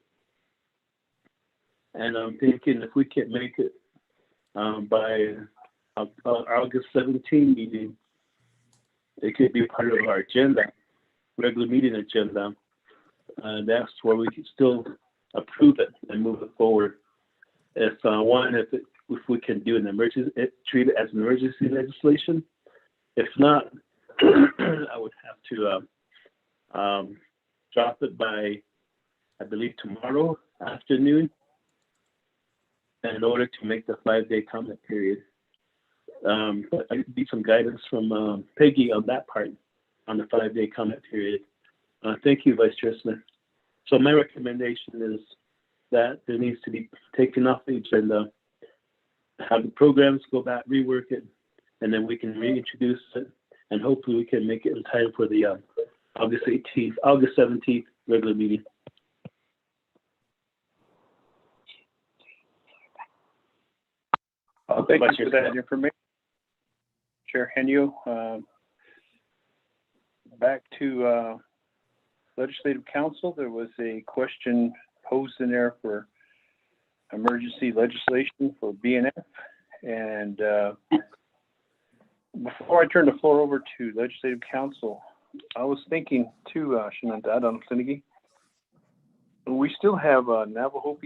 And I'm thinking if we can make it by August 17 meeting, it could be part of our agenda, regular meeting agenda. That's where we can still approve it and move it forward. If we can do an emergency, treat it as an emergency legislation. If not, I would have to drop it by, I believe, tomorrow afternoon, in order to make the 5-day comment period. But I need some guidance from Peggy on that part, on the 5-day comment period. Thank you, Vice Chair Smith. So my recommendation is that there needs to be taken off the agenda, have the programs go back, rework it, and then we can reintroduce it, and hopefully we can make it in time for the August 17th regular meeting. Thank you for that information, Chair Henio. Back to Legislative Council, there was a question posed in there for emergency legislation for BNF. And before I turn the floor over to Legislative Council, I was thinking too, Shenandoah Sinigi, we still have Navajo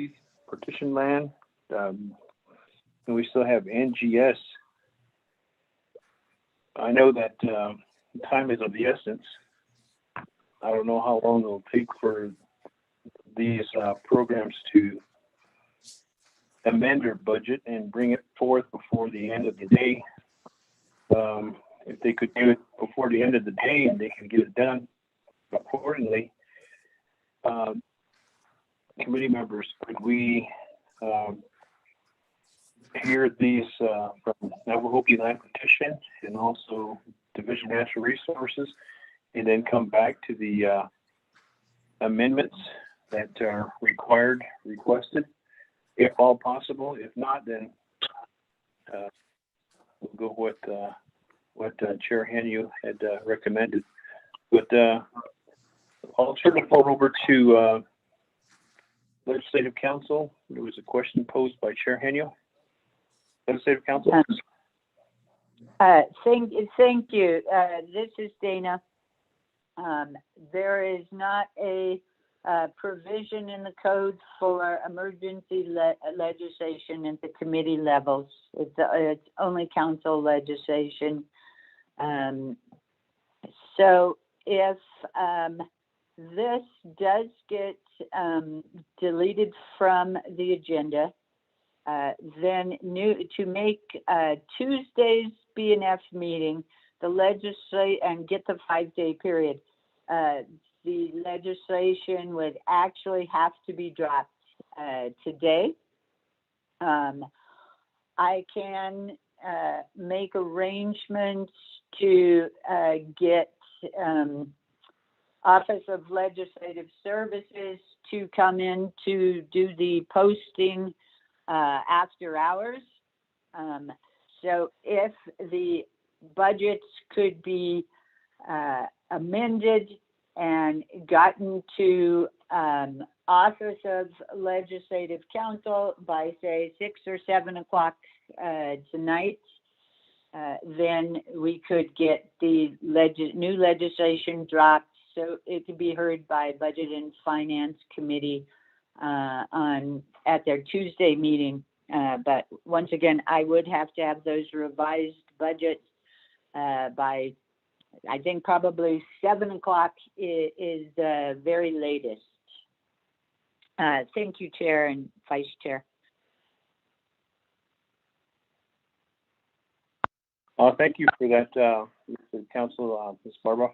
partition land, and we still have NGS. I know that time is of the essence. I don't know how long it'll take for these programs to amend their budget and bring it forth before the end of the day. If they could do it before the end of the day and they can get it done accordingly, committee members, could we hear these from Navajo Land Petition and also Division of Natural Resources, and then come back to the amendments that are requested, if all possible. If not, then we'll go with what Chair Henio had recommended. But I'll turn the floor over to Legislative Council. There was a question posed by Chair Henio. Legislative Council. Thank you. This is Dana. There is not a provision in the code for emergency legislation at the committee levels. It's only council legislation. So if this does get deleted from the agenda, then to make Tuesday's BNF meeting and get the 5-day period, the legislation would actually have to be dropped today. I can make arrangements to get Office of Legislative Services to come in to do the posting after hours. So if the budgets could be amended and gotten to Office of Legislative Council by, say, 6 or 7 o'clock tonight, then we could get the new legislation dropped so it could be heard by Budget and Finance Committee at their Tuesday meeting. But once again, I would have to have those revised budgets by, I think, probably 7 o'clock is the very latest. Thank you, Chair and Vice Chair. Thank you for that, Council, Ms. Barbara.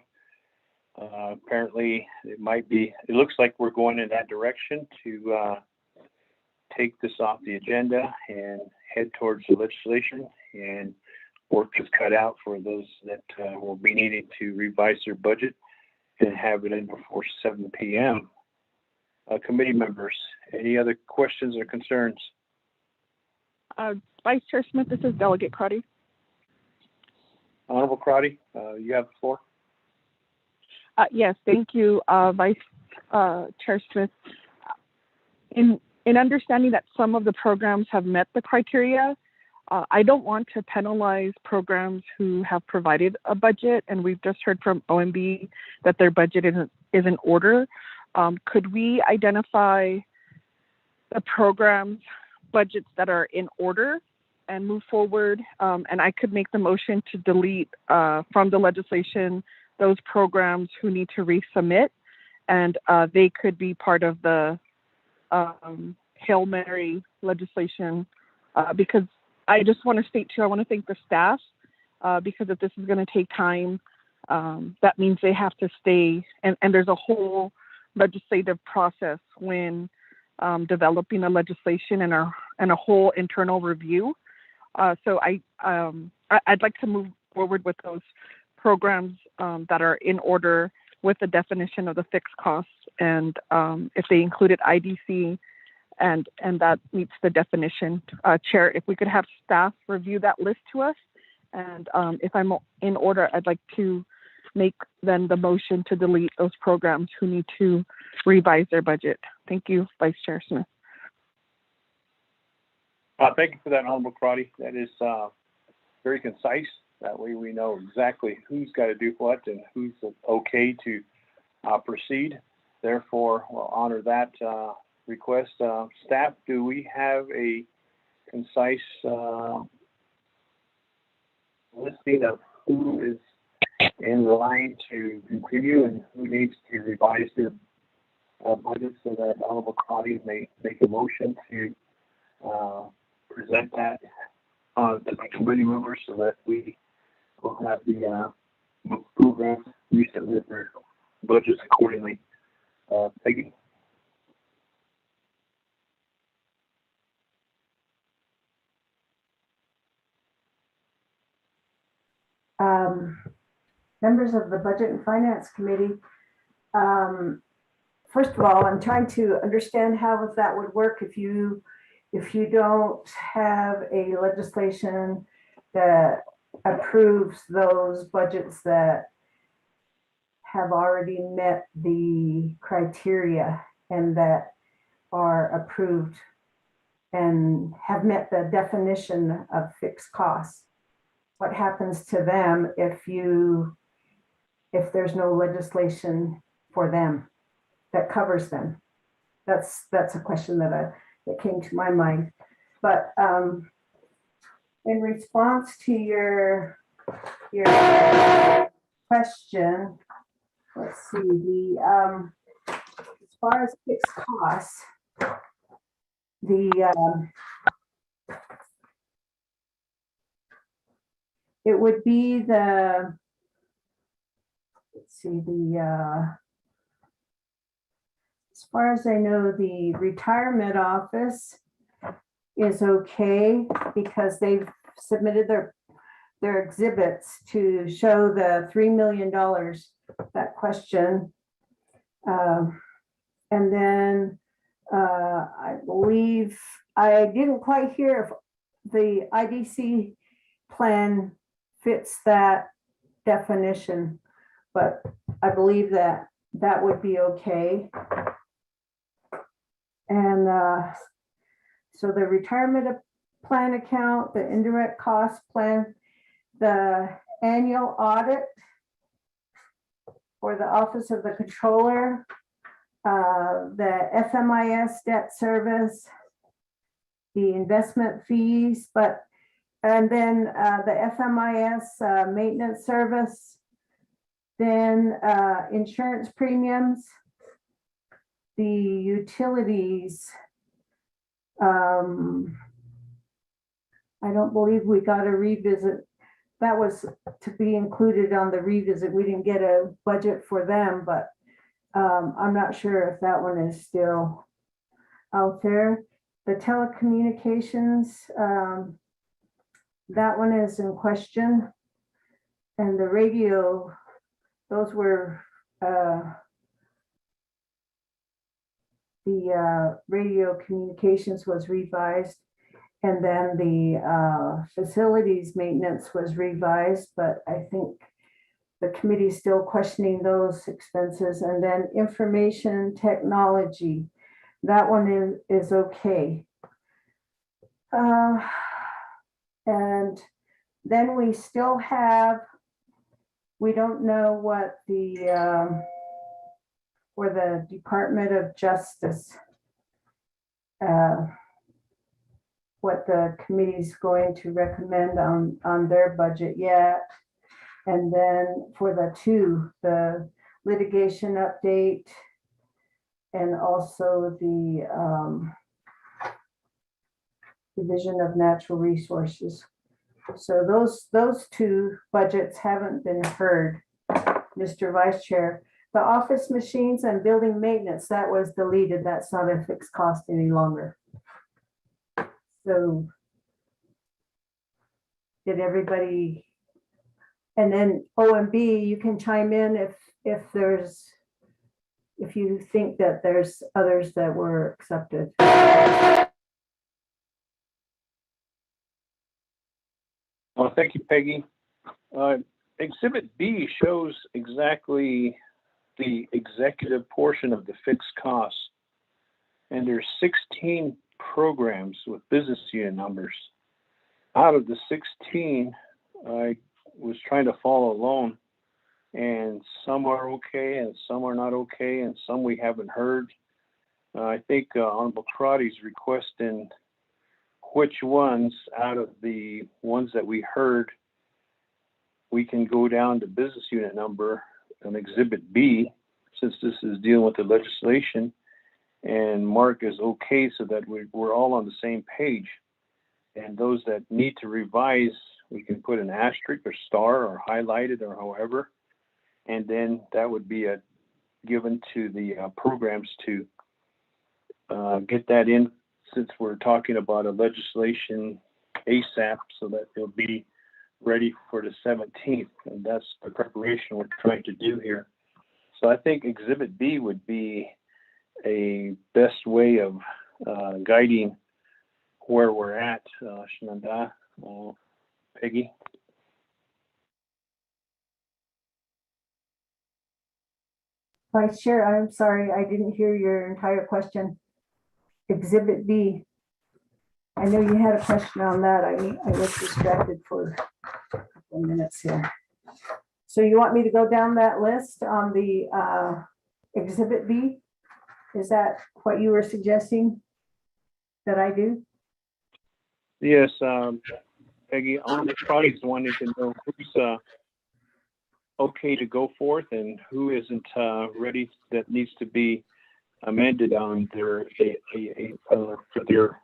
Apparently, it looks like we're going in that direction to take this off the agenda and head towards the legislation, and work is cut out for those that will be needing to revise their budget and have it in before 7 p.m. Committee members, any other questions or concerns? Vice Chair Smith, this is Delegate Crotty. Honorable Crotty, you have the floor. Yes, thank you, Vice Chair Smith. In understanding that some of the programs have met the criteria, I don't want to penalize programs who have provided a budget, and we've just heard from OMB that their budget is in order. Could we identify the programs' budgets that are in order and move forward? And I could make the motion to delete from the legislation those programs who need to resubmit, and they could be part of the Hail Mary legislation, because I just want to state too, I want to thank the staff, because if this is going to take time, that means they have to stay, and there's a whole legislative process when developing a legislation and a whole internal review. So I'd like to move forward with those programs that are in order with the definition of the fixed costs, and if they included IDC and that meets the definition. Chair, if we could have staff review that list to us, and if I'm in order, I'd like to make then the motion to delete those programs who need to revise their budget. Thank you, Vice Chair Smith. Thank you for that, Honorable Karate. That is very concise. That way we know exactly who's got to do what and who's okay to proceed. Therefore, we'll honor that request. Staff, do we have a concise listing of who is in line to continue and who needs to revise their budget so that Honorable Karate may make a motion to present that to the committee members so that we will have the program reset with their budgets accordingly. Thank you. Members of the Budget and Finance Committee, first of all, I'm trying to understand how that would work if you don't have a legislation that approves those budgets that have already met the criteria and that are approved and have met the definition of fixed costs. What happens to them if there's no legislation for them that covers them? That's a question that came to my mind. But in response to your question, let's see, as far as fixed costs, it would be the, let's see, as far as I know, the retirement office is okay because they've submitted their exhibits to show the $3 million, that question. And then I believe, I didn't quite hear if the IDC plan fits that definition, but I believe that would be okay. And so the retirement plan account, the indirect cost plan, the annual audit for the Office of the Controller, the FMIS debt service, the investment fees, and then the FMIS maintenance service, then insurance premiums, the utilities. I don't believe we got a revisit. That was to be included on the revisit. We didn't get a budget for them, but I'm not sure if that one is still out there. The telecommunications, that one is in question. And the radio, those were the radio communications was revised, and then the facilities maintenance was revised, but I think the committee is still questioning those expenses. And then information technology, that one is okay. And then we still have, we don't know what the for the Department of Justice, what the committee is going to recommend on their budget yet. And then for the litigation update, and also the Division of Natural Resources. So those two budgets haven't been heard, Mr. Vice Chair. The office machines and building maintenance, that was deleted. That's not a fixed cost any longer. So did everybody, and then OMB, you can chime in if you think that there's others that were accepted. Well, thank you, Peggy. Exhibit B shows exactly the executive portion of the fixed costs. And there's 16 programs with business unit numbers. Out of the 16, I was trying to follow along, and some are okay and some are not okay and some we haven't heard. I think Honorable Crotty's requesting which ones out of the ones that we heard, we can go down to business unit number and Exhibit B, since this is dealing with the legislation, and mark is okay so that we're all on the same page. And those that need to revise, we can put an asterisk or star or highlighted or however, and then that would be given to the programs to get that in, since we're talking about a legislation ASAP, so that it'll be ready for the 17th, and that's the preparation we're trying to do here. So I think Exhibit B would be a best way of guiding where we're at, Shananda, Peggy. Vice Chair, I'm sorry, I didn't hear your entire question. Exhibit B. I know you had a question on that. I was distracted for a couple of minutes here. So you want me to go down that list on the Exhibit B? Is that what you were suggesting that I do? Yes, Peggy, Honorable Crotty's wanting to know who's okay to go forth and who isn't ready, that needs to be amended on their for their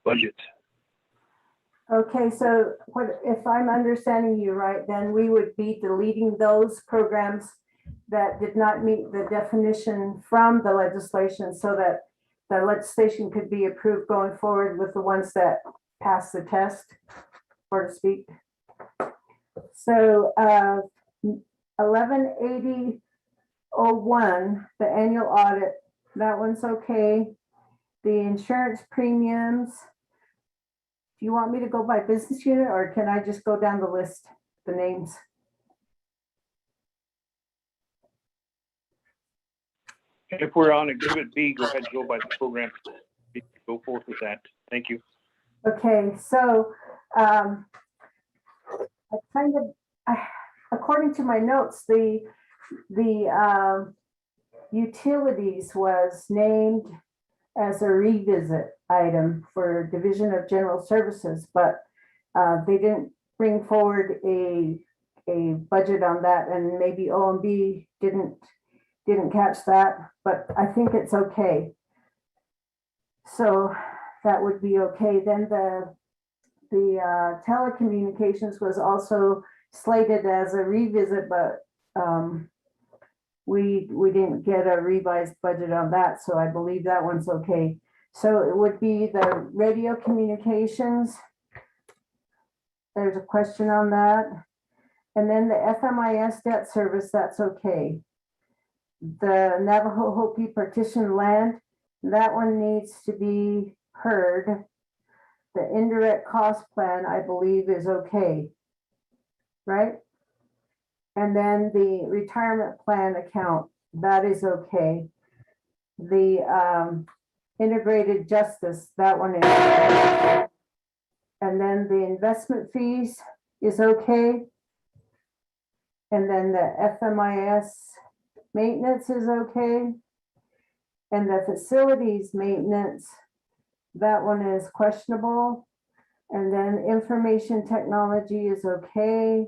budget. Okay, so what if I'm understanding you right, then we would be deleting those programs that did not meet the definition from the legislation, so that the legislation could be approved going forward with the ones that pass the test, so to speak. So 118001, the annual audit, that one's okay. The insurance premiums, do you want me to go by business unit, or can I just go down the list, the names? If we're on Exhibit B, go ahead and go by the program. Go forth with that. Thank you. Okay, so according to my notes, the utilities was named as a revisit item for Division of General Services, but they didn't bring forward a budget on that, and maybe OMB didn't catch that, but I think it's okay. So that would be okay. Then the telecommunications was also slated as a revisit, but we didn't get a revised budget on that, so I believe that one's okay. So it would be the radio communications. There's a question on that. And then the FMIS debt service, that's okay. The Navajo Hopi partition land, that one needs to be heard. The indirect cost plan, I believe, is okay, right? And then the retirement plan account, that is okay. The integrated justice, that one is okay. And then the investment fees is okay. And then the FMIS maintenance is okay. And the facilities maintenance, that one is questionable. And then information technology is okay.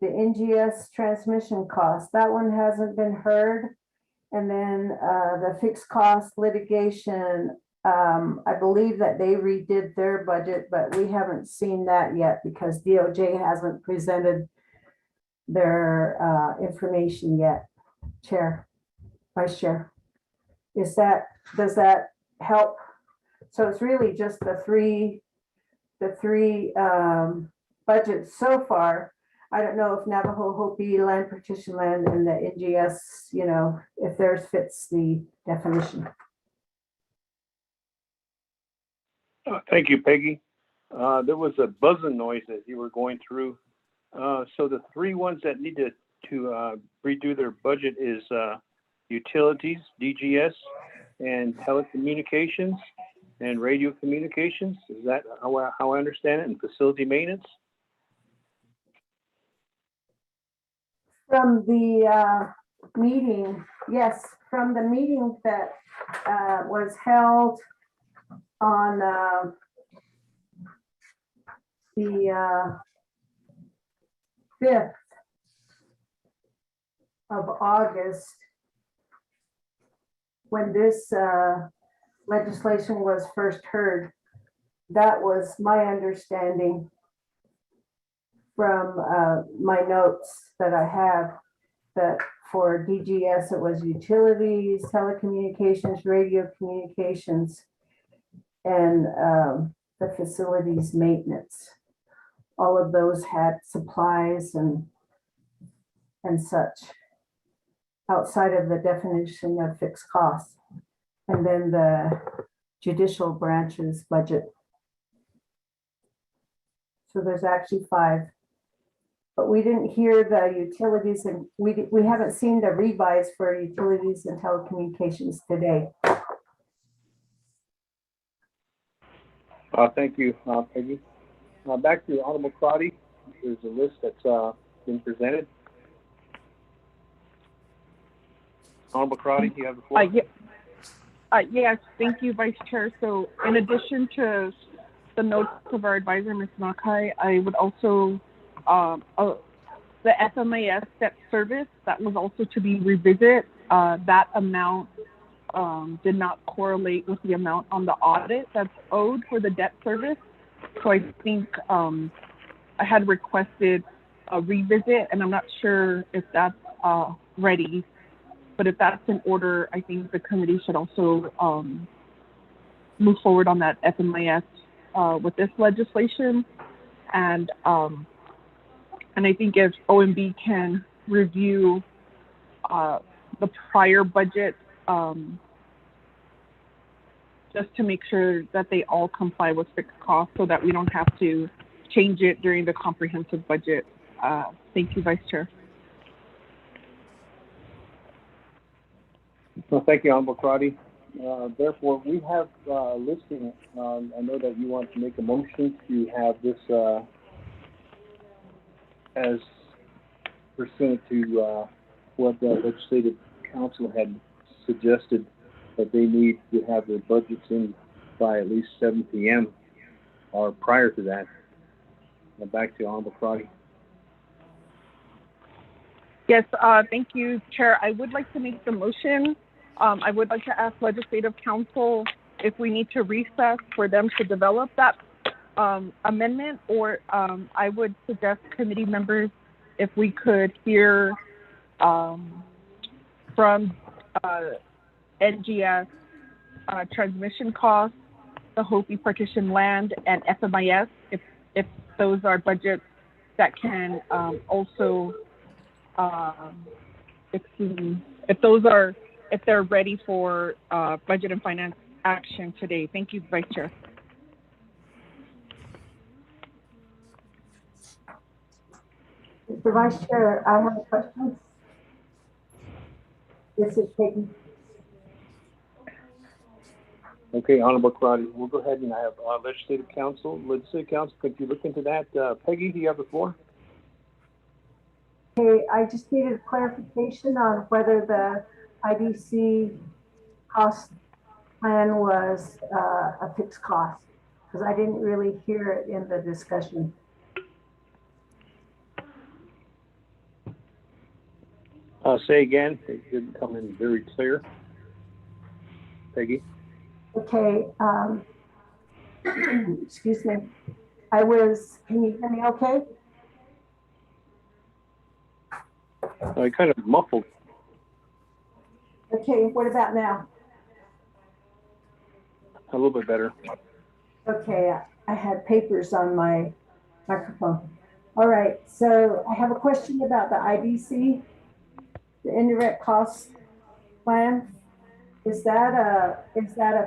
The NGS transmission cost, that one hasn't been heard. And then the fixed cost litigation I believe that they redid their budget, but we haven't seen that yet because DOJ hasn't presented their information yet. Chair, Vice Chair, does that help? So it's really just the three budgets so far. I don't know if Navajo, Hopi, land partition land, and the NGS, if theirs fits the definition. Thank you, Peggy. There was a buzzing noise as you were going through. So the three ones that need to redo their budget is utilities, DGS, and telecommunications and radio communications. Is that how I understand it? And facility maintenance? From the meeting, yes, from the meeting that was held on the 5th of August, when this legislation was first heard, that was my understanding from my notes that I have, that for DGS it was utilities, telecommunications, radio communications, and the facilities maintenance. All of those had supplies and such outside of the definition of fixed costs. And then the judicial branch's budget. So there's actually 5. But we didn't hear the utilities, and we haven't seen the revise for utilities and telecommunications today. Thank you, Peggy. Back to Honorable Crotty. There's a list that's been presented. Honorable Crotty, you have the floor. Yes, thank you, Vice Chair. So in addition to the notes of our advisor, Ms. Nakai, I would also, the FMIS debt service, that was also to be revisited. That amount did not correlate with the amount on the audit that's owed for the debt service. So I think I had requested a revisit, and I'm not sure if that's ready. But if that's in order, I think the committee should also move forward on that FMIS with this legislation. And I think if OMB can review the prior budget just to make sure that they all comply with fixed costs so that we don't have to change it during the comprehensive budget. Thank you, Vice Chair. Well, thank you, Honorable Crotty. Therefore, we have a listing. I know that you want to make a motion to have this as pursuant to what the Legislative Council had suggested, that they need to have their budgets in by at least 7 p.m. or prior to that. Now back to Honorable Crotty. Yes, thank you, Chair. I would like to make the motion. I would like to ask Legislative Council if we need to recess for them to develop that amendment, or I would suggest committee members if we could hear from NGS transmission costs, the Hopi partition land, and FMIS, if those are budgets that can also if they're ready for budget and finance action today. Thank you, Vice Chair. Mr. Vice Chair, I have a question. This is Peggy. Okay, Honorable Crotty, we'll go ahead and have Legislative Council. Legislative Council, could you look into that? Peggy, do you have the floor? Okay, I just needed clarification on whether the IDC cost plan was a fixed cost, because I didn't really hear it in the discussion. Say again, it didn't come in very clear. Peggy? Okay, excuse me. Can you hear me okay? I kind of muffled. Okay, what about now? A little bit better. Okay, I had papers on my microphone. All right, so I have a question about the IDC, the indirect cost plan. Is that a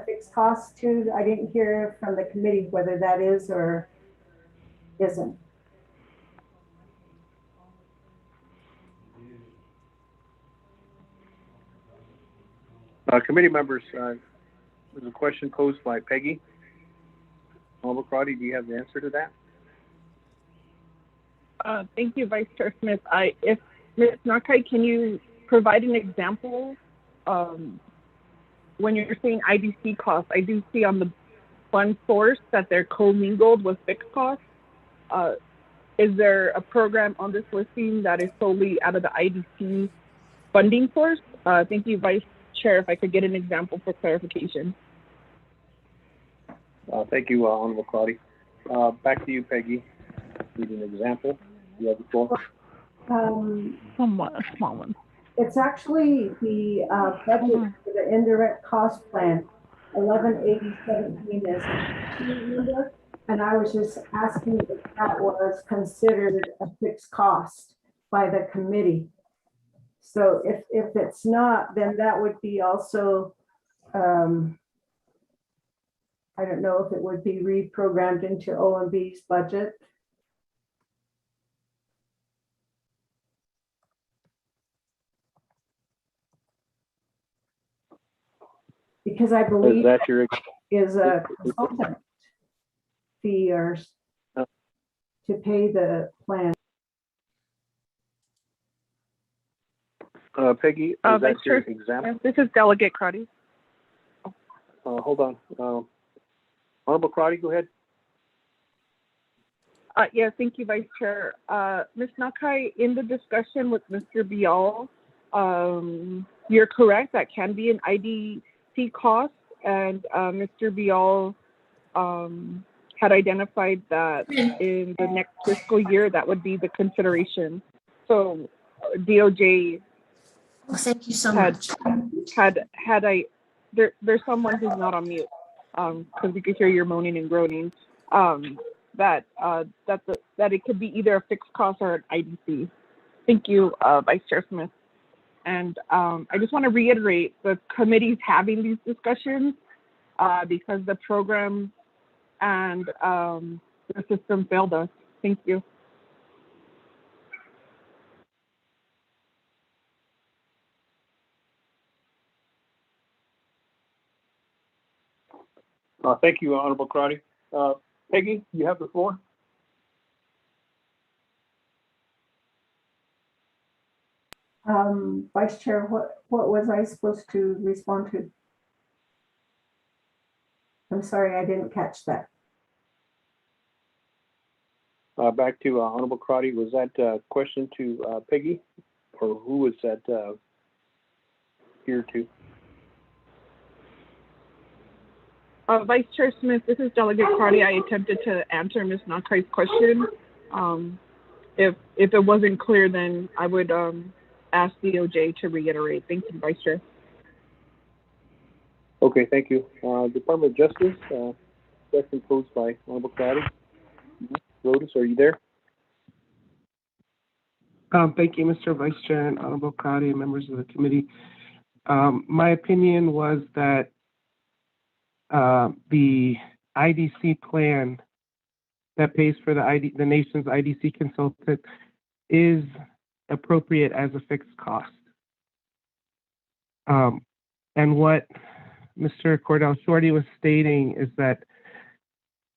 fixed cost too? I didn't hear from the committee whether that is or isn't. Committee members, there's a question posed by Peggy. Crotty, do you have the answer to that? Thank you, Vice Chair Smith. If Ms. Nakai, can you provide an example? When you're saying IDC costs, I do see on the fund source that they're commingled with fixed costs. Is there a program on this listing that is solely out of the IDC funding source? Thank you, Vice Chair. If I could get an example for clarification. Thank you, Honorable Crotty. Back to you, Peggy. Need an example. You have the floor. Somewhat a small one. It's actually the budget for the indirect cost plan, 118017 is number, and I was just asking if that was considered a fixed cost by the committee. So if it's not, then that would be also, I don't know if it would be reprogrammed into OMB's budget. Because I believe that your is a consultant fee or to pay the plan. Peggy, is that your example? This is Delegate Crotty. Hold on. Honorable Crotty, go ahead. Yeah, thank you, Vice Chair. Ms. Nakai, in the discussion with Mr. Bial, you're correct, that can be an IDC cost, and Mr. Bial had identified that in the next fiscal year, that would be the consideration. So DOJ thank you so much. There's someone who's not on mute, because we could hear your moaning and groaning, that it could be either a fixed cost or an IDC. Thank you, Vice Chair Smith. And I just want to reiterate, the committee's having these discussions because the program and the system failed us. Thank you. Thank you, Honorable Crotty. Peggy, you have the floor. Vice Chair, what was I supposed to respond to? I'm sorry, I didn't catch that. Back to Honorable Crotty. Was that a question to Peggy, or who was that here to? Vice Chair Smith, this is Delegate Crotty. I attempted to answer Ms. Nakai's question. If it wasn't clear, then I would ask DOJ to reiterate. Thank you, Vice Chair. Okay, thank you. Department of Justice, question posed by Honorable Crotty. Lotus, are you there? Thank you, Mr. Vice Chair and Honorable Crotty and members of the committee. My opinion was that the IDC plan that pays for the nation's IDC consultant is appropriate as a fixed cost. And what Mr. Cordell Shorty was stating is that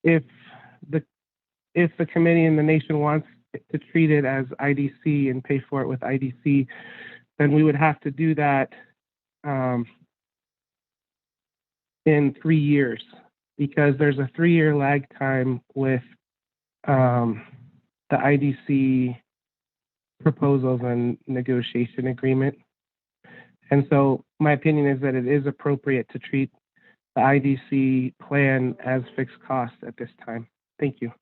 if the committee and the nation wants to treat it as IDC and pay for it with IDC, then we would have to do that in 3 years, because there's a 3-year lag time with the IDC proposals and negotiation agreement. And so my opinion is that it is appropriate to treat the the IDC plan as fixed cost at this time. Thank you.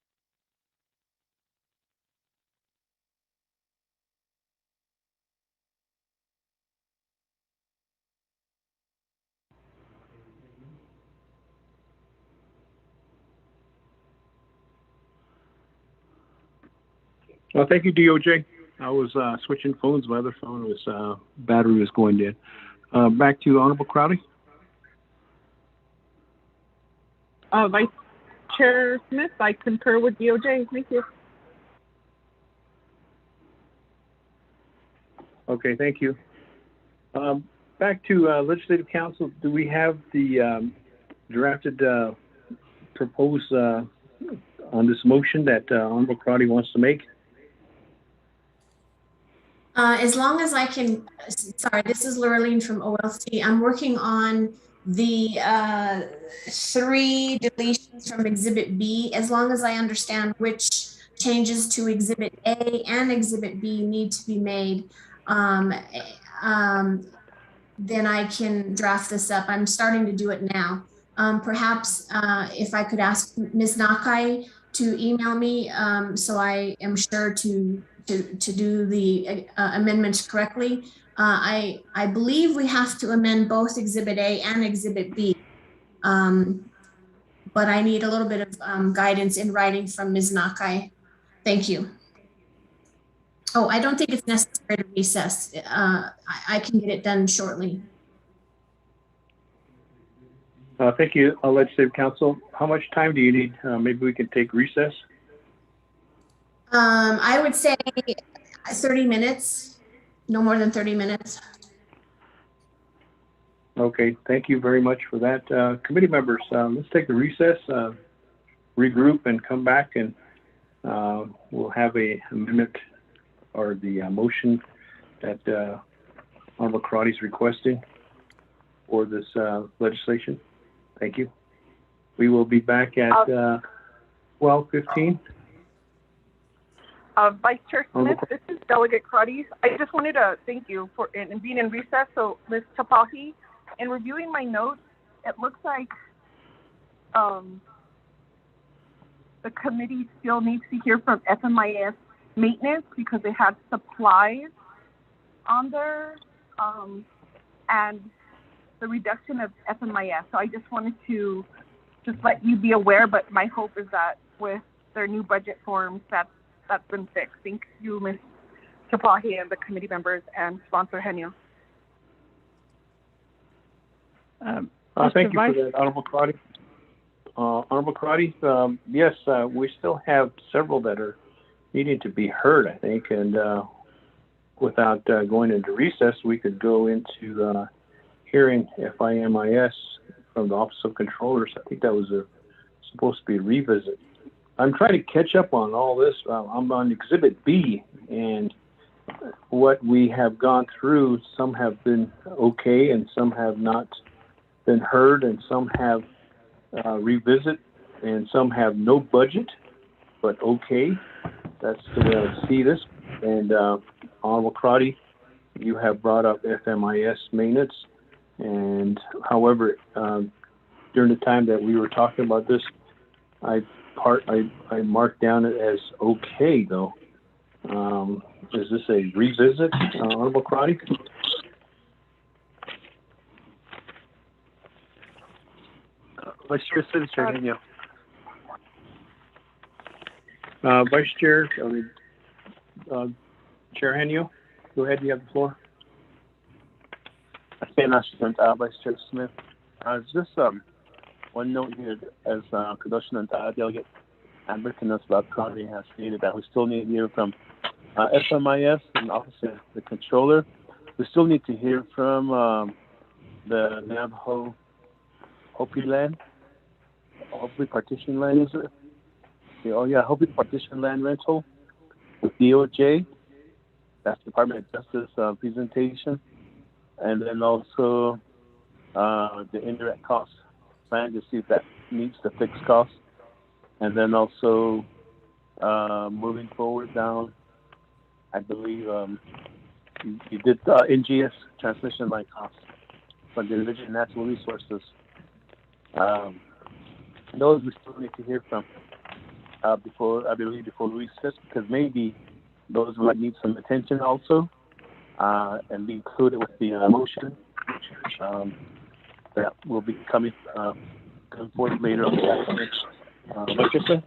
Well, thank you, DOJ. I was switching phones. My other phone was battery was going dead. Back to Honorable Crowley. Vice Chair Smith, I concur with DOJ. Thank you. Okay, thank you. Back to Legislative Council. Do we have the drafted proposed on this motion that Honorable Crowley wants to make? As long as I can, sorry, this is Lurleen from OLC. I'm working on the 3 deletions from Exhibit B. As long as I understand which changes to Exhibit A and Exhibit B need to be made, then I can draft this up. I'm starting to do it now. Perhaps if I could ask Ms. Nakai to email me so I am sure to do the amendments correctly. I believe we have to amend both Exhibit A and Exhibit B. But I need a little bit of guidance in writing from Ms. Nakai. Thank you. Oh, I don't think it's necessary to recess. I can get it done shortly. Thank you, Legislative Council. How much time do you need? Maybe we can take recess. I would say 30 minutes, no more than 30 minutes. Okay, thank you very much for that. Committee members, let's take a recess, regroup, and come back, and we'll have a amendment or the motion that Honorable Karate is requesting for this legislation. Thank you. We will be back at 12:15. Vice Chair Smith, this is Delegate Cruddy. I just wanted to thank you for being in recess. So, Ms. Tapahi, in reviewing my notes, it looks like the committee still needs to hear from FMIS maintenance because they had supplies on there and the reduction of FMIS. So I just wanted to just let you be aware, but my hope is that with their new budget forms, that's been fixed. Thank you, Ms. Tapahi and the committee members and sponsor Henio. Thank you for that, Honorable Karate. Honorable Karate, yes, we still have several that are needing to be heard, I think, and without going into recess, we could go into hearing FIMIS from the Office of Controllers. I think that was supposed to be a revisit. I'm trying to catch up on all this. I'm on Exhibit B, and what we have gone through, some have been okay, and some have not been heard, and some have revisit, and some have no budget, but okay. That's the way I see this. And Honorable Crotty, you have brought up FMIS maintenance, and however, during the time that we were talking about this, I marked down it as okay, though. Is this a revisit, Honorable Crotty? Vice Chair Henio. Vice Chair, Chair Henio, go ahead, you have the floor. Vice Chair Smith. Just one note here, as Commissioner Delegate Amber Crowley has stated that we still need to hear from FMIS and Office of the Controller. We still need to hear from the Navajo Hopi land, Hopi partition land, is it? Oh yeah, Hopi partition land rental with DOJ. That's Department of Justice presentation, and then also the indirect cost plan to see if that meets the fixed cost, and then also moving forward down, I believe you did NGS transmission line costs for the Indigenous Natural Resources Those we still need to hear from before recess, because maybe those might need some attention also, and be included with the motion that will be coming forward later on the afternoon. What you say?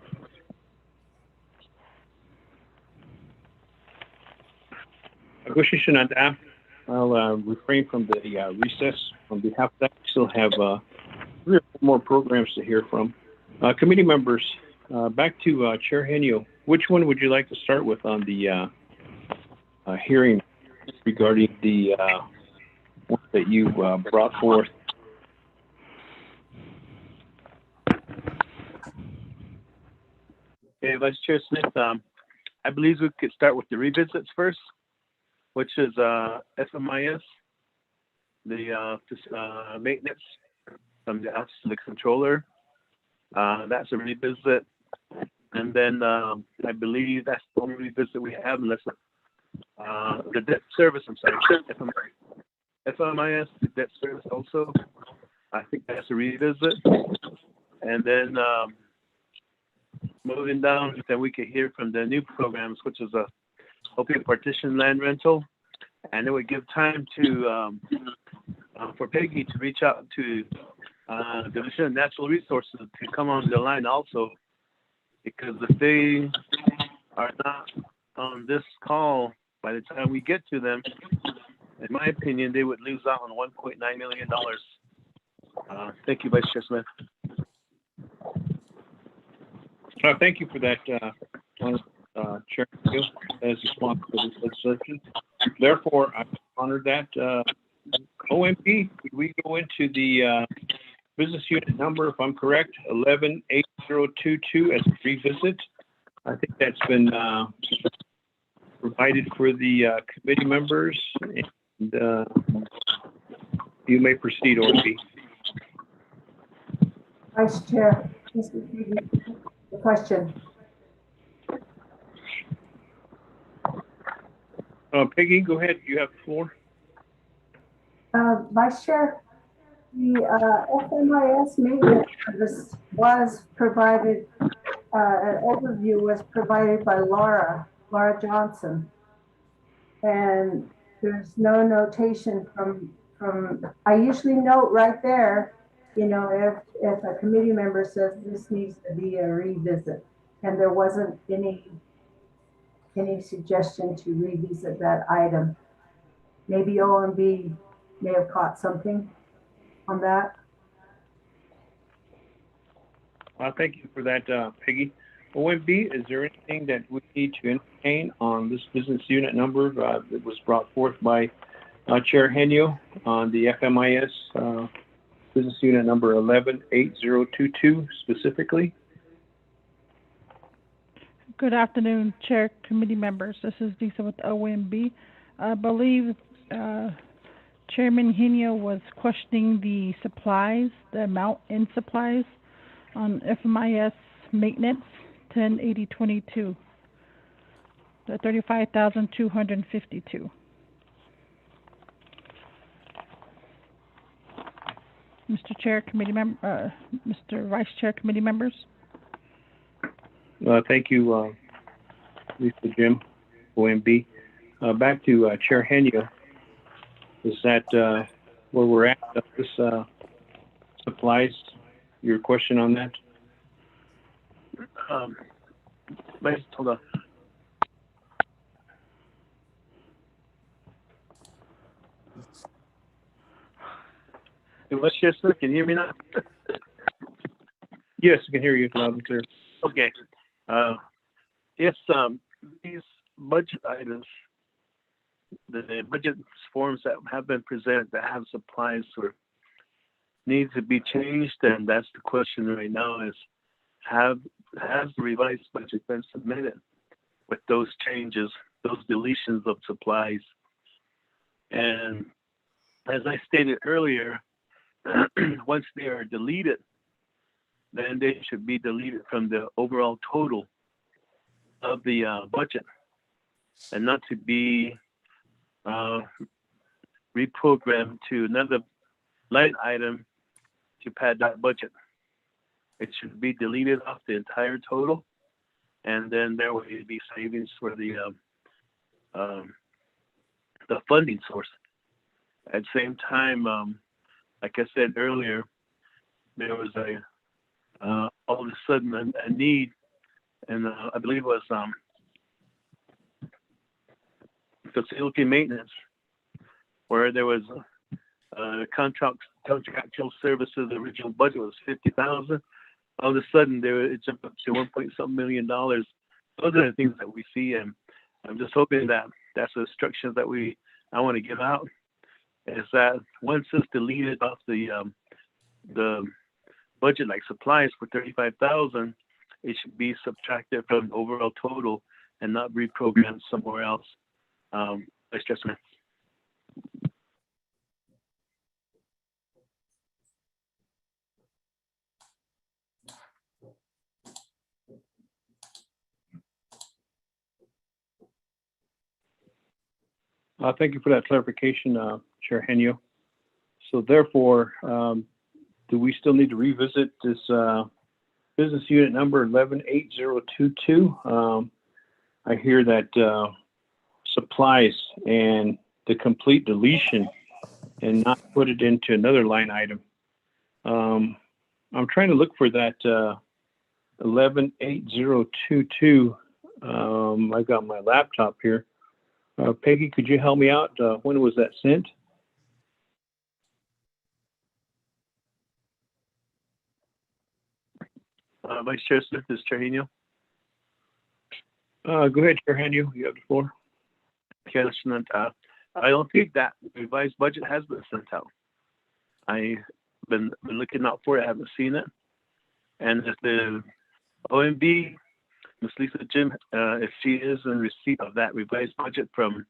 I'll refrain from the recess. On behalf of that, we still have 3 or 4 more programs to hear from. Committee members, back to Chair Henio. Which one would you like to start with on the hearing regarding the one that you brought forth? Okay, Vice Chair Smith, I believe we could start with the revisits first, which is FMIS, the maintenance from the Office of the Controller. That's a revisit. And then I believe that's the only revisit we have, unless the debt service, I'm sorry, FMIS, the debt service also. I think that's a revisit. And then moving down, then we could hear from the new programs, which is a open partition land rental, and it would give time to for Peggy to reach out to Division of Natural Resources to come on the line also, because if they are not on this call by the time we get to them, in my opinion, they would lose out on $1.9 million. Thank you, Vice Chair Smith. Thank you for that, Chair Hill, as responsible for this legislation. Therefore, I honor that. OMP, could we go into the business unit number, if I'm correct, 118022 as a revisit? I think that's been provided for the committee members. And you may proceed, OMP. Vice Chair, Mr. Peggy, the question. Peggy, go ahead. You have the floor. Vice Chair, the FMIS maintenance service was provided, an overview was provided by Laura Johnson. And there's no notation from, I usually note right there, you know, if a committee member says this needs to be a revisit, and there wasn't any suggestion to revisit that item. Maybe OMB may have caught something on that. Thank you for that, Peggy. OMB, is there anything that we need to entertain on this business unit number that was brought forth by Chair Henio on the FMIS business unit number 118022 specifically? Good afternoon, Chair, committee members. This is Lisa with OMB. I believe Chairman Henio was questioning the supplies, the amount in supplies on FMIS maintenance 108022, the 35,252. Mr. Chair, committee member, Mr. Vice Chair, committee members. Thank you, Lisa, Jim, OMB. Back to Chair Henio. Is that where we're at? This supplies, your question on that? Hold on. Let's just look. Can you hear me now? Yes, I can hear you loud and clear. Okay. Yes, these budget items, the budget forms that have been presented that have supplies or need to be changed, and that's the question right now is, has the revised budget been submitted with those changes, those deletions of supplies? And as I stated earlier, once they are deleted, then they should be deleted from the overall total of the budget, and not to be reprogrammed to another line item to pad that budget. it should be deleted off the entire total, and then there will be savings for the funding source. At the same time, like I said earlier, there was all of a sudden a need, and I believe it was facility maintenance, where there was contractual services. The original budget was $50,000. All of a sudden, it jumped up to $1.something million. Those are the things that we see, and I'm just hoping that that's the instructions that I want to give out. Is that once it's deleted off the budget, like supplies for $35,000, it should be subtracted from the overall total and not reprogrammed somewhere else. Vice Chair Smith. Thank you for that clarification, Chair Henio. So therefore, do we still need to revisit this business unit number 118022? I hear that supplies and the complete deletion and not put it into another line item. I'm trying to look for that 118022. I got my laptop here. Peggy, could you help me out? When was that sent? Vice Chair Smith, this is Chair Henio. Go ahead, Chair Henio. You have the floor. Okay, listen, I don't think that revised budget has been sent out. I've been looking out for it. I haven't seen it. And if the OMB, Ms. Lisa Jim, if she is in receipt of that revised budget from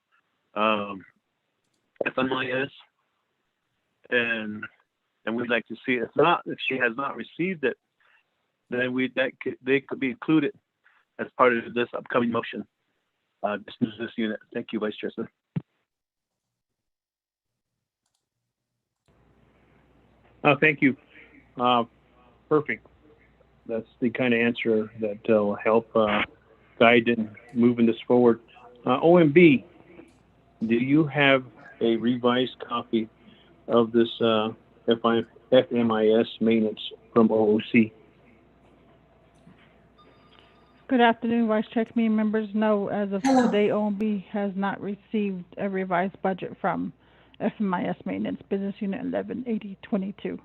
FMIS, and we'd like to see it. If she has not received it, then they could be included as part of this upcoming motion. Dismiss this unit. Thank you, Vice Chair. Thank you. Perfect. That's the kind of answer that will help guide in moving this forward. OMB, do you have a revised copy of this FMIS maintenance from OOC? Good afternoon, Vice Chair Committee members. No, as of today, OMB has not received a revised budget from FMIS Maintenance Business Unit 118022.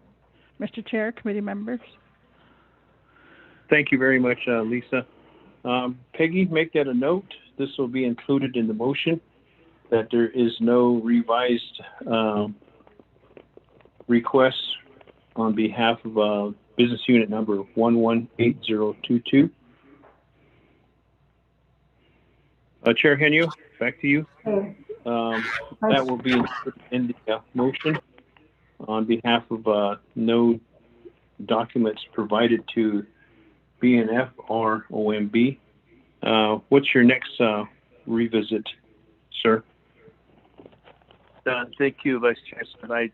Mr. Chair, committee members. Thank you very much, Lisa. Peggy, make that a note. This will be included in the motion, that there is no revised request on behalf of business unit number 118022. Chair Henio, back to you. That will be in the motion on behalf of no documents provided to BNF or OMB. What's your next revisit, sir? Thank you, Vice Chair. I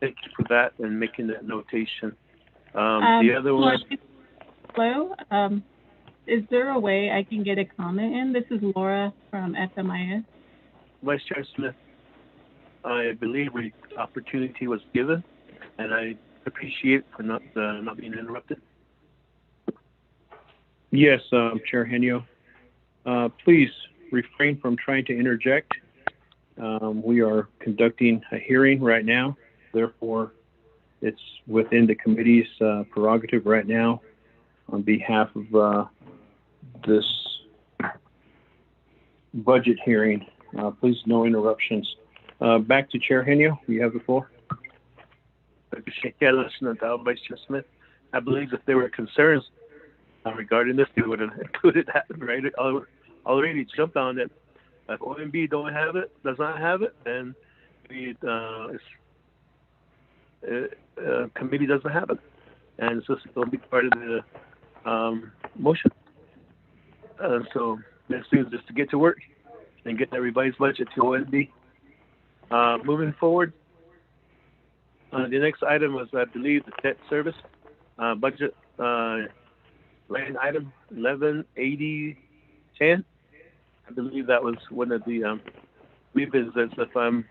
thank you for that and making that notation. The other one. Hello. Is there a way I can get a comment in? This is Laura from FMIS. Vice Chair Smith, I believe the opportunity was given, and I appreciate for not being interrupted. Yes, Chair Henio. Please refrain from trying to interject. We are conducting a hearing right now. Therefore, it's within the committee's prerogative right now on behalf of this budget hearing. Please, no interruptions. Back to Chair Henio. You have the floor. Vice Chair Smith, I believe if there were concerns regarding this, they would have included that right already jumped on it. If OMB does not have it, then the committee doesn't have it, and so it'll be part of the motion. So next thing is just to get to work and get that revised budget to OMB. Moving forward, the next item was, I believe, the debt service budget line item 118010. I believe that was one of the revisits, if I'm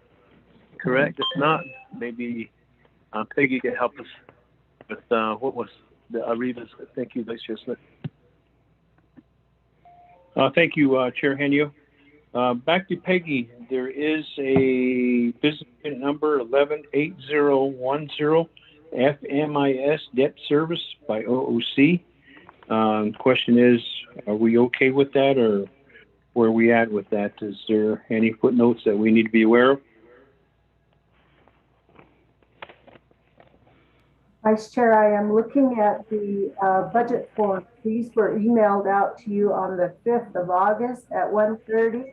correct. If not, maybe Peggy can help us with what was the revisit. Thank you, Vice Chair Smith. Thank you, Chair Henio. Back to Peggy. There is a business unit number 118010, FMIS Debt Service by OOC. Question is, are we okay with that, or where are we at with that? Is there any footnotes that we need to be aware of? Vice Chair, I am looking at the budget forms. These were emailed out to you on the 5th of August at 1:30.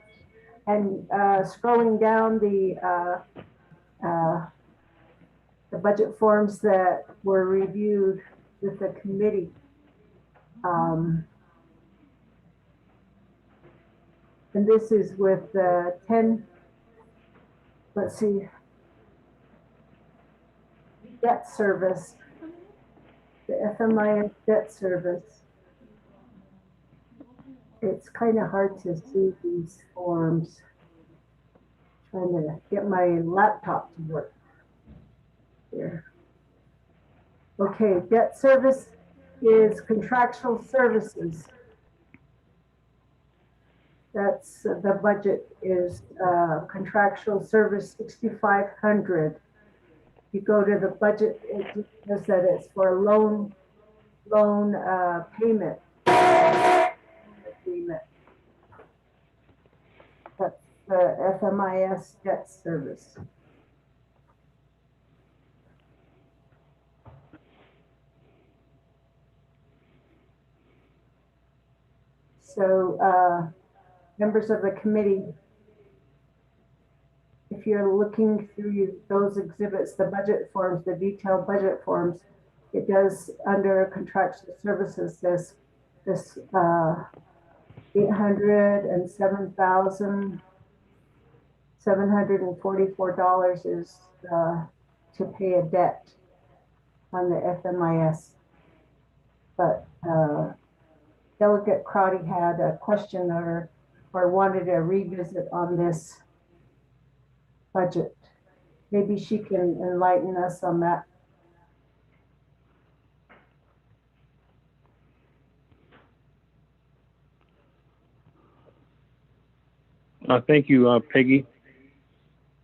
And scrolling down the budget forms that were reviewed with the committee. And this is with 10, let's see, debt service, the FMIS debt service. It's kind of hard to see these forms. Trying to get my laptop to work here. Okay, debt service is contractual services. That's the budget is contractual service 6,500. You go to the budget, it says that it's for loan payment agreement. That's the FMIS debt service. So members of the committee, if you're looking through those exhibits, the budget forms, the detailed budget forms, it does under contractual services says this $807,744 is to pay a debt on the FMIS. But Delegate Crotty had a question or wanted a revisit on this budget. Maybe she can enlighten us on that. Thank you, Peggy.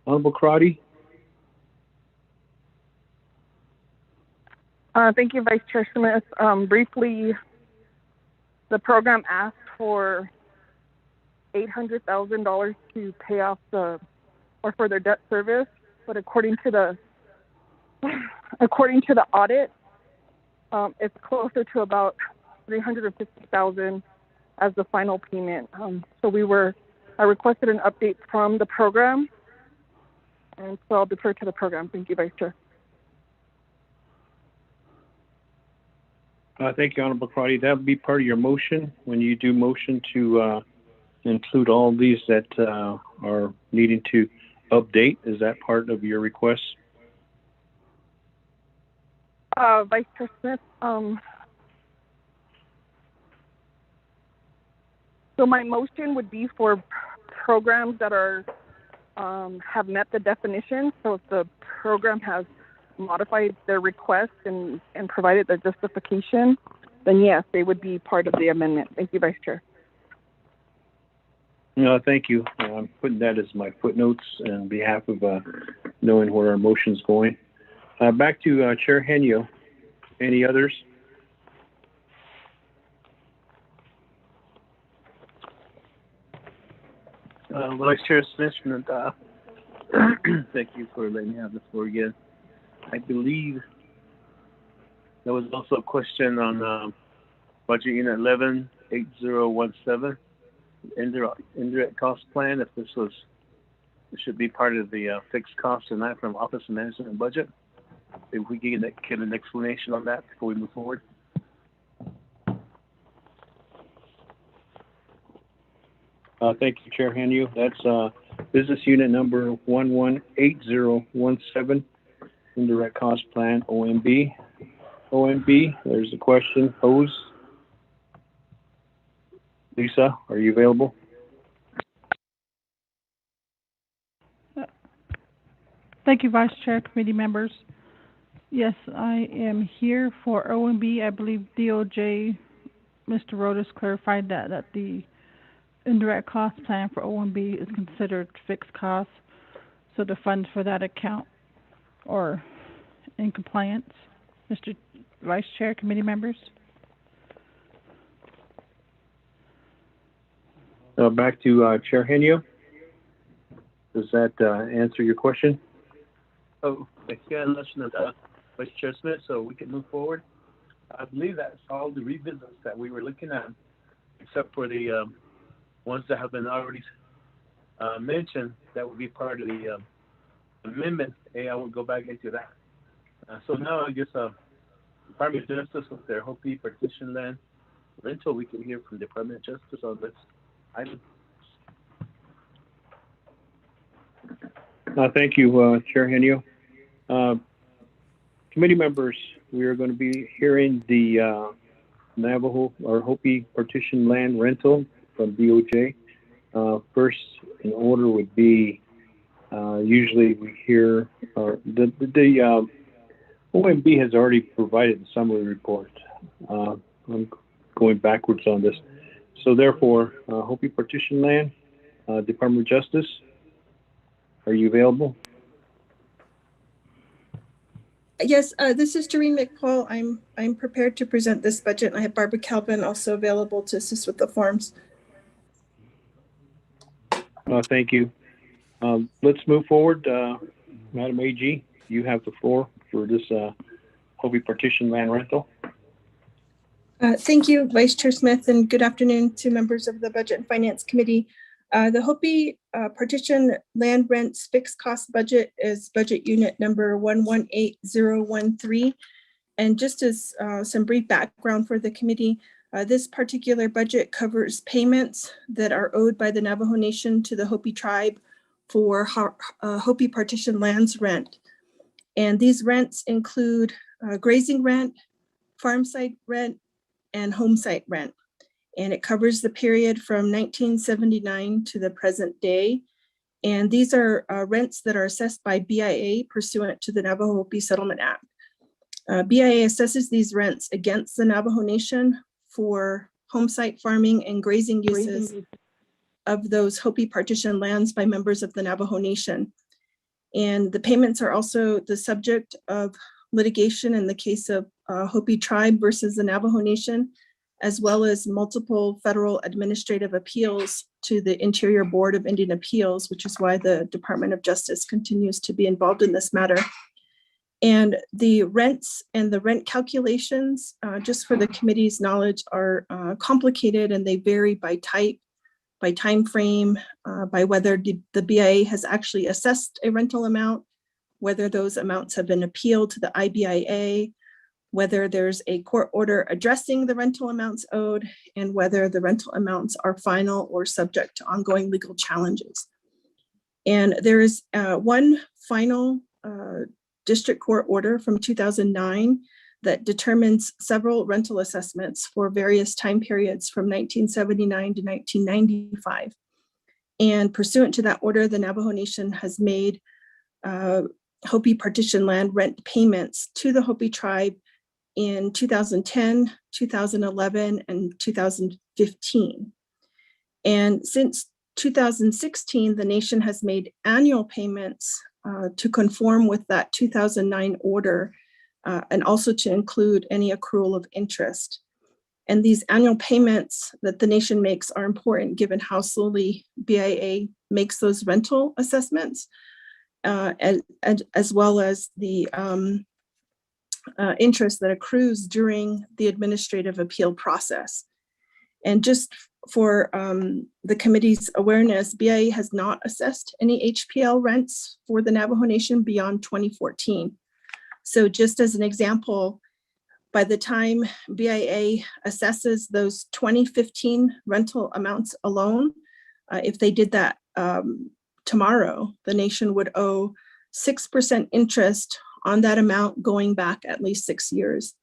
Honorable Crotty. Thank you, Vice Chair Smith. Briefly, the program asked for $800,000 to pay off for their debt service, but according to the audit, it's closer to about $350,000 as the final payment. So I requested an update from the program, and so I'll defer to the program. Thank you, Vice Chair. Thank you, Honorable Crotty. That would be part of your motion when you do motion to include all these that are needing to update. Is that part of your request? Vice Chair Smith, so my motion would be for programs that are have met the definition. So if the program has modified their request and provided the justification, then yes, they would be part of the amendment. Thank you, Vice Chair. No, thank you. I'm putting that as my footnotes on behalf of knowing where our motion's going. Back to Chair Henio. Any others? Vice Chair Smith, thank you for letting me have the floor again. I believe there was also a question on budget unit 118017, indirect cost plan. If this should be part of the fixed cost or not from Office of Management and Budget. If we can get an explanation on that before we move forward. Thank you, Chair Henio. That's business unit number 118017, indirect cost plan, OMB. OMB, there's a question posed. Lisa, are you available? Thank you, Vice Chair, committee members. Yes, I am here for OMB. I believe DOJ, Mr. Rodas clarified that the indirect cost plan for OMB is considered fixed costs, so the funds for that account are in compliance. Mr. Vice Chair, committee members. Back to Chair Henio. Does that answer your question? Oh, yeah, unless Vice Chair Smith, so we can move forward. I believe that's all the revisits that we were looking at, except for the ones that have been already mentioned. That would be part of the amendment. Hey, I will go back into that. So now I guess Department of Justice with their Hopi partition land rental, we can hear from Department of Justice on this item. Thank you, Chair Henio. Committee members, we are going to be hearing the Navajo or Hopi partition land rental from DOJ. First in order would be usually we hear the OMB has already provided the summary report. I'm going backwards on this. So therefore, Hopi partition land, Department of Justice, are you available? Yes, this is Doreen McPaul. I'm prepared to present this budget. I have Barbara Calvin also available to assist with the forms. Thank you. Let's move forward. Madam AG, you have the floor for this Hopi partition land rental. Thank you, Vice Chair Smith, and good afternoon to members of the Budget and Finance Committee. The Hopi partition land rents fixed cost budget is budget unit number 118013. And just as some brief background for the committee, this particular budget covers payments that are owed by the Navajo Nation to the Hopi tribe for Hopi partition lands rent. And these rents include grazing rent, farm site rent, and home site rent. And it covers the period from 1979 to the present day. And these are rents that are assessed by BIA pursuant to the Navajo Hopi Settlement Act. BIA assesses these rents against the Navajo Nation for home site farming and grazing uses of those Hopi partition lands by members of the Navajo Nation. And the payments are also the subject of litigation in the case of Hopi tribe versus the Navajo Nation, as well as multiple federal administrative appeals to the Interior Board of Indian Appeals, which is why the Department of Justice continues to be involved in this matter. And the rents and the rent calculations, just for the committee's knowledge, are complicated, and they vary by type, by time frame, by whether the BIA has actually assessed a rental amount, whether those amounts have been appealed to the IBIA, whether there's a court order addressing the rental amounts owed, and whether the rental amounts are final or subject to ongoing legal challenges. And there is one final district court order from 2009 that determines several rental assessments for various time periods from 1979 to 1995. And pursuant to that order, the Navajo Nation has made Hopi partition land rent payments to the Hopi tribe in 2010, 2011, and 2015. And since 2016, the nation has made annual payments to conform with that 2009 order, and also to include any accrual of interest. And these annual payments that the nation makes are important given how slowly BIA makes those rental assessments, as well as the interest that accrues during the administrative appeal process. And just for the committee's awareness, BIA has not assessed any HPL rents for the Navajo Nation beyond 2014. So just as an example, by the time BIA assesses those 2015 rental amounts alone, if they did that tomorrow, the nation would owe 6% interest on that amount going back at least 6 years.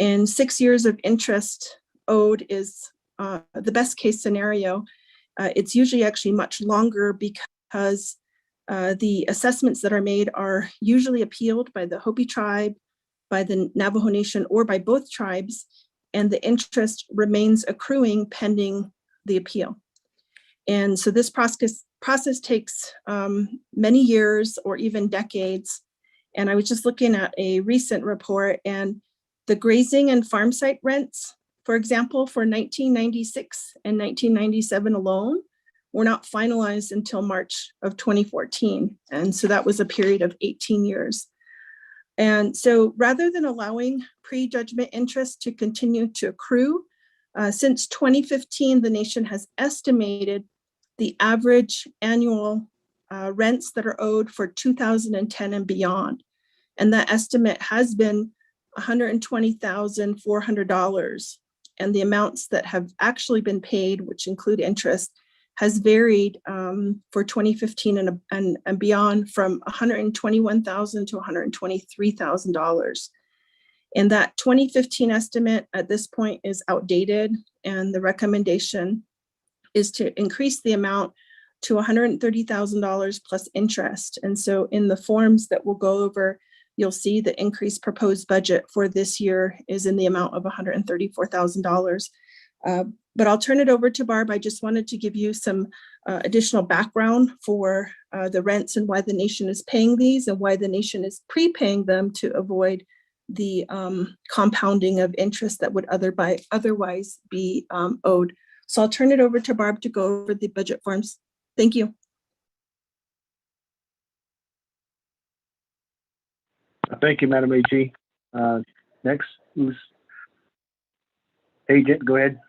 And 6 years of interest owed is the best case scenario. It's usually actually much longer because the assessments that are made are usually appealed by the Hopi tribe, by the Navajo Nation, or by both tribes, and the interest remains accruing pending the appeal. And so this process takes many years or even decades. And I was just looking at a recent report, and the grazing and farm site rents, for example, for 1996 and 1997 alone, were not finalized until March of 2014. And so that was a period of 18 years. And so rather than allowing prejudgment interest to continue to accrue, since 2015, the nation has estimated the average annual rents that are owed for 2010 and beyond. And that estimate has been $120,400. And the amounts that have actually been paid, which include interest, has varied for 2015 and beyond from $121,000 to $123,000. And that 2015 estimate at this point is outdated, and the recommendation is to increase the amount to $130,000 plus interest. And so in the forms that we'll go over, you'll see the increased proposed budget for this year is in the amount of $134,000. But I'll turn it over to Barb. I just wanted to give you some additional background for the rents and why the nation is paying these and why the nation is prepaying them to avoid the compounding of interest that would otherwise be owed. So I'll turn it over to Barb to go over the budget forms. Thank you. Thank you, Madam AG. Next, who's agent? Go ahead.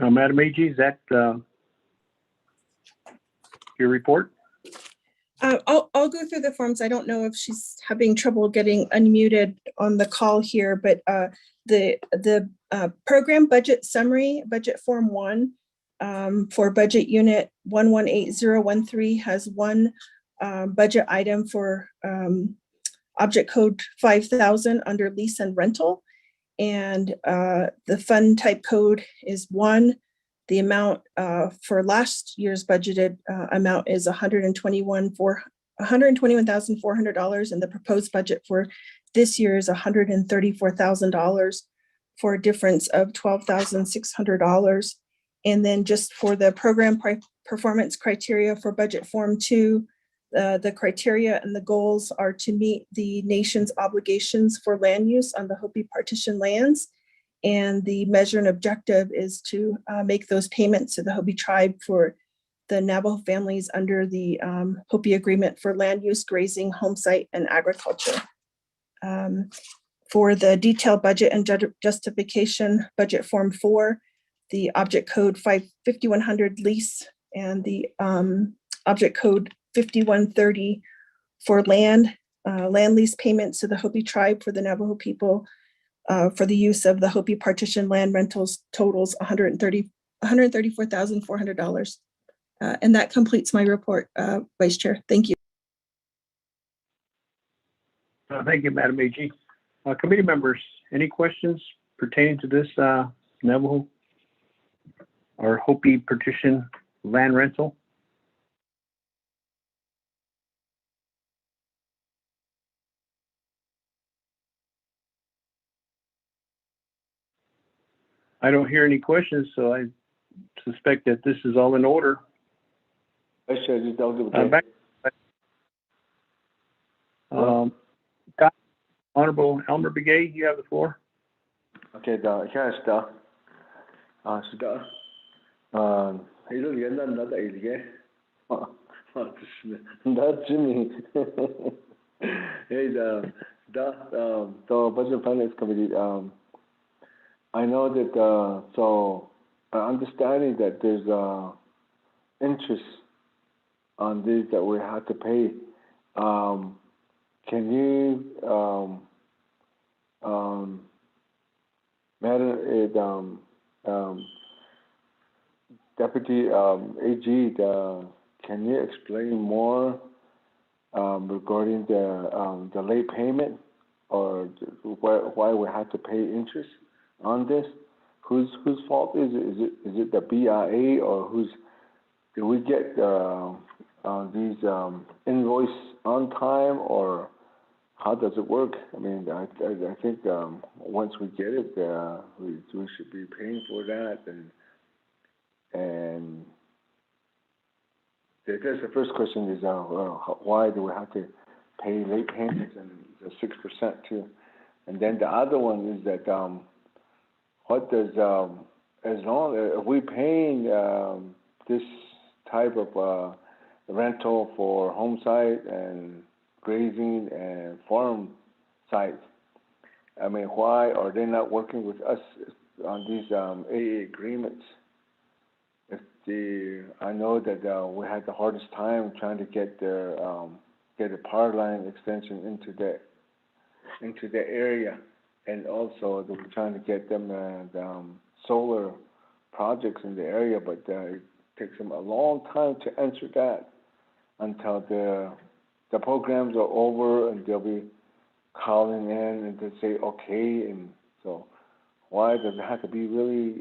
Madam AG, is that your report? I'll go through the forms. I don't know if she's having trouble getting unmuted on the call here, but the program budget summary, budget form 1 for budget unit 118013 has one budget item for object code 5000 under lease and rental. And the fund type code is 1. The amount for last year's budgeted amount is $121,400, and the proposed budget for this year is $134,000 for a difference of $12,600. And then just for the program performance criteria for budget form 2, the criteria and the goals are to meet the nation's obligations for land use on the Hopi partition lands. And the measure and objective is to make those payments to the Hopi tribe for the Navajo families under the Hopi Agreement for Land Use, Grazing, Home Site, and Agriculture. For the detailed budget and justification, budget form 4, the object code 5100 lease and the object code 5130 for land lease payments to the Hopi tribe for the Navajo people for the use of the Hopi partition land rentals totals $134,400. And that completes my report, Vice Chair. Thank you. Thank you, Madam AG. Committee members, any questions pertaining to this Navajo or Hopi partition land rental? I don't hear any questions, so I suspect that this is all in order. Honorable Elmer Begay, you have the floor. Okay, here is the 이걸 옛날 나다 이게 that's Jimmy. Hey, the Budget Finance Committee. I know that so understanding that there's interest on these that we have to pay. Can you, Madam Deputy AG, can you explain more regarding the late payment, or why we have to pay interest on this? Whose fault is it? Is it the BIA, or whose? Do we get these invoice on time, or how does it work? I mean, I think once we get it, we should be paying for that, and I guess the first question is why do we have to pay late payments and the 6% too? And then the other one is that what does as long as we paying this type of rental for home site and grazing and farm sites, I mean, why are they not working with us on these AA agreements? I know that we had the hardest time trying to get a power line extension into the area, and also we're trying to get them solar projects in the area, but it takes them a long time to answer that until the programs are over, and they'll be calling in and they say okay. And so why does it have to be really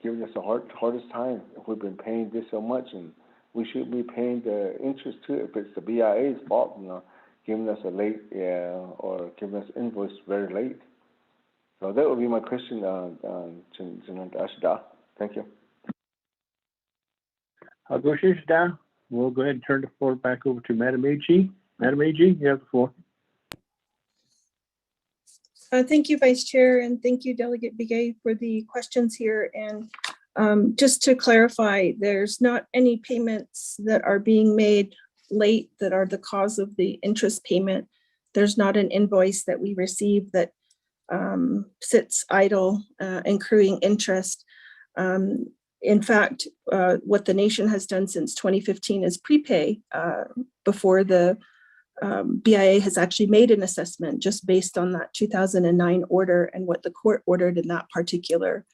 giving us the hardest time if we've been paying this so much, and we should be paying the interest too if it's the BIA's fault, giving us a late or giving us invoice very late. So that would be my question, Thank you. We'll go ahead and turn the floor back over to Madam AG. Madam AG, you have the floor. Thank you, Vice Chair, and thank you, Delegate Begay, for the questions here. And just to clarify, there's not any payments that are being made late that are the cause of the interest payment. There's not an invoice that we receive that sits idle, accruing interest. In fact, what the nation has done since 2015 is prepay before the BIA has actually made an assessment just based on that 2009 order and what the court ordered in that particular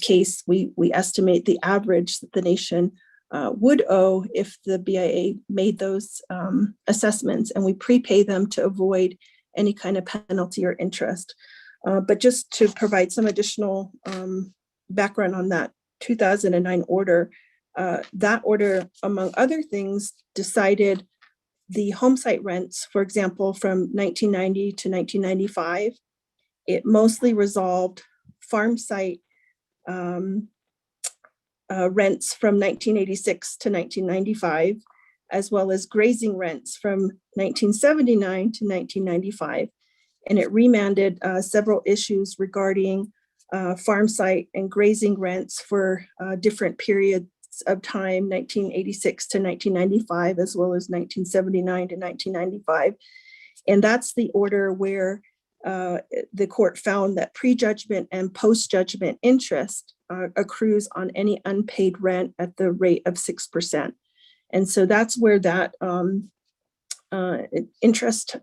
case. We estimate the average that the nation would owe if the BIA made those assessments, and we prepay them to avoid any kind of penalty or interest. But just to provide some additional background on that 2009 order, that order, among other things, decided the home site rents, for example, from 1990 to 1995. It mostly resolved farm site rents from 1986 to 1995, as well as grazing rents from 1979 to 1995. And it remanded several issues regarding farm site and grazing rents for different periods of time, 1986 to 1995, as well as 1979 to 1995. And that's the order where the court found that prejudgment and post-judgment interest accrues on any unpaid rent at the rate of 6%. And so that's where that interest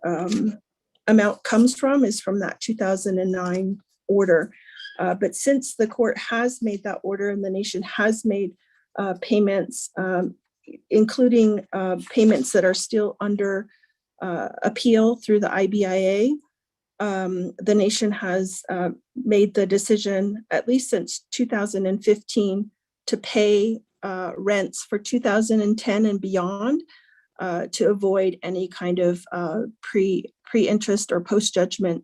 amount comes from, is from that 2009 order. But since the court has made that order and the nation has made payments, including payments that are still under appeal through the IBIA, the nation has made the decision, at least since 2015, to pay rents for 2010 and beyond to avoid any kind of pre-interest or post-judgment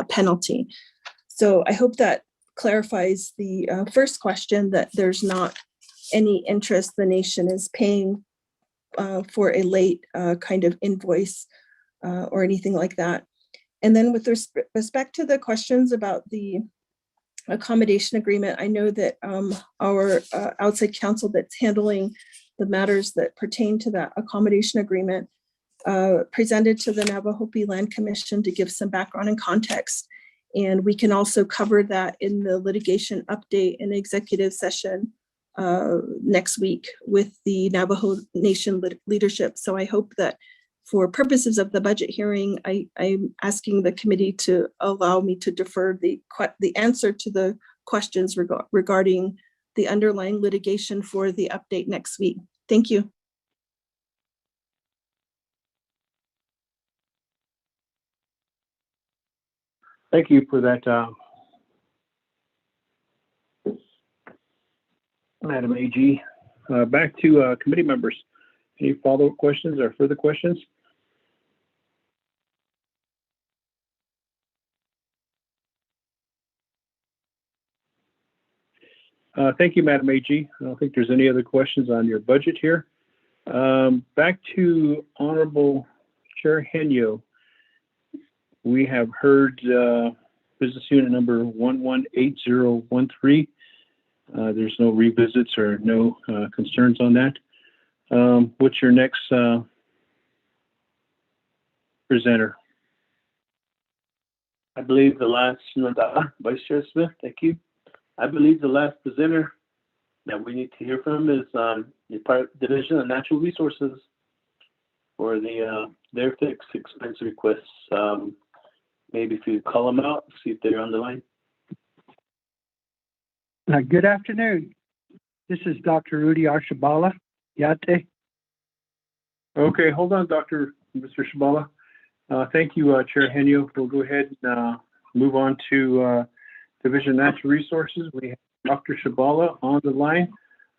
penalty. So I hope that clarifies the first question, that there's not any interest the nation is paying for a late kind of invoice or anything like that. And then with respect to the questions about the accommodation agreement, I know that our outside counsel that's handling the matters that pertain to that accommodation agreement presented to the Navajo Land Commission to give some background and context. And we can also cover that in the litigation update and executive session next week with the Navajo Nation leadership. So I hope that for purposes of the budget hearing, I'm asking the committee to allow me to defer the answer to the questions regarding the underlying litigation for the update next week. Thank you. Thank you for that, Madam AG. Back to committee members. Any follow-up questions or further questions? Thank you, Madam AG. I don't think there's any other questions on your budget here. Back to Honorable Chair Henyo. We have heard business unit number 118013. There's no revisits or no concerns on that. What's your next presenter? I believe the last, Vice Chair Smith, thank you. I believe the last presenter that we need to hear from is the Division of Natural Resources for their fixed expense requests. Maybe if you call them out, see if they're on the line. Good afternoon. This is Dr. Rudy Archibala, Yate. Okay, hold on, Mr. Shabala. Thank you, Chair Henyo. We'll go ahead and move on to Division of Natural Resources. We have Dr. Shabala on the line.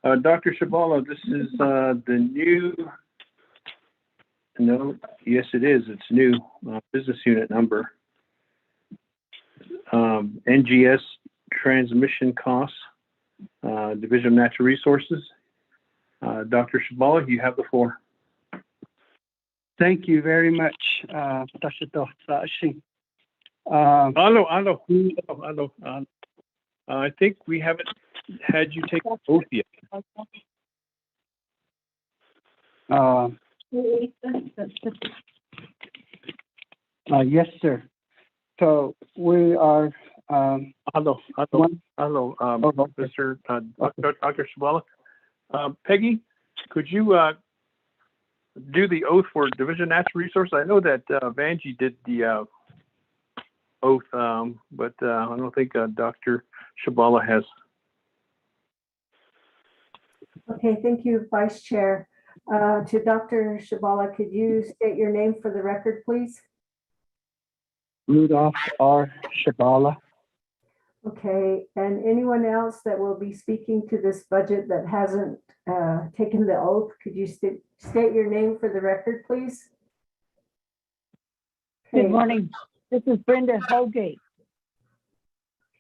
Dr. Shabala, this is the new, yes it is, it's new business unit number. NGS transmission costs, Division of Natural Resources. Dr. Shabala, you have the floor. Thank you very much, Tashato Sashi. Hello. I think we haven't had you take the oath yet. Yes, sir. So we are. Hello, Mr. Dr. Shabala. Peggy, could you do the oath for Division of Natural Resources? I know that Vanjie did the oath, but I don't think Dr. Shabala has. Okay, thank you, Vice Chair. To Dr. Shabala, could you state your name for the record, please? Rudolph R. Shabala. Okay, and anyone else that will be speaking to this budget that hasn't taken the oath, could you state your name for the record, please? Okay. Good morning. This is Brenda Holgate.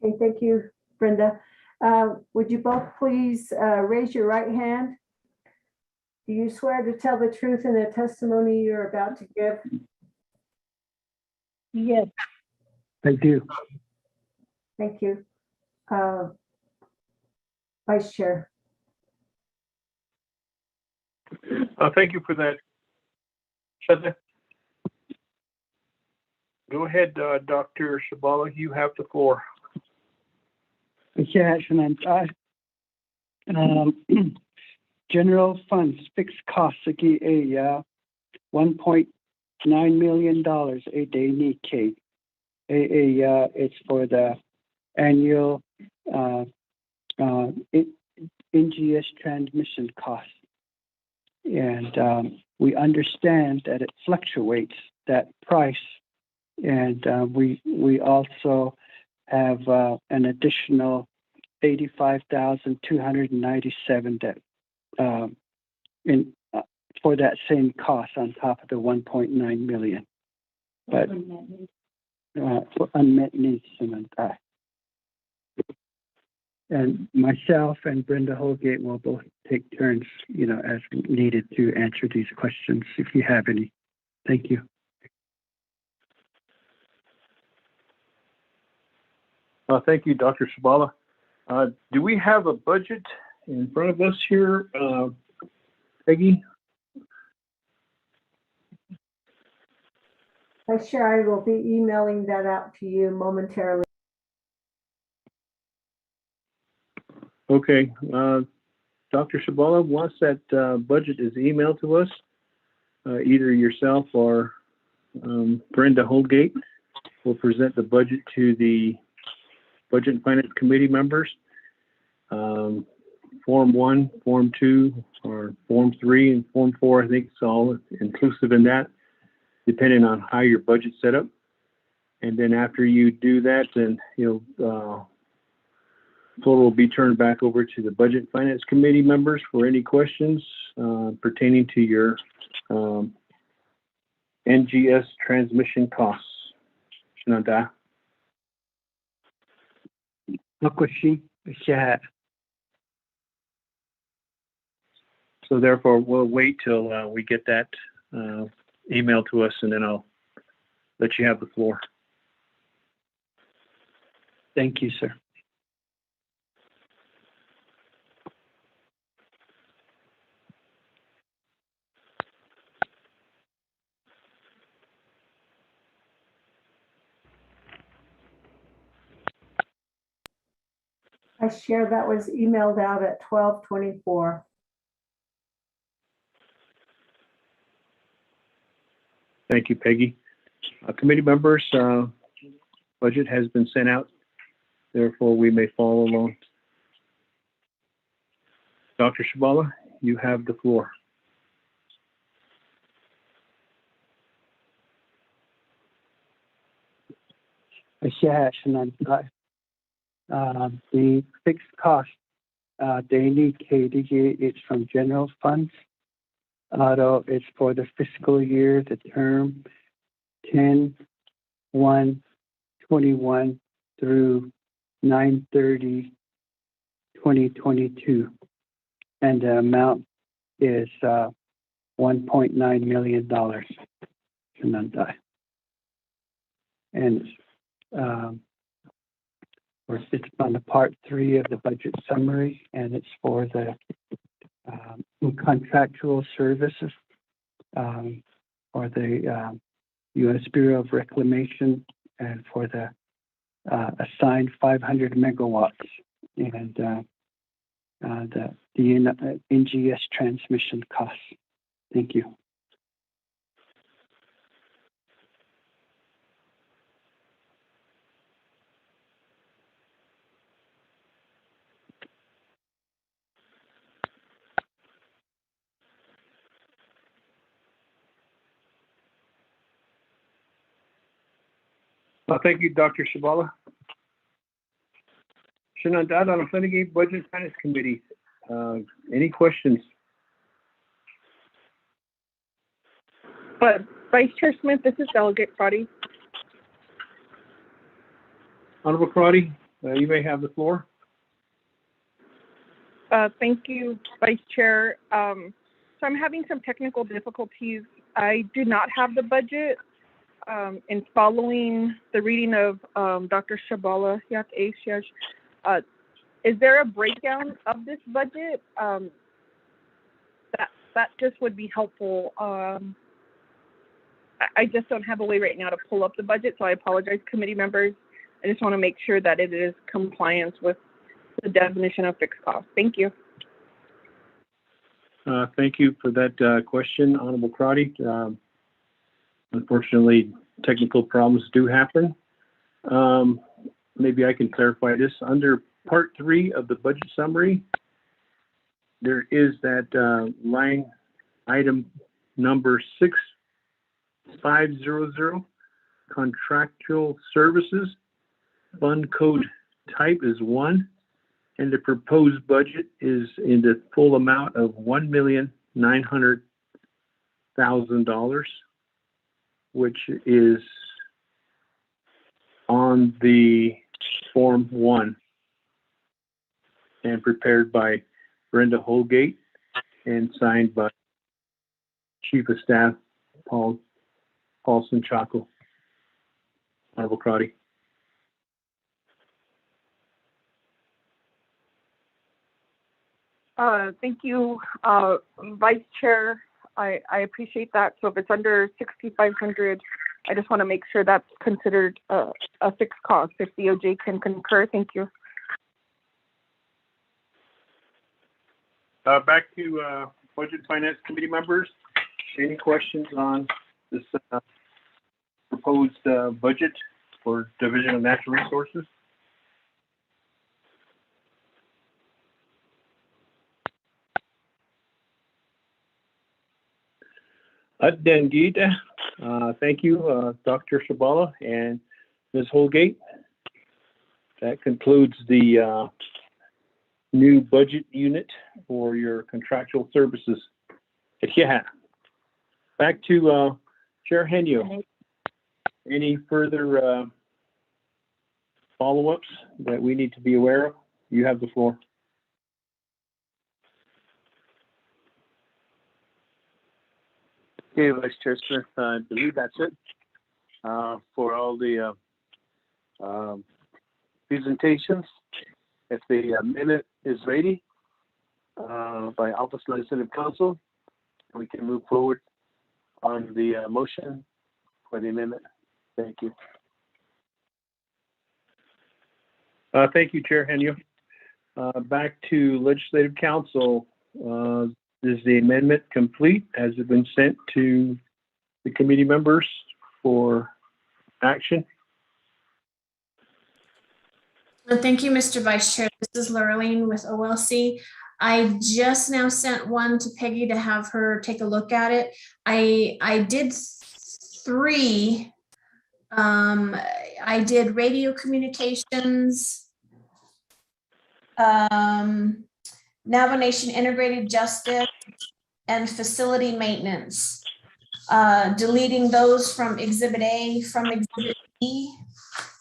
Okay, thank you, Brenda. Would you both please raise your right hand? Do you swear to tell the truth in the testimony you're about to give? Yes. I do. Thank you. Vice Chair. Thank you for that. Go ahead, Dr. Shabala, you have the floor. Okay, excellent. General funds fixed costs again a $1.9 million a day Nikkei. It's for the annual NGS transmission costs. And we understand that it fluctuates, that price. And we also have an additional $85,297 that for that same cost on top of the 1.9 million. But for unmet needs and myself and Brenda Holgate will both take turns, as needed to answer these questions if you have any. Thank you. Thank you, Dr. Shabala. Do we have a budget in front of us here, Peggy? Vice Chair, I will be emailing that out to you momentarily. Okay. Dr. Shabala, once that budget is emailed to us, either yourself or Brenda Holgate will present the budget to the Budget and Finance Committee members. Form 1, Form 2, or Form 3 and Form 4, I think it's all inclusive in that, depending on how your budget's set up. And then after you do that, then total will be turned back over to the Budget and Finance Committee members for any questions pertaining to your NGS transmission costs. Shananda. So therefore, we'll wait till we get that email to us, and then I'll let you have the floor. Thank you, sir. I share that was emailed out at 12:24. Thank you, Peggy. Committee members, budget has been sent out. Therefore, we may follow along. Dr. Shabala, you have the floor. The fixed cost daily KDG is from general funds. Auto is for the fiscal year, the term 10/1/21 through 9/30/2022, and the amount is $1.9 million. And it's on the part 3 of the budget summary, and it's for the contractual services for the U.S. Bureau of Reclamation, and for the assigned 500 megawatts, and the NGS transmission costs. Thank you. Thank you, Dr. Shabala. Shanandad on the Flanagan Budget and Finance Committee. Any questions? Vice Chair Smith, this is Delegate Crotty. Honorable Crotty, you may have the floor. Thank you, Vice Chair. So I'm having some technical difficulties. I do not have the budget. In following the reading of Dr. Shabala, is there a breakdown of this budget? That just would be helpful. I just don't have a way right now to pull up the budget, so I apologize, committee members. I just want to make sure that it is compliance with the definition of fixed cost. Thank you. Thank you for that question, Honorable Crotty. Unfortunately, technical problems do happen. Maybe I can clarify this. Under Part 3 of the budget summary, there is that line item number 6500, contractual services. Fund code type is 1, and the proposed budget is in the full amount of $1,900,000, which is on the Form 1 and prepared by Brenda Holgate and signed by Chief of Staff Paulson Chaco. Honorable Crotty. Thank you, Vice Chair. I appreciate that. So if it's under 6,500, I just want to make sure that's considered a fixed cost. If DOJ can concur, thank you. Back to Budget Finance Committee members. Any questions on this proposed budget for Division of Natural Resources? Indeed. Thank you, Dr. Shabala and Ms. Holgate. That concludes the new budget unit for your contractual services. Yeah. Back to Chair Henyo. Any further follow-ups that we need to be aware of? You have the floor. Okay, Vice Chair Smith, I believe that's it for all the presentations. If the minute is ready by Office Legislative Council, we can move forward on the motion for the amendment. Thank you. Thank you, Chair Henyo. Back to Legislative Council. Is the amendment complete? Has it been sent to the committee members for action? Well, thank you, Mr. Vice Chair. This is Lurleen with OLC. I just now sent one to Peggy to have her take a look at it. I did 3. I did radio communications, Navajo Nation Integrated Justice, and facility maintenance. Deleting those from Exhibit A from Exhibit B,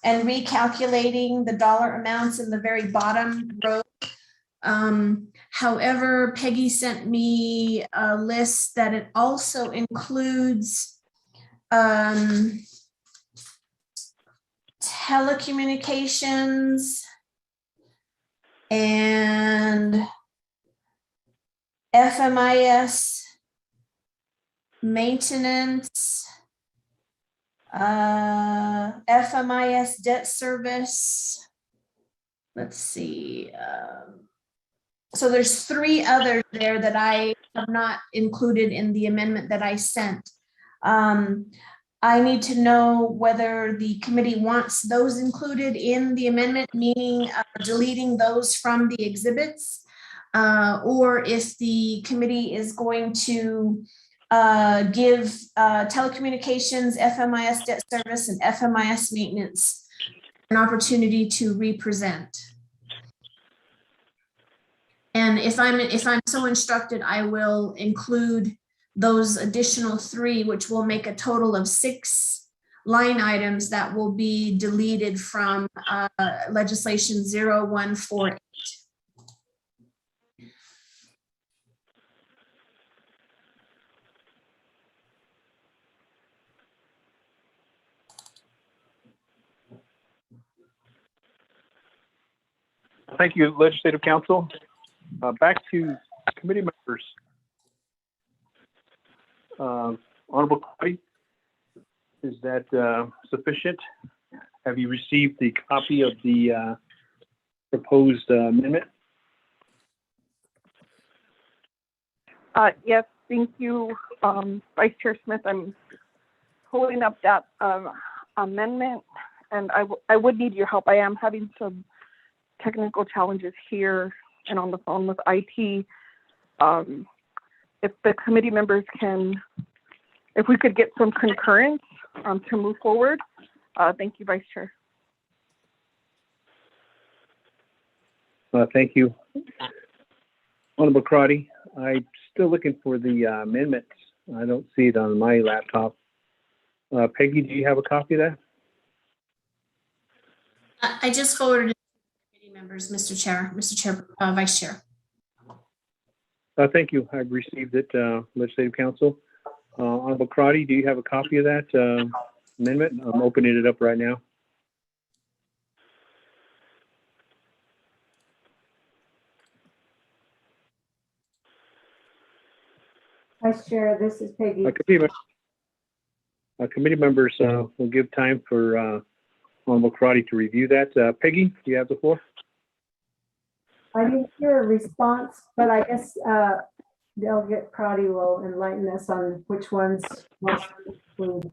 and recalculating the dollar amounts in the very bottom row. However, Peggy sent me a list that it also includes telecommunications and FMIS maintenance, FMIS debt service. Let's see. So there's 3 others there that I have not included in the amendment that I sent. I need to know whether the committee wants those included in the amendment, meaning deleting those from the exhibits, or if the committee is going to give telecommunications, FMIS debt service, and FMIS maintenance an opportunity to represent. And if I'm so instructed, I will include those additional 3, which will make a total of 6 line items that will be deleted from legislation 0148. Thank you, Legislative Council. Back to committee members. Honorable Cody, is that sufficient? Have you received the copy of the proposed amendment? Yes, thank you, Vice Chair Smith. I'm pulling up that amendment, and I would need your help. I am having some technical challenges here and on the phone with IT. If the committee members can, if we could get some concurrence to move forward. Thank you, Vice Chair. Thank you. Honorable Crotty, I'm still looking for the amendments. I don't see it on my laptop. Peggy, do you have a copy of that? I just forwarded it to committee members, Mr. Chair, Vice Chair. Thank you. I've received it, Legislative Council. Honorable Crotty, do you have a copy of that amendment? I'm opening it up right now. Vice Chair, this is Peggy. Committee members will give time for Honorable Crotty to review that. Peggy, do you have the floor? I didn't hear a response, but I guess Delegate Crotty will enlighten us on which ones must include.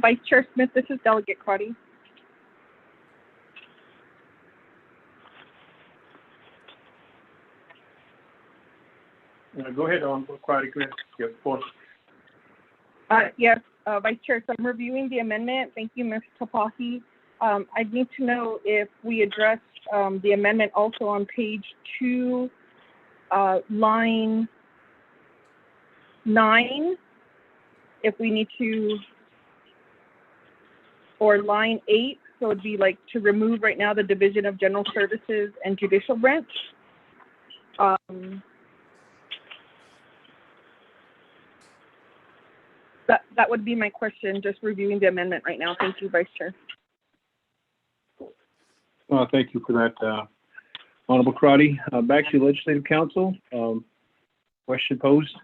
Vice Chair Smith, this is Delegate Crotty. Go ahead, Crotty. Yes, of course. Yes, Vice Chair, so I'm reviewing the amendment. Thank you, Ms. Tapahi. I need to know if we addressed the amendment also on page 2, line 9, if we need to, or line 8, so it'd be like to remove right now the Division of General Services and Judicial Branch. That would be my question, just reviewing the amendment right now. Thank you, Vice Chair. Thank you for that, Honorable Crotty. Back to Legislative Council. Question posed.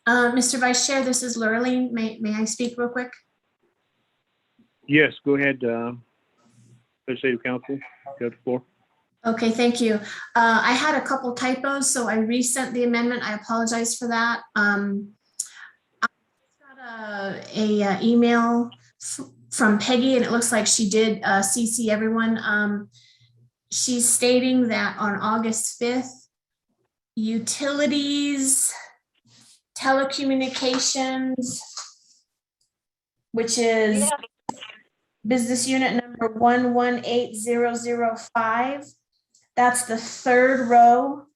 Mr. Vice Chair, this is Lurleen. May I speak real quick? Yes, go ahead, Legislative Council. You have the floor. Okay, thank you. I had a couple typos, so I resent the amendment. I apologize for that. I got a email from Peggy, and it looks like she did CC everyone. She's stating that on August 5th, utilities, telecommunications, which is business unit number 118005. That's the third row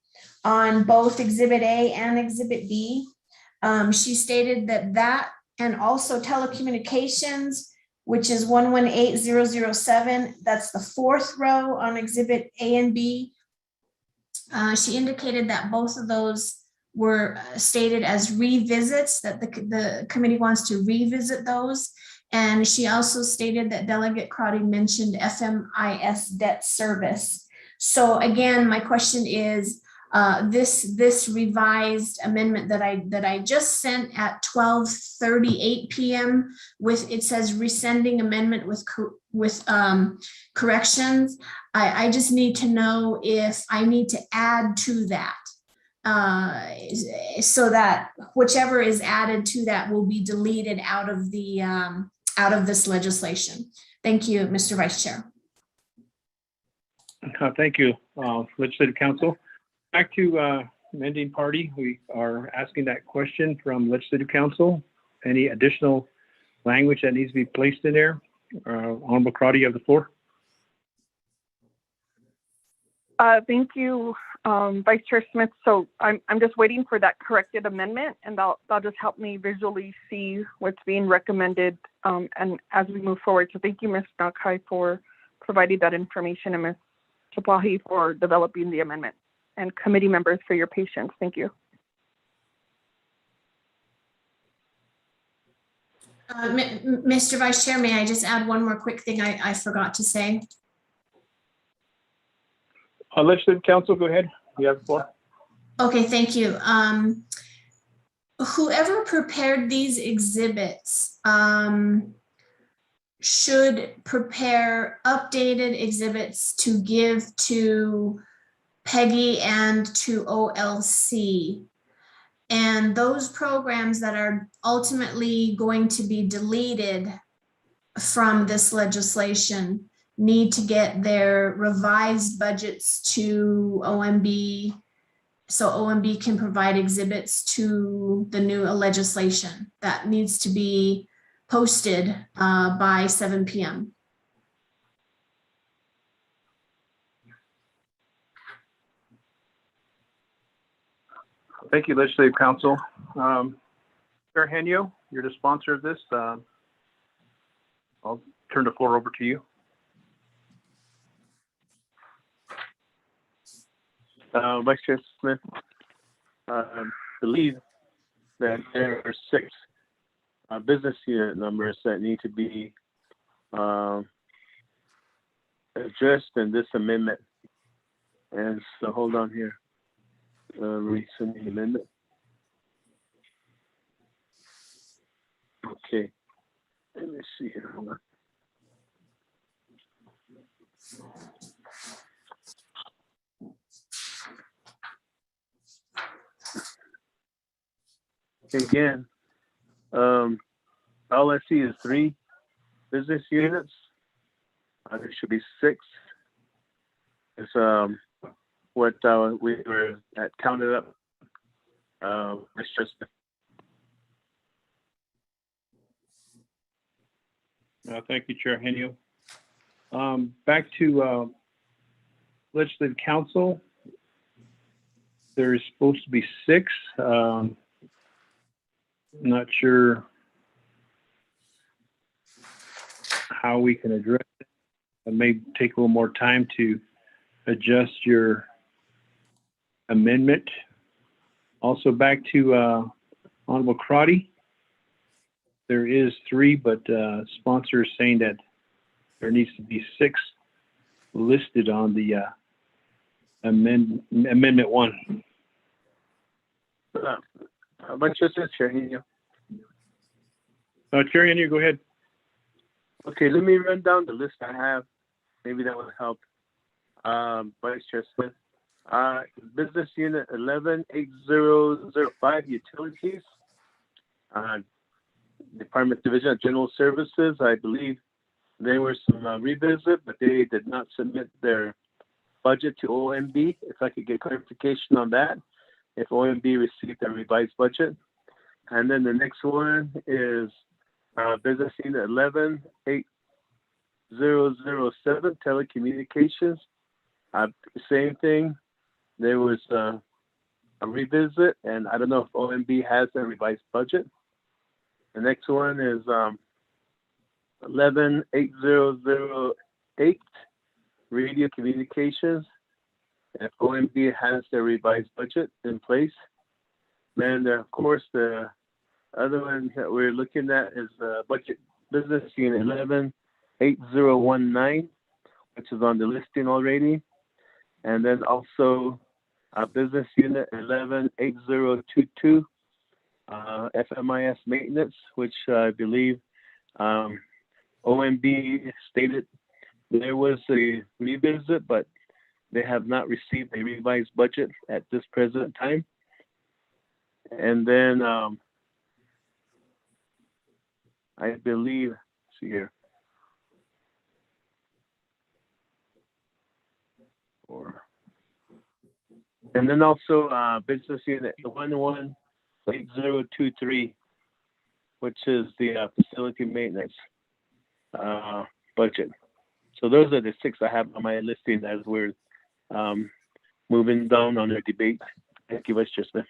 on both Exhibit A and Exhibit B. She stated that and also telecommunications, which is 118007, that's the fourth row on Exhibit A and B. She indicated that both of those were stated as revisits, that the committee wants to revisit those. And she also stated that Delegate Crowdy mentioned FMIS debt service. So again, my question is, this revised amendment that I just sent at 12:38 p.m. with, it says rescinding amendment with corrections. I just need to know if I need to add to that, so that whichever is added to that will be deleted out of the out of this legislation. Thank you, Mr. Vice Chair. Thank you, Legislative Council. Back to amending party. We are asking that question from Legislative Council. Any additional language that needs to be placed in there? Honorable Crowdy, you have the floor. Thank you, Vice Chair Smith. So I'm just waiting for that corrected amendment, and that'll just help me visually see what's being recommended and as we move forward. So thank you, Ms. Nakai, for providing that information, and Ms. Chapahi for developing the amendment, and committee members for your patience. Thank you. Mr. Vice Chair, may I just add one more quick thing I forgot to say? Legislative Council, go ahead. You have the floor. Okay, thank you. Whoever prepared these exhibits should prepare updated exhibits to give to Peggy and to OLC. And those programs that are ultimately going to be deleted from this legislation need to get their revised budgets to OMB, so OMB can provide exhibits to the new legislation. That needs to be posted by 7 p.m. Thank you, Legislative Council. Chair Henyo, you're the sponsor of this. I'll turn the floor over to you. Vice Chair Smith, believe that there are 6 business unit numbers that need to be addressed in this amendment. And so hold on here. Rescind the amendment. Okay. Let me see here. Hold on. Again, all I see is 3 business units. There should be 6. It's what we were at counted up. It's just thank you, Chair Henyo. Back to Legislative Council. There is supposed to be 6. Not sure how we can address it. It may take a little more time to adjust your amendment. Also back to Honorable Crotty. There is 3, but sponsor is saying that there needs to be 6 listed on the Amendment 1. But just Chair Henyo. Chair Henyo, go ahead. Okay, let me run down the list I have. Maybe that will help. Vice Chair Smith. Business Unit 118005 Utilities. Department Division of General Services. I believe there were some revisit, but they did not submit their budget to OMB. If I could get clarification on that, if OMB received their revised budget. And then the next one is Business Unit 118007 Telecommunications. Same thing. There was a revisit, and I don't know if OMB has a revised budget. The next one is 118008 Radio Communications. If OMB has their revised budget in place. Then, of course, the other one that we're looking at is Budget Business Unit 118019, which is on the listing already. And then also Business Unit 118022, FMIS Maintenance, which I believe OMB stated there was a revisit, but they have not received a revised budget at this present time. And then I believe, let's see here. And then also Business Unit 118023, which is the facility maintenance budget. So those are the 6 I have on my listing as we're moving down on their debate. Thank you, Vice Chair Smith.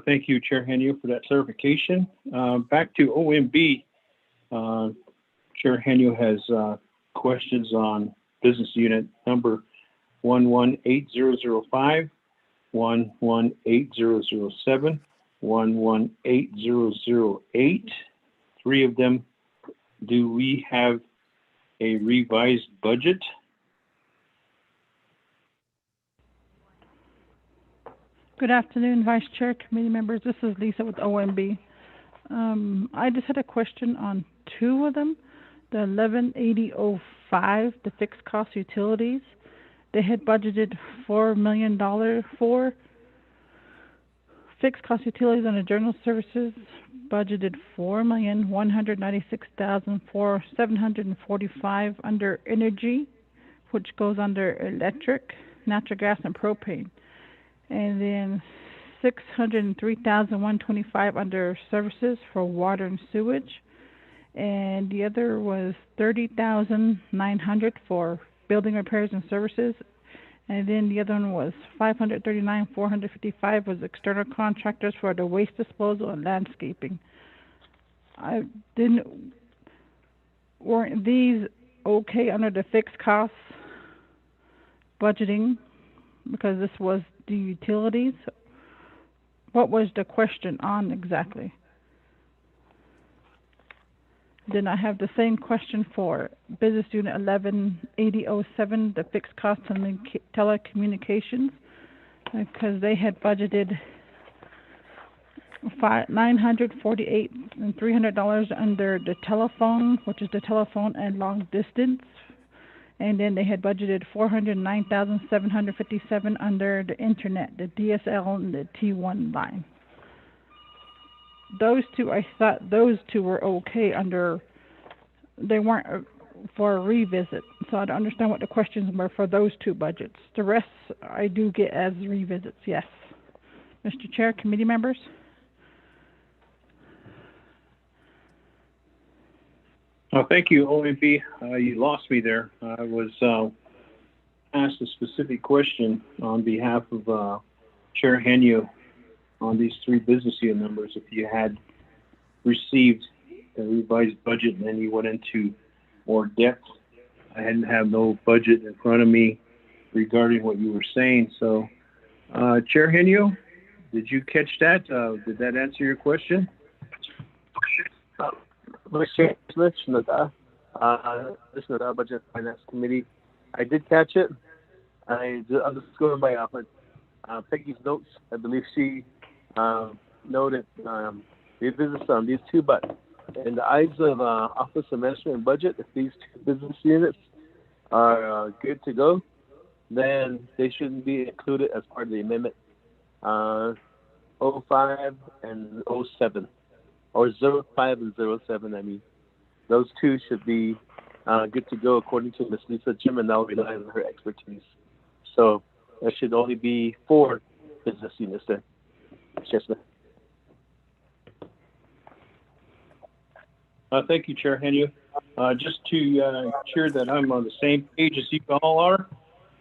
Thank you, Chair Henio, for that clarification. Back to OMB. Chair Henio has questions on business unit number 118005, 118007, 118008. 3 of them. Do we have a revised budget? Good afternoon, Vice Chair, committee members. This is Lisa with OMB. I just had a question on 2 of them. The 118005, the fixed cost utilities. They had budgeted $4 million for fixed cost utilities under general services. Budgeted $4,196,745 under energy, which goes under electric, natural gas, and propane. And then $603,125 under services for water and sewage, and the other was $30,900 for building repairs and services, and then the other one was $539,455 was external contractors for the waste disposal and landscaping. Weren't these okay under the fixed costs budgeting, because this was the utilities? What was the question on exactly? Then I have the same question for Business Unit 118007, the fixed cost telecommunications, because they had budgeted $948,300 under the telephone, which is the telephone and long distance. And then they had budgeted $409,757 under the internet, the DSL and the T1 line. Those 2, I thought those 2 were okay under, they weren't for a revisit. So I don't understand what the questions were for those 2 budgets. The rest I do get as revisits, yes. Mr. Chair, committee members? Thank you, OMB. You lost me there. I was asked a specific question on behalf of Chair Henio on these 3 business unit numbers. If you had received a revised budget and then you went into more depth, I hadn't have no budget in front of me regarding what you were saying. So, Chair Henio, did you catch that? Did that answer your question? Chair Smith, this is the Budget Finance Committee. I did catch it. I'll just go to my Peggy's notes. I believe she noted revisits on these 2, but in the eyes of Office of Management and Budget, if these two business units are good to go, then they shouldn't be included as part of the amendment 05 and 07, or 05 and 07, I mean. Those two should be good to go according to Ms. Lisa Jim, and I'll rely on her expertise. So there should only be 4 business units there. Yes, sir. Thank you, Chair Henry. Just to ensure that I'm on the same page as you all are,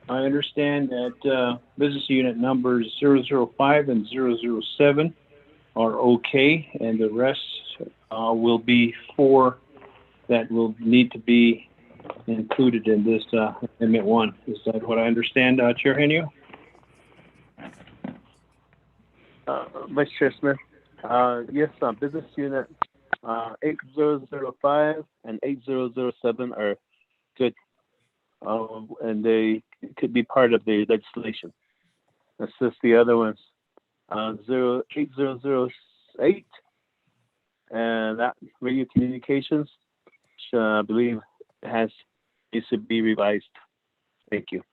I understand that business unit numbers 005 and 007 are okay, and the rest will be 4 that will need to be included in this Amendment 1. Is that what I understand, Chair Henry? Vice Chair Smith, yes, business unit 8005 and 8007 are good, and they could be part of the legislation. That's just the other ones. 8008 and that radio communications, which I believe needs to be revised. Thank you.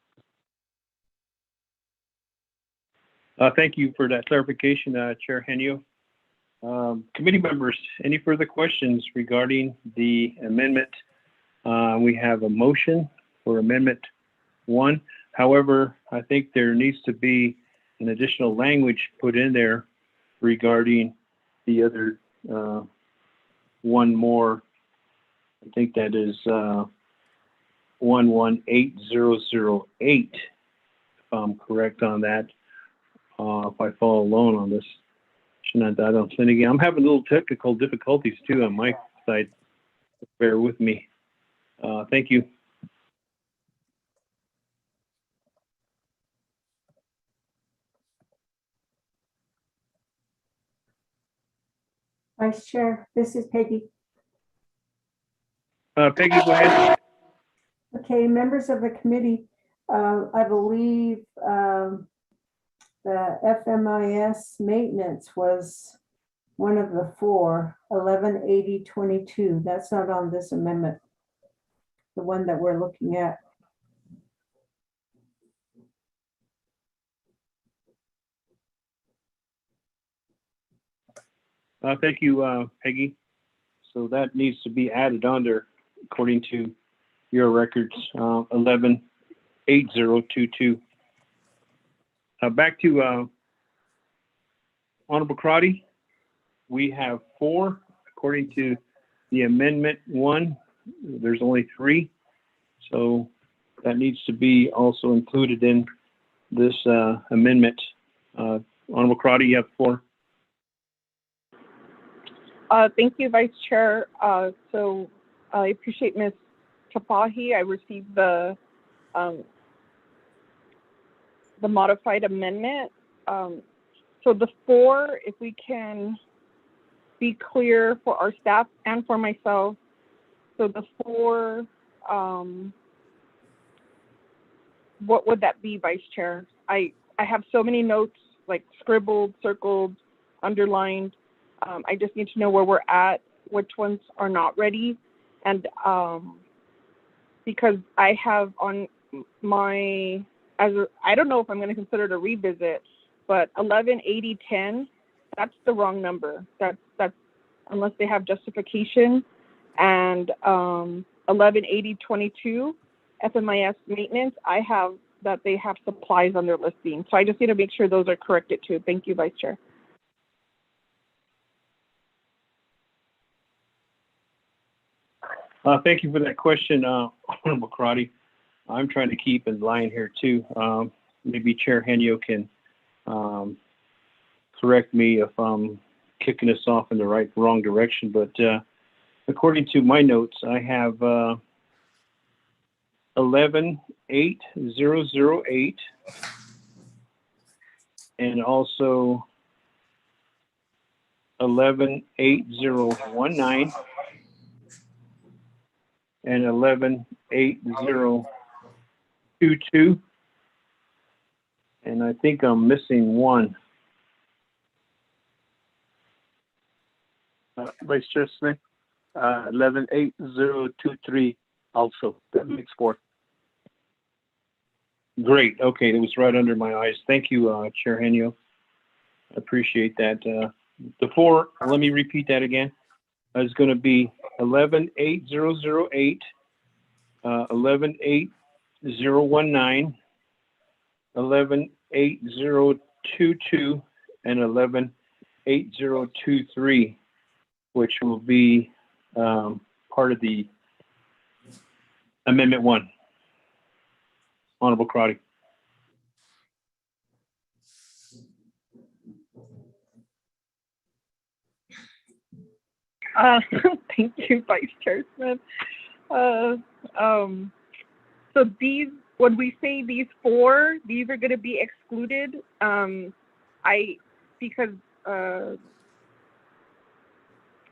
Thank you for that clarification, Chair Henry. Committee members, any further questions regarding the amendment? We have a motion for Amendment 1. However, I think there needs to be an additional language put in there regarding the other one more. I think that is 118008, if I'm correct on that. If I fall alone on this, I'm having a little technical difficulties too on my side. Bear with me. Thank you. Vice Chair, this is Peggy. Peggy, go ahead. Okay, members of the committee, I believe the FMIS maintenance was one of the 4, 118022. That's not on this amendment, the one that we're looking at. Thank you, Peggy. So that needs to be added under, according to your records, 118022. Back to Honorable Crotty. We have 4, according to the Amendment 1. There's only 3, so that needs to be also included in this amendment. Honorable Crotty, you have 4. Thank you, Vice Chair. So I appreciate Ms. Tapahi. I received the modified amendment. So the 4, if we can be clear for our staff and for myself. So the 4, what would that be, Vice Chair? I have so many notes, like scribbled, circled, underlined. I just need to know where we're at, which ones are not ready. And because I have on my, I don't know if I'm going to consider it a revisit, but 118010, that's the wrong number. That's unless they have justification. And 118022, FMIS maintenance, I have that they have supplies on their listing. So I just need to make sure those are corrected too. Thank you, Vice Chair. Thank you for that question, Honorable Crotty. I'm trying to keep in line here too. Maybe Chair Henyo can correct me if I'm kicking us off in the wrong direction. But according to my notes, I have 118008 and also 118019. And 118022, and I think I'm missing 1. Vice Chair Smith, 118023 also. That makes 4. Great. Okay, it was right under my eyes. Thank you, Chair Henio. I appreciate that. The 4, let me repeat that again, is going to be 118008, 118019, 118022, and 118023, which will be part of the Amendment 1. Honorable Crotty. Thank you, Vice Chair Smith. So these, when we say these 4, these are going to be excluded. Oh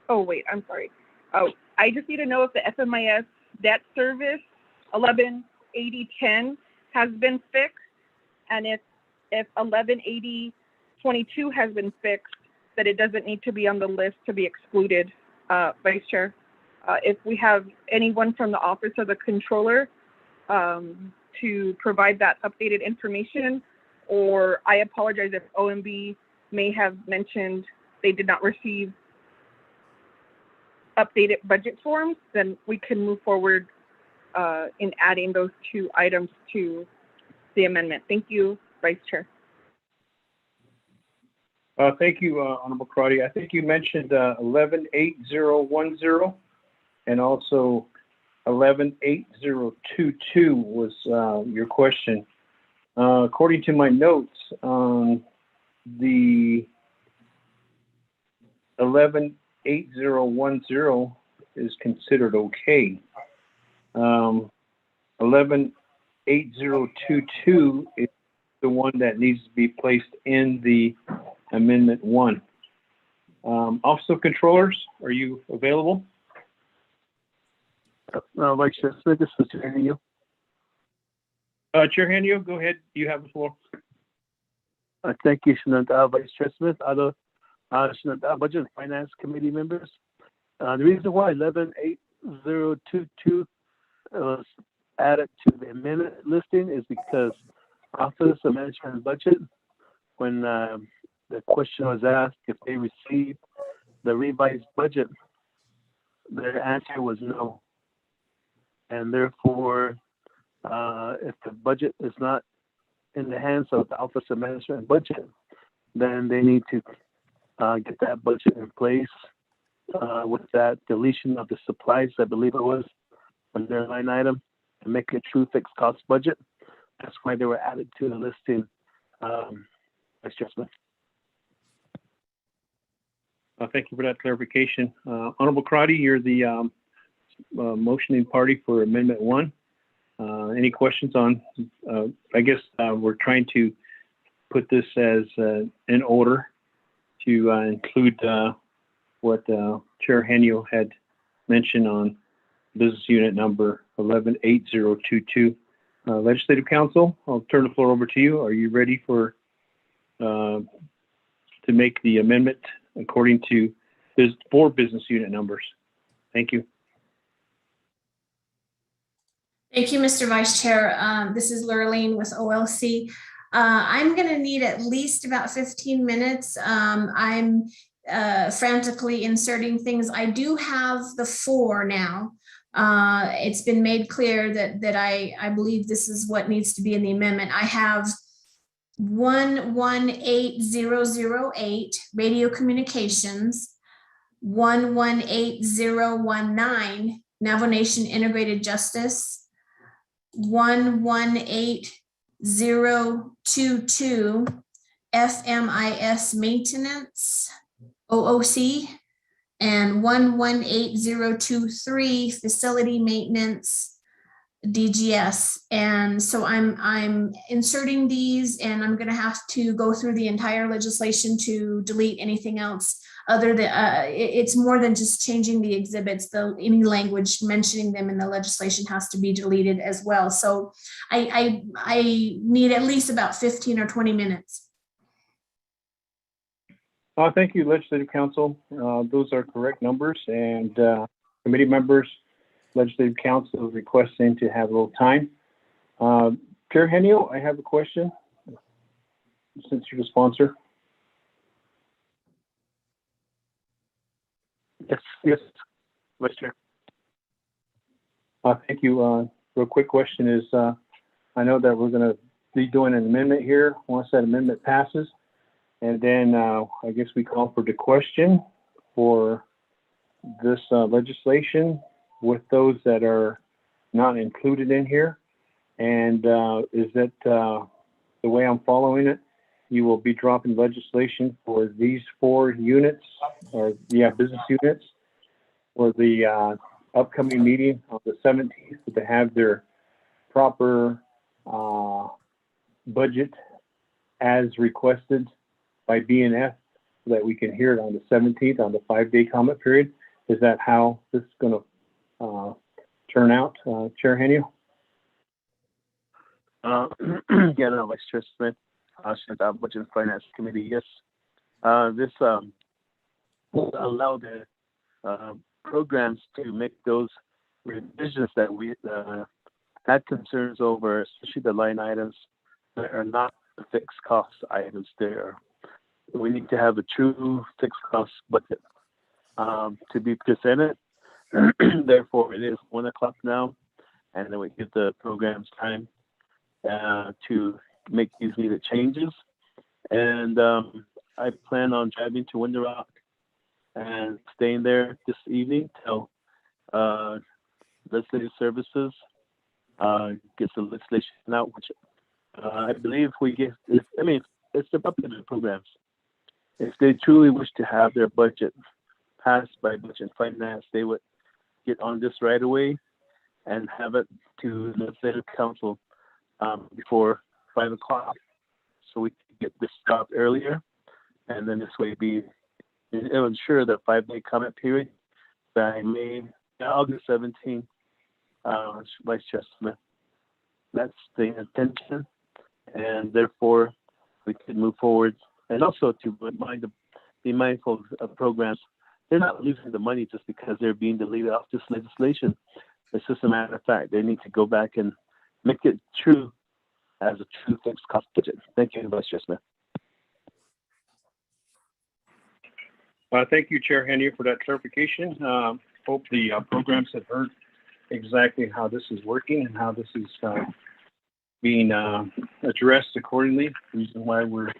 wait, I'm sorry. Oh, I just need to know if the FMIS debt service 118010 has been fixed, and if 118022 has been fixed, that it doesn't need to be on the list to be excluded. Vice Chair, if we have anyone from the Office of the Controller to provide that updated information, or I apologize if OMB may have mentioned they did not receive updated budget forms, then we can move forward in adding those 2 items to the amendment. Thank you, Vice Chair. Thank you, Honorable Crotty. I think you mentioned 118010 and also 118022 was your question. According to my notes, the 118010 is considered okay. 118022 is the one that needs to be placed in the Amendment 1. Office of Controllers, are you available? Vice Chair Smith, this is Chair Henio. Chair Henio, go ahead. You have the floor. Thank you, Vice Chair Smith. Other Budget and Finance Committee members. The reason why 118022 was added to the amendment listing is because Office of Management and Budget, when the question was asked if they received the revised budget, their answer was no. And therefore, if the budget is not in the hands of the Office of Management and Budget, then they need to get that budget in place with that deletion of the supplies, I believe it was, on their line item, and make it a true fixed cost budget. That's why they were added to the listing, Vice Chair Smith. Thank you for that clarification. Honorable Crotty, you're the motioning party for Amendment 1. Any questions on, I guess we're trying to put this as in order to include what Chair Henio had mentioned on business unit number 118022. Legislative Council, I'll turn the floor over to you. Are you ready for to make the amendment according to 4 business unit numbers? Thank you. Thank you, Mr. Vice Chair. This is Lurleen with OLC. I'm going to need at least about 15 minutes. I'm frantically inserting things. I do have the 4 now. It's been made clear that I believe this is what needs to be in the amendment. I have 118008 radio communications, 118019 Navajo Nation Integrated Justice, 118022 FMIS Maintenance, OOC, and 118023 Facility Maintenance, DGS. And so I'm inserting these, and I'm going to have to go through the entire legislation to delete anything else other than it's more than just changing the exhibits. Any language mentioning them in the legislation has to be deleted as well. So I need at least about 15 or 20 minutes. Thank you, Legislative Council. Those are correct numbers, and committee members, Legislative Council is requesting to have a little time. Chair Henio, I have a question since you're the sponsor. Yes, Vice Chair. Thank you. Real quick question is, I know that we're going to be doing an amendment here once that amendment passes. And then I guess we call for the question for this legislation with those that are not included in here. And is that the way I'm following it? You will be dropping legislation for these 4 units, or business units, for the upcoming meeting on the 17th to have their proper budget as requested by BNF, so that we can hear it on the 17th on the 5-day comment period. Is that how this is going to turn out, Chair Henio? Vice Chair Smith, Budget and Finance Committee. Yes, this will allow the programs to make those revisions that we had concerns over, especially the line items that are not the fixed cost items there. We need to have a true fixed cost budget to be presented. Therefore, it is 1 o'clock now, and then we give the programs time to make these needed changes. And I plan on driving to Window Rock and staying there this evening till legislative services gets the legislation out, which I believe we get. It's the public programs. If they truly wish to have their budget passed by Budget and Finance, they would get on this right away and have it to the Legislative Council before 5 o'clock, so we can get this stopped earlier, and then this way it'll ensure the 5-day comment period by August 17th. Vice Chair Smith, that's the intention, and therefore we can move forward. And also to be mindful of programs. They're not losing the money just because they're being deleted off this legislation. It's just a matter of fact. They need to go back and make it true as a true fixed cost budget. Thank you, Vice Chair Smith. Thank you, Chair Henry, for that clarification. Hope the programs have heard exactly how this is working and how this is being addressed accordingly. The reason why we're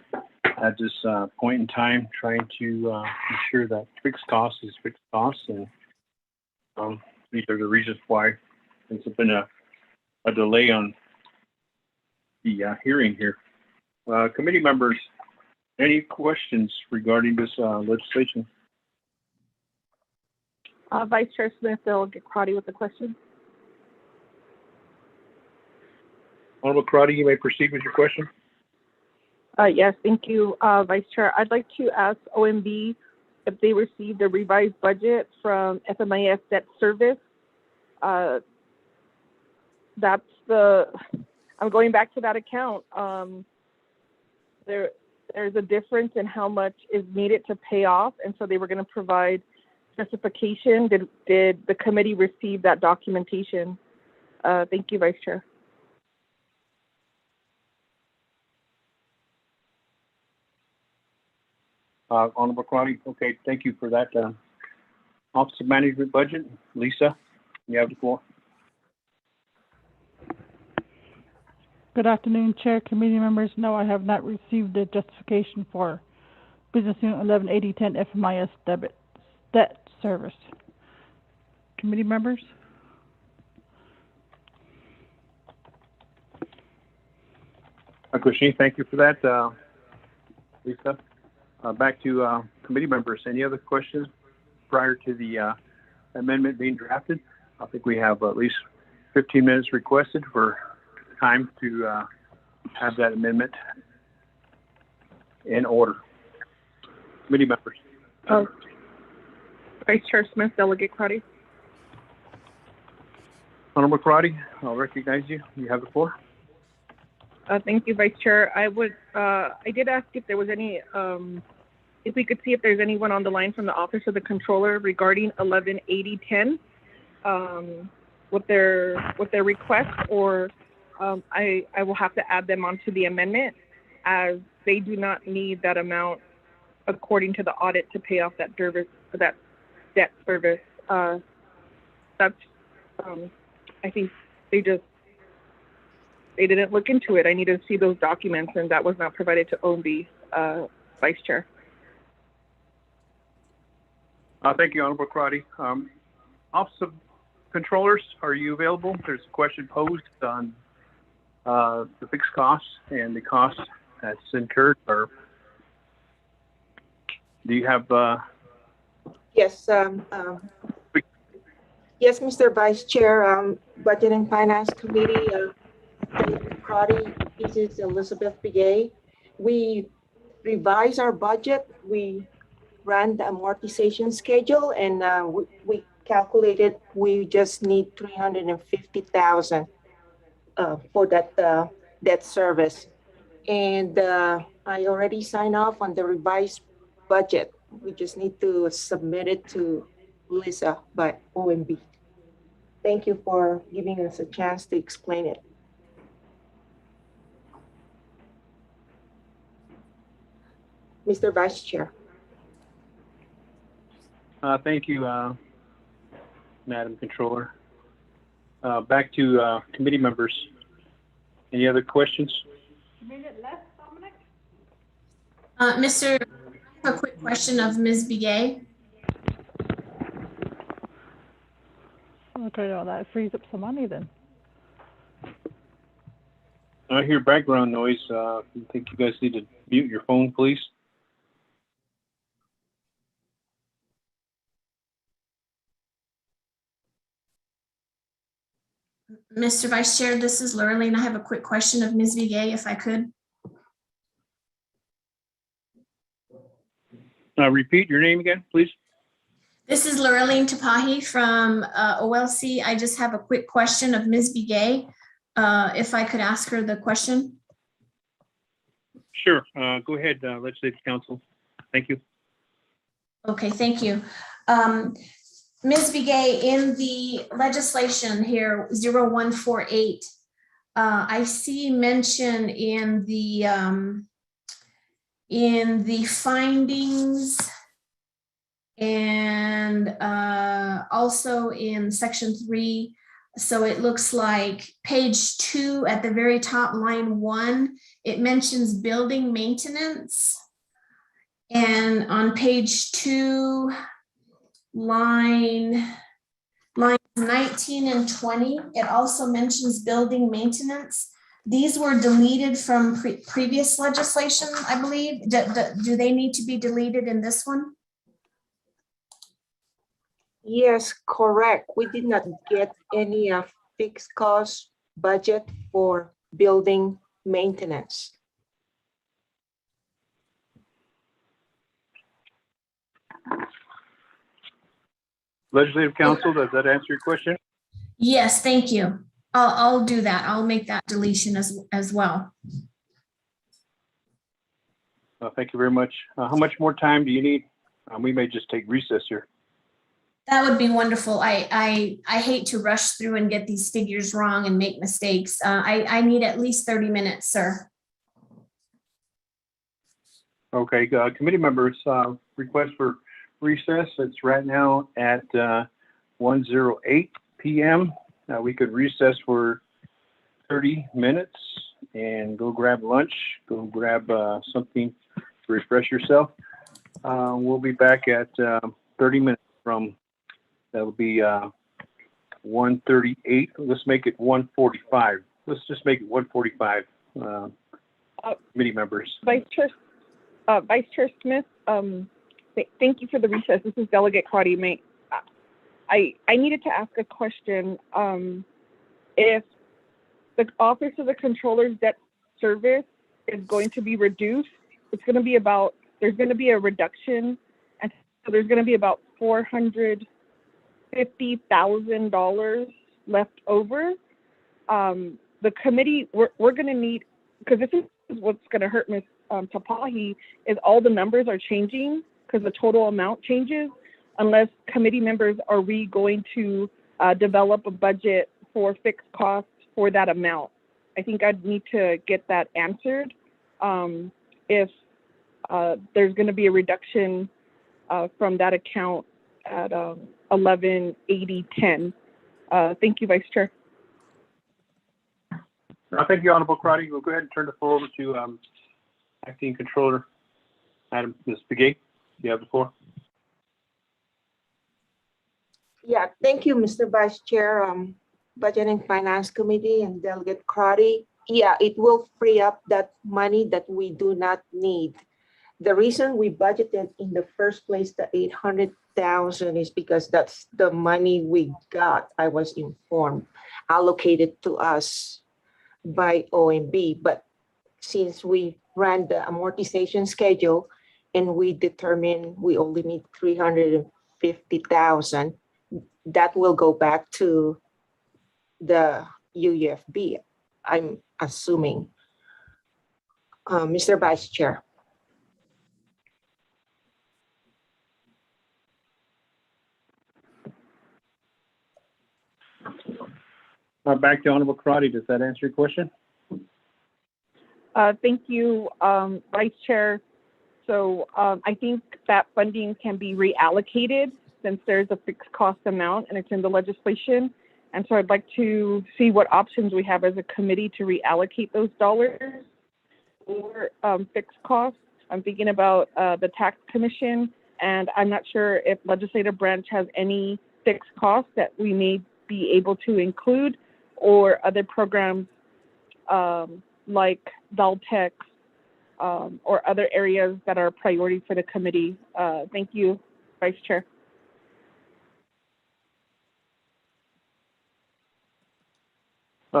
at this point in time trying to ensure that fixed cost is fixed costs, and these are the reasons why there's been a delay on the hearing here. Committee members, any questions regarding this legislation? Vice Chair Smith, I'll get Crotty with the question. Honorable Crotty, you may proceed with your question. Yes, thank you, Vice Chair. I'd like to ask OMB if they received a revised budget from FMIS Debt Service. I'm going back to that account. There's a difference in how much is needed to pay off, and so they were going to provide justification. Did the committee receive that documentation? Thank you, Vice Chair. Honorable Crotty, okay, thank you for that. Office of Management Budget, Lisa, you have the floor. Good afternoon, Chair, committee members. No, I have not received the justification for Business Unit 118010 FMIS Debt Service. Committee members? Christine, thank you for that. Lisa, back to committee members. Any other questions prior to the amendment being drafted? I think we have at least 15 minutes requested for time to have that amendment in order. Committee members. Vice Chair Smith, Delegate Crotty. Honorable Crotty, I'll recognize you. You have the floor. Thank you, Vice Chair. I did ask if there was any, if we could see if there's anyone on the line from the Office of the Controller regarding 118010. with their request, or I will have to add them onto the amendment, as they do not need that amount according to the audit to pay off that debt service. That's I think they didn't look into it. I need to see those documents, and that was not provided to OMB, Vice Chair. Thank you, Honorable Crotty. Office of Controllers, are you available? There's a question posed on the fixed costs and the costs that's incurred. Or do you have? Yes. Yes, Mr. Vice Chair, Budget and Finance Committee, Crotty, this is Elizabeth Begay. We revised our budget. We ran the amortization schedule, and we calculated we just need $350,000 for that debt service. And I already signed off on the revised budget. We just need to submit it to Lisa by OMB. Thank you for giving us a chance to explain it. Mr. Vice Chair. Thank you, Madam Controller. Back to committee members. Any other questions? Minute left, Dominic? I have a quick question of Ms. Begay. Okay, well, that frees up some money then. I hear background noise. I think you guys need to mute your phone, please. Mr. Vice Chair, this is Lurleen. I have a quick question of Ms. Begay, if I could. Repeat your name again, please. This is Lurleen Tapahi from OLC. I just have a quick question of Ms. Begay, if I could ask her the question. Sure. Go ahead, Legislative Council. Thank you. Okay, thank you. Ms. Begay, in the legislation here, 0148, I see mention in the findings and also in section 3. So it looks like page 2 at the very top, line 1, it mentions building maintenance. And on page 2, line 19 and 20, it also mentions building maintenance. These were deleted from previous legislation, I believe. Do they need to be deleted in this one? Yes, correct. We did not get any fixed cost budget for building maintenance. Legislative Council, does that answer your question? Yes, thank you. I'll do that. I'll make that deletion as well. Thank you very much. How much more time do you need? We may just take recess here. That would be wonderful. I hate to rush through and get these figures wrong and make mistakes. I need at least 30 minutes, sir. Okay, committee members, request for recess. It's right now at 1:08 p.m. We could recess for 30 minutes and go grab lunch, go grab something to refresh yourself. We'll be back at 30 minutes from, that'll be 1:38. Let's make it 1:45. Let's just make it 1:45, committee members. Vice Chair Smith, thank you for the recess. This is Delegate Crotty. I needed to ask a question. If the Office of the Controller's debt service is going to be reduced, it's going to be about, there's going to be a reduction, and so there's going to be about $450,000 left over. The committee, we're going to need, because this is what's going to hurt Ms. Tapahi, is all the numbers are changing because the total amount changes. Unless committee members, are we going to develop a budget for fixed costs for that amount. I think I'd need to get that answered. If there's going to be a reduction from that account at 118010. Thank you, Vice Chair. Thank you, Honorable Crotty. We'll go ahead and turn the floor over to Acting Controller, Ms. Begay. You have the floor. Yeah, thank you, Mr. Vice Chair, Budget and Finance Committee and Delegate Crotty. Yeah, it will free up that money that we do not need. The reason we budgeted in the first place the 800,000 is because that's the money we got, I was informed, allocated to us by OMB. But since we ran the amortization schedule and we determined we only need 350,000, that will go back to the UEFB, I'm assuming. Mr. Vice Chair. Back to Honorable Crotty. Does that answer your question? Thank you, Vice Chair. So I think that funding can be reallocated since there's a fixed cost amount and it's in the legislation. And so I'd like to see what options we have as a committee to reallocate those dollars for fixed costs. I'm thinking about the tax commission, and I'm not sure if legislative branch has any fixed costs that we may be able to include, or other programs like Daltex or other areas that are priority for the committee. Thank you, Vice Chair.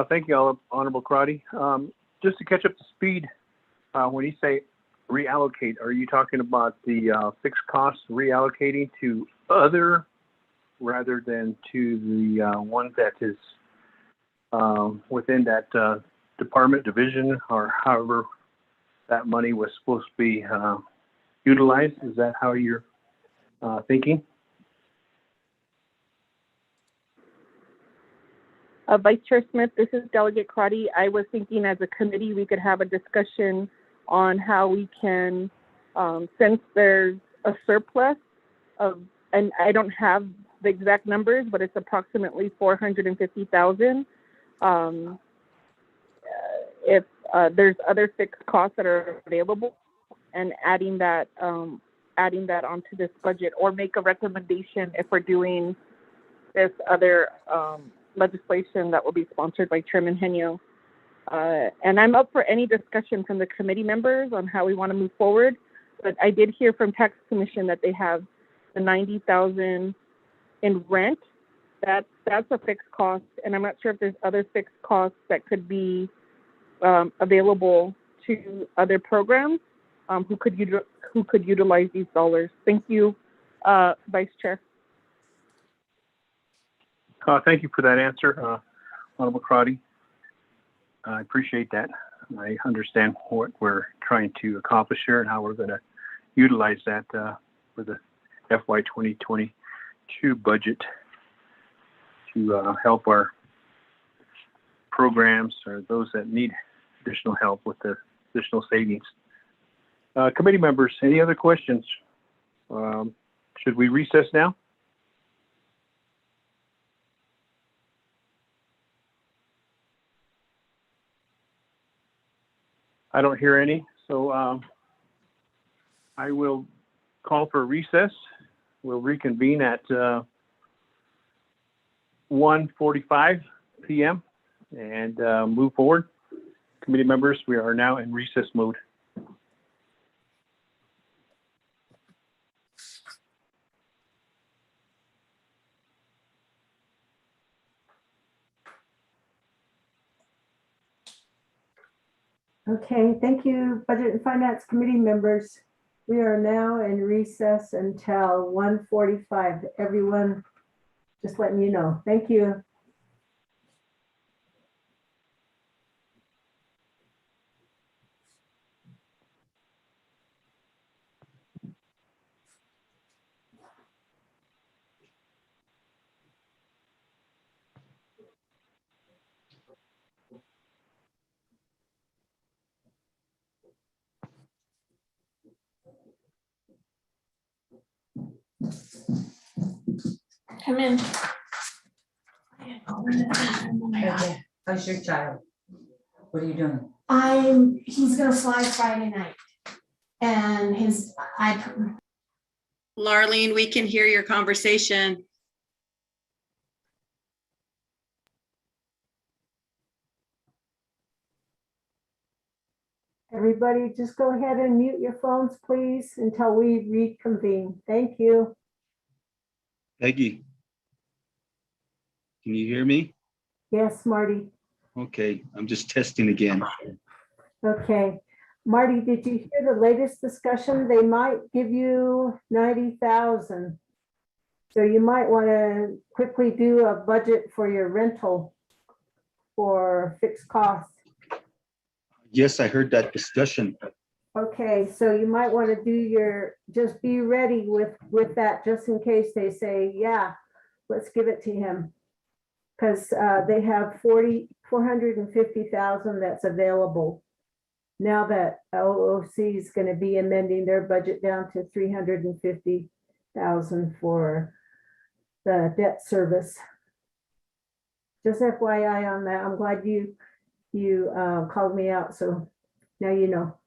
Thank you, Honorable Crotty. Just to catch up to speed, when you say reallocate, are you talking about the fixed costs reallocating to other rather than to the one that is within that department, division, or however that money was supposed to be utilized? Is that how you're thinking? Vice Chair Smith, this is Delegate Crotty. I was thinking as a committee we could have a discussion on how we can, since there's a surplus of, and I don't have the exact numbers, but it's approximately 450,000. If there's other fixed costs that are available, and adding that onto this budget, or make a recommendation if we're doing this other legislation that will be sponsored by Chairman Henyo. And I'm up for any discussion from the committee members on how we want to move forward. But I did hear from Tax Commission that they have the 90,000 in rent. That's a fixed cost, and I'm not sure if there's other fixed costs that could be available to other programs who could utilize these dollars. Thank you, Vice Chair. Thank you for that answer, Honorable Crotty. I appreciate that. I understand what we're trying to accomplish here and how we're going to utilize that for the FY 2022 budget to help our programs or those that need additional help with the additional savings. Committee members, any other questions? Should we recess now? I don't hear any, so I will call for a recess. We'll reconvene at 1:45 p.m. and move forward. Committee members, we are now in recess mode. Okay, thank you, Budget and Finance Committee members. We are now in recess until 1:45. Everyone, just letting you know. Thank you. Come in. Okay. How's your child? What are you doing? He's gonna fly Friday night. And Larlene, we can hear your conversation. Everybody, just go ahead and mute your phones, please, until we reconvene. Thank you. Peggy, can you hear me? Yes, Marty. Okay, I'm just testing again. Okay. Marty, did you hear the latest discussion? They might give you 90,000. So you might want to quickly do a budget for your rental for fixed costs. Yes, I heard that discussion. Okay, so you might want to do just be ready with that, just in case they say, yeah, let's give it to him. Because they have 450,000 that's available. Now that OOC is going to be amending their budget down to 350,000 for the debt service. Just FYI on that. I'm glad you called me out, so now you know.